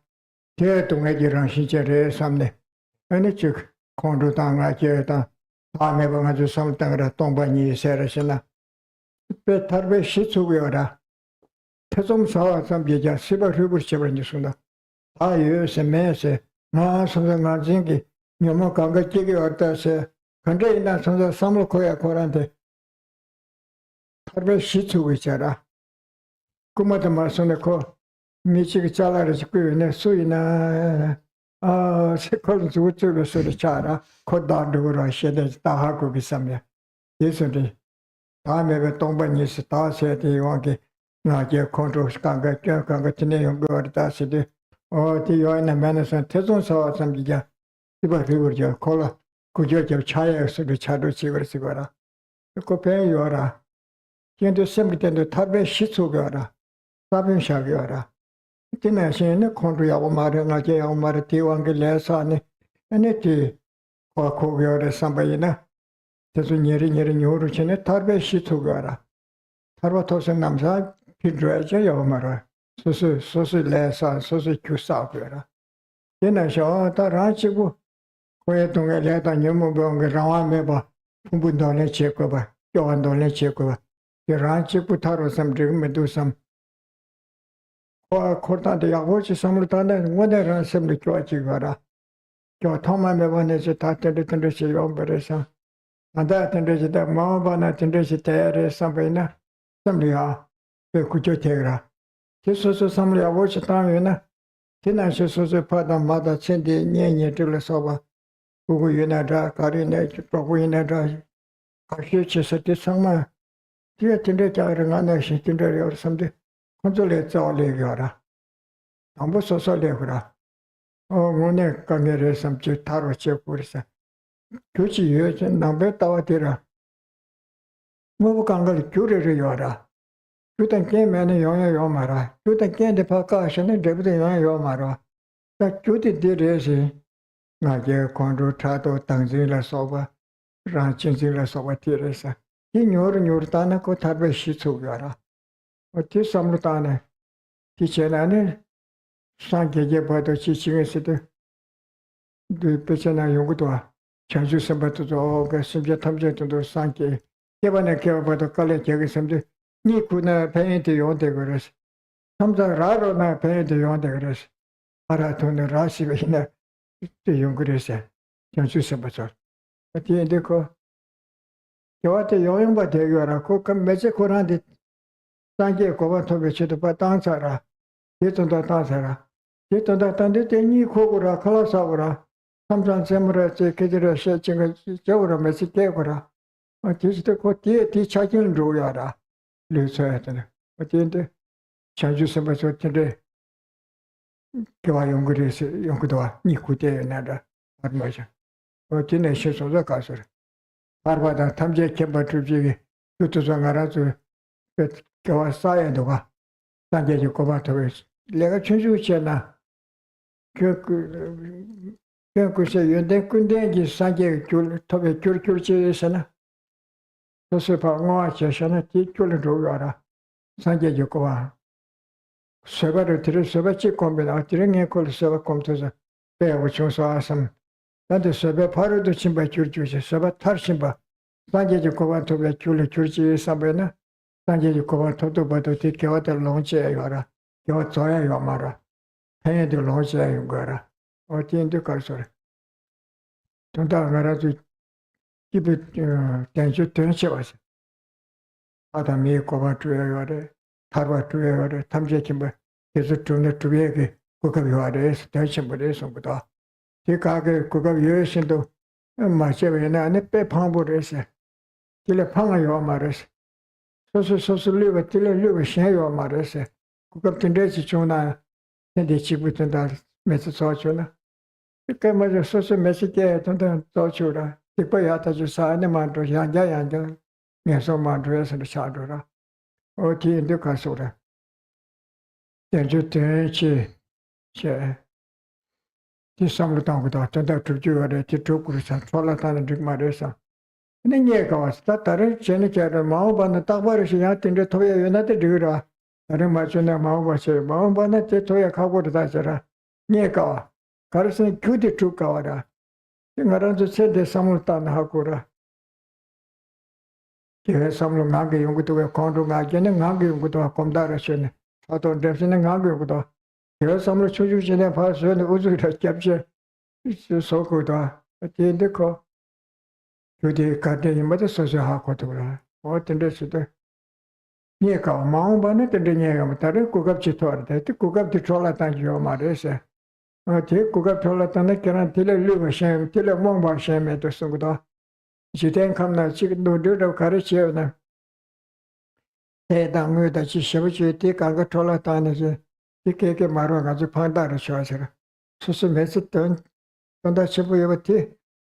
Tia Tumeji Ranshincher, Samne, and it took Condutanga Jeta, Ameba, something that Tombani Serasina. Tarbe Shitsugiora. Tazum saw some Bija, Siba Ribu Chevenisuna. I use a mess, something not zingy, Yamokanga Jiggy or Tase, contain that some of the Samukoya Corante. Tarbe Shitsugiara. Kumata Marsonako, Michik Chala Squirine, Suina, Second to Chara, Kodadura, Shedded Tahaku Bisamia. Yesterday. Time Tombani Star said he wanted not yet control Skanga, Kangatine, God, Tassidi, or the Yoina Manison, Tezon saw some Gija, Tiba River, Cola, could you have Chaya to the Chadu Sigara? The Cope Yora, Yendo Sembitan the Tabe Shitsugara, Sabin Shagiora. Tinashin, the country of Mara, Naja, Marati, Angelasani, and it or Kogiora Sambayina. There's a near Yoruchene, Tarbe Shitugara. Tarvatosan Namsa, Pidraja Yomara, Sosi Lesa, Sosi Kusakura. Then I saw Tarachibu, Quetung Eleta Yumubong, Rameba, Ubundone Chekova, Yondone Chekova. The Ranchipu Taro some dream do some. Or Corta de Avochi Samutana, and one around some Georgigara. Your Toma Mevan is a Tata de Tendesi Omberesa. And that and there's that Mama and there's a terror, somebody, somebody, the Kujotegra. This was somebody I watched a time, you know. Tinashes was a part of Mother Cindy, Nyan to the Soba, who were in a dark, Karina, Proguina, Kashiches at this summer. Dear Tindra, another Shitindra or something. Consolate all Legiora. Almost so Legra. Oh, Mone Kangere, some Chitaro Chepursa. Kuchi years and number Tawatira. Mubukangal Kuri Yora. You can came any Yomara. You can get the Pakashan and Deputy Yomara. That Judy did easy. Nadia Condro Trato Tanzila Soba, Ranchinzilla Soba Teresa. In your Yurtana Kotabe Shitsugara. But this Samutana. Tichenane, Sanke Jepato Chichin City. The Pechana Yogutwa. Chanju Sabato, Simja Tamja to the Sanke. Kevana care about the college, something. Nikuna paint the Yondegres. Sometimes Raro na paint the Yondegres. Araton Rasivina, the Yungres, Chanju Sabato. But the Indico. You are the young, but you are a cook and magic around it. Sanke Kovato, which is the Patansara. Get on the Tansara. Get on that and the Nikura, Kalasavara. Sometimes Semra, Kedra, Shetching, Jora, Messikavara. But this is the Cotier, Tichakin Royara. Lucertan. But in the Chanju Sabato today. Kiva Yungris, Yungudua, Nikute, Nada, Armaja. But in the nations of the castle. Arvada, Tamje Kemba, Tutuzangarazu, but Kawasai and Dova. Sanje Yukovatovich. Lega Chanjuchena. Say you then couldn't get Sanjay Toby Kurchana. So, Shana, Tikul Rogara, Sanjay Yokova. Several Trisabachi combined, Ring called Sava come to the fair, which was awesome. That is Sava Paro de Chimba Church, Sava Tarshimba, Sanjay Yokova to the Chula Church, Sabena, 단지 고바 토도바도 뒤겨들 롱지에 가라. 요 저야 요 말아. 해도 롱지에 가라. 어디인데 가서. 돈다 가라도 기부 단지 된시 와서. 아담이 고바 주여가래. 타바 주여가래. 탐제 김바 계속 돈을 주여게 그거 요아래서 대신 버려서보다. 이 가게 그거 여신도 마셔베나 안에 빼 방불에서. 길에 방아요 말에서. 소소소소리가 들려고 신요 말에서. 그거 된대지 좋나. 근데 지부터 메시 소주나. 그게 맞아 소소 메시게 돈도 소주라. 이거야 다주 사네만도 양자양자. 내서만 해서 차도라. 어디인데 가서라. 전주 대치 제 디samlo 당고다 전다 주주가래 뒤쪽으로서 돌아다니는 중 말해서. 근데 얘가 왔다 다른 제네자를 마음반은 딱 버리시 야tin데 토야 연한테 들으라. 다른 맞으나 마음바세 마음반은 제 토야 가고를 다져라. 얘가 가르스는 규디 쭉 가와라. 생활한테 세대 삼을 하고라. 제 삼로 나게 연구도 건도가 걔는 나게 연구도 검다라시네. 어떤 데서는 나게 연구도 제 삼로 추주진에 봐서는 우주를 잡지 소고다. 어디인데 그 규디 가대니 뭐도 소소하고도라. 어떤 데서도 얘가 마음반에 들으냐면 다른 고급지 토하는데 고급지 졸라다니요 말해서 제 고급 졸라다는 그런 딜레르버셴 딜레몽바셴에도 쓰고도 지된 감나 지금 노르로 가르치어나 대당의다 지셔버지 대가가 졸라다니지 이렇게 말아 가지고 판다를 좋아하셔라 수수메스던 donda chibu yabati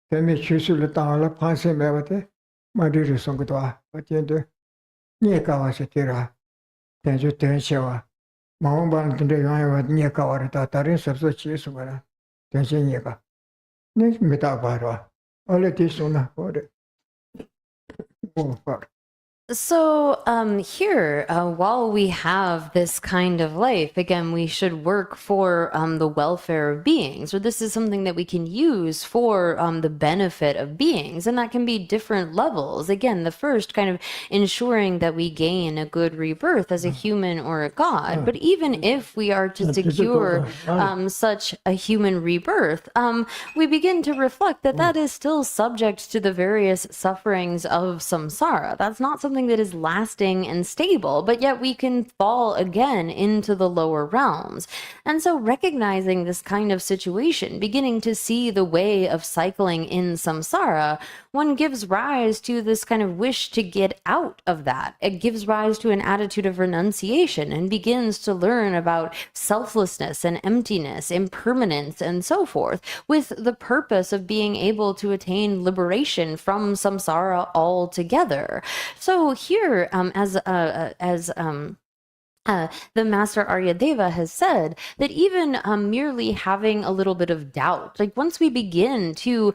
temi chusul tangala panse mebate madiri songdwa patiende nie kawase tira tenju tensewa maumban tinde yawa nie kawara ta tarin sabso chisu bara tense nieka ne meta barwa ole tisuna ore par So here, while we have this kind of life, again, we should work for the welfare of beings, or this is something that we can use for the benefit of beings, and that can be different levels. Again, the first kind of ensuring that we gain a good rebirth as a human or a god, but even if we are to secure such a human rebirth, we begin to reflect that that is still subject to the various sufferings of samsara. That's not something that is lasting and stable, but yet we can fall again into the lower realms. And so recognizing this kind of situation, beginning to see the way of cycling in samsara, one gives rise to this kind of wish to get out of that. It gives rise to an attitude of renunciation and begins to learn about selflessness and emptiness, impermanence, and so forth, with the purpose of being able to attain liberation from samsara altogether. So here, the Master Aryadeva has said that even merely having a little bit of doubt, like once we begin to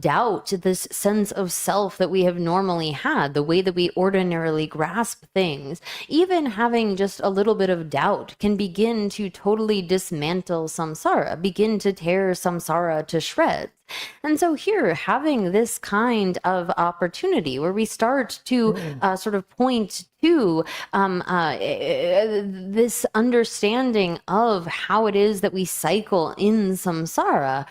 doubt this sense of self that we have normally had, the way that we ordinarily grasp things, even having just a little bit of doubt can begin to totally dismantle samsara, begin to tear samsara to shreds. And so here, having this kind of opportunity where we start to sort of point to this understanding of how it is that we cycle in samsara,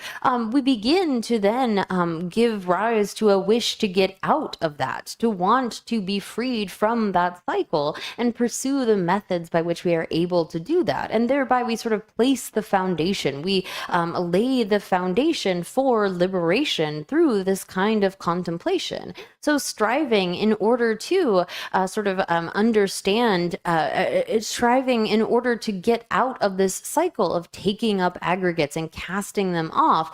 we begin to then give rise to a wish to get out of that, to want to be freed from that cycle and pursue the methods by which we are able to do that. And thereby we sort of place the foundation. We lay the foundation for liberation through this kind of contemplation. So striving in order to understand, striving in order to get out of this cycle of taking up aggregates and casting them off,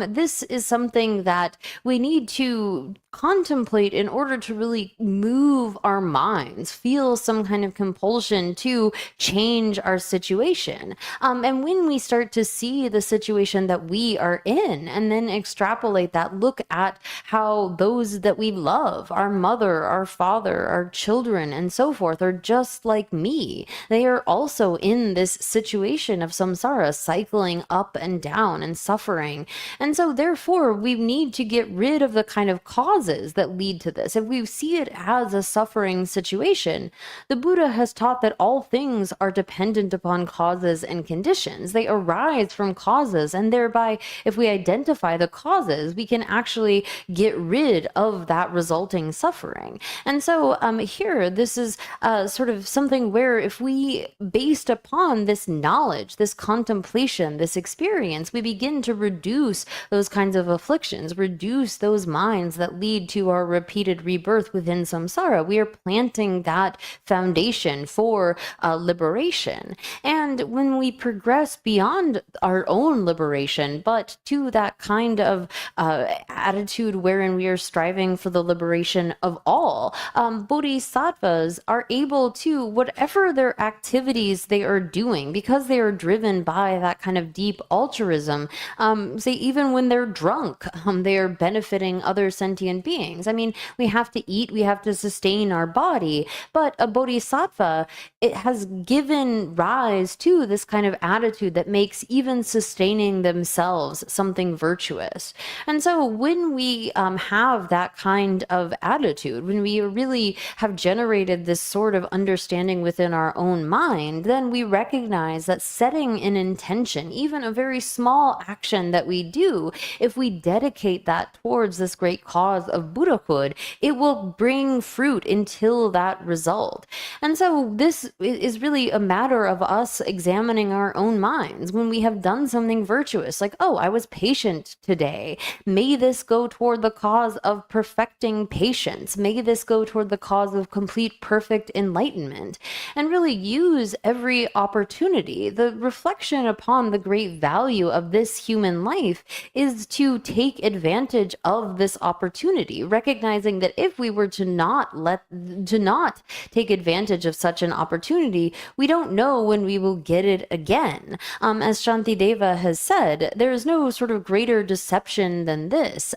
this is something that we need to contemplate in order to really move our minds, feel some kind of compulsion to change our situation. And when we start to see the situation that we are in and then extrapolate that, look at how those that we love, our mother, our father, our children, and so forth, are just like me. They are also in this situation of samsara, cycling up and down and suffering. And so therefore, we need to get rid of the kind of causes that lead to this. If we see it as a suffering situation, the Buddha has taught that all things are dependent upon causes and conditions. They arise from causes, and thereby, if we identify the causes, we can actually get rid of that resulting suffering. And so here, this is sort of something where if we, based upon this knowledge, this contemplation, this experience, we begin to reduce those kinds of afflictions, reduce those minds that lead to our repeated rebirth within samsara. We are planting that foundation for liberation. And when we progress beyond our own liberation, but to that kind of attitude wherein we are striving for the liberation of all, bodhisattvas are able to, whatever their activities they are doing, because they are driven by that kind of deep altruism, say even when they're drunk, they are benefiting other sentient beings. I mean, we have to eat, we have to sustain our body, but a bodhisattva, it has given rise to this kind of attitude that makes even sustaining themselves something virtuous. And so when we have that kind of attitude, when we really have generated this sort of understanding within our own mind, then we recognize that setting an intention, even a very small action that we do, if we dedicate that towards this great cause of Buddhahood, it will bring fruit until that result. And so this is really a matter of us examining our own minds. When we have done something virtuous, like, oh, I was patient today, may this go toward the cause of perfecting patience. May this go toward the cause of complete, perfect enlightenment. And really use every opportunity. The reflection upon the great value of this human life is to take advantage of this opportunity, recognizing that if we were to not take advantage of such an opportunity, we don't know when we will get it again. As Shantideva has said, there is no sort of greater deception than this.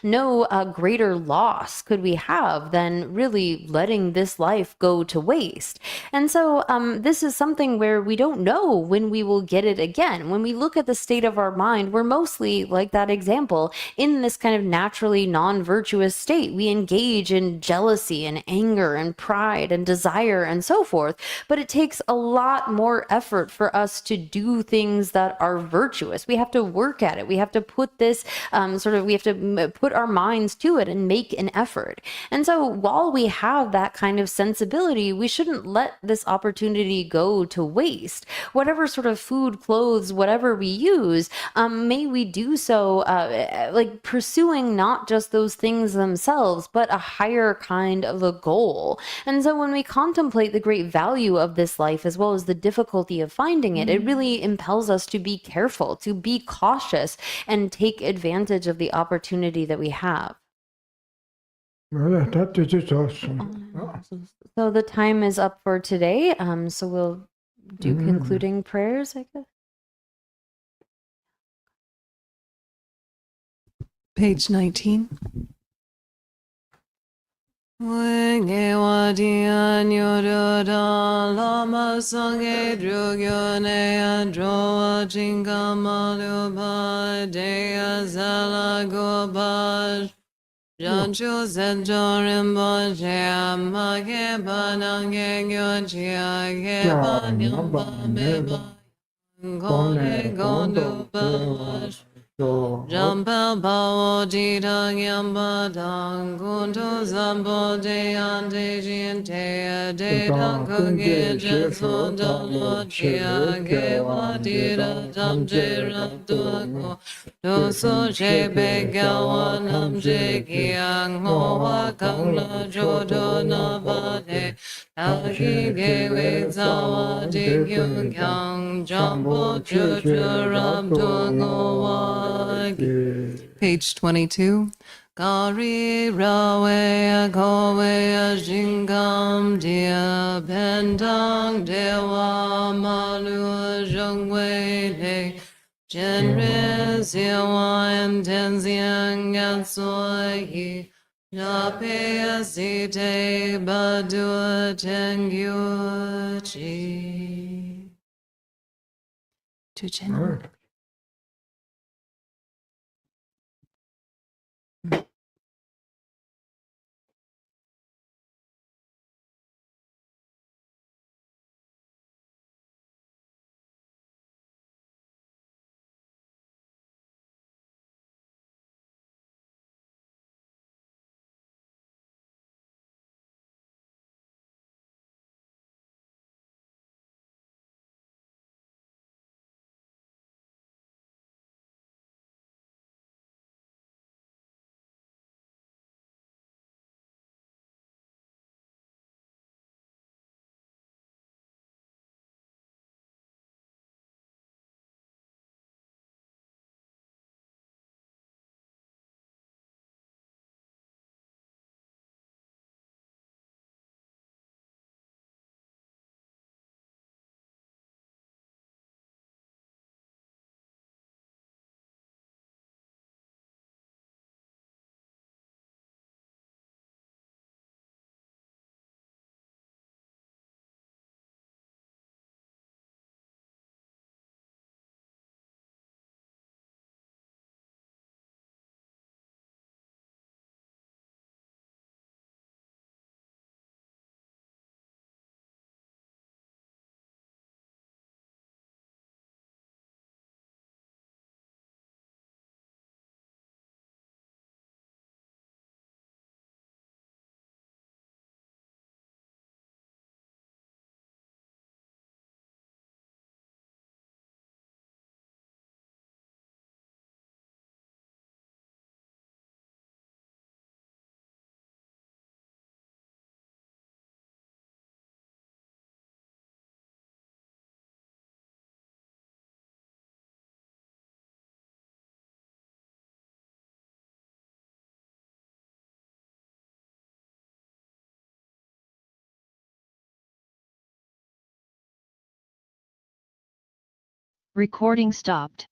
No greater loss could we have than really letting this life go to waste. And so this is something where we don't know when we will get it again. When we look at the state of our mind, we're mostly, like that example, in this kind of naturally non-virtuous state. We engage in jealousy and anger and pride and desire and so forth, but it takes a lot more effort for us to do things that are virtuous. We have to work at it. We have to put this we have to put our minds to it and make an effort. And so while we have that kind of sensibility, we shouldn't let this opportunity go to waste. Whatever sort of food, clothes, whatever we use, may we do so like pursuing not just those things themselves, but a higher kind of a goal. And so when we contemplate the great value of this life, as well as the difficulty of finding it, it really impels us to be careful, to be cautious, and take advantage of the opportunity that we have. So the time is up for today. So we'll do concluding prayers, I guess. Page 19. Janchu Senjorim Bonjia Make Banange Gyonchia Kepa Nyamba Meba Gone Gondo Bash Jampel Pao Jita Gyamba Dang Guntu Zambo Deyan Dejin Tea Deda Kugi Jetsu Dalo Chia Gewa Dira Damje Ramduako Doso Shepe Gawa Namje Kiang Hoa Kangla Jodo Nabate Taki Gewe Zawa Dikyun Kyang Jambo Chuchu Ramduako. Page 22. Kari rawe kowe jingam dia pendang dewa malu zhengwei le Genre ziwa intenziang yan soi Yapaya site badua tengyuchi. Tuchen. Recording stopped.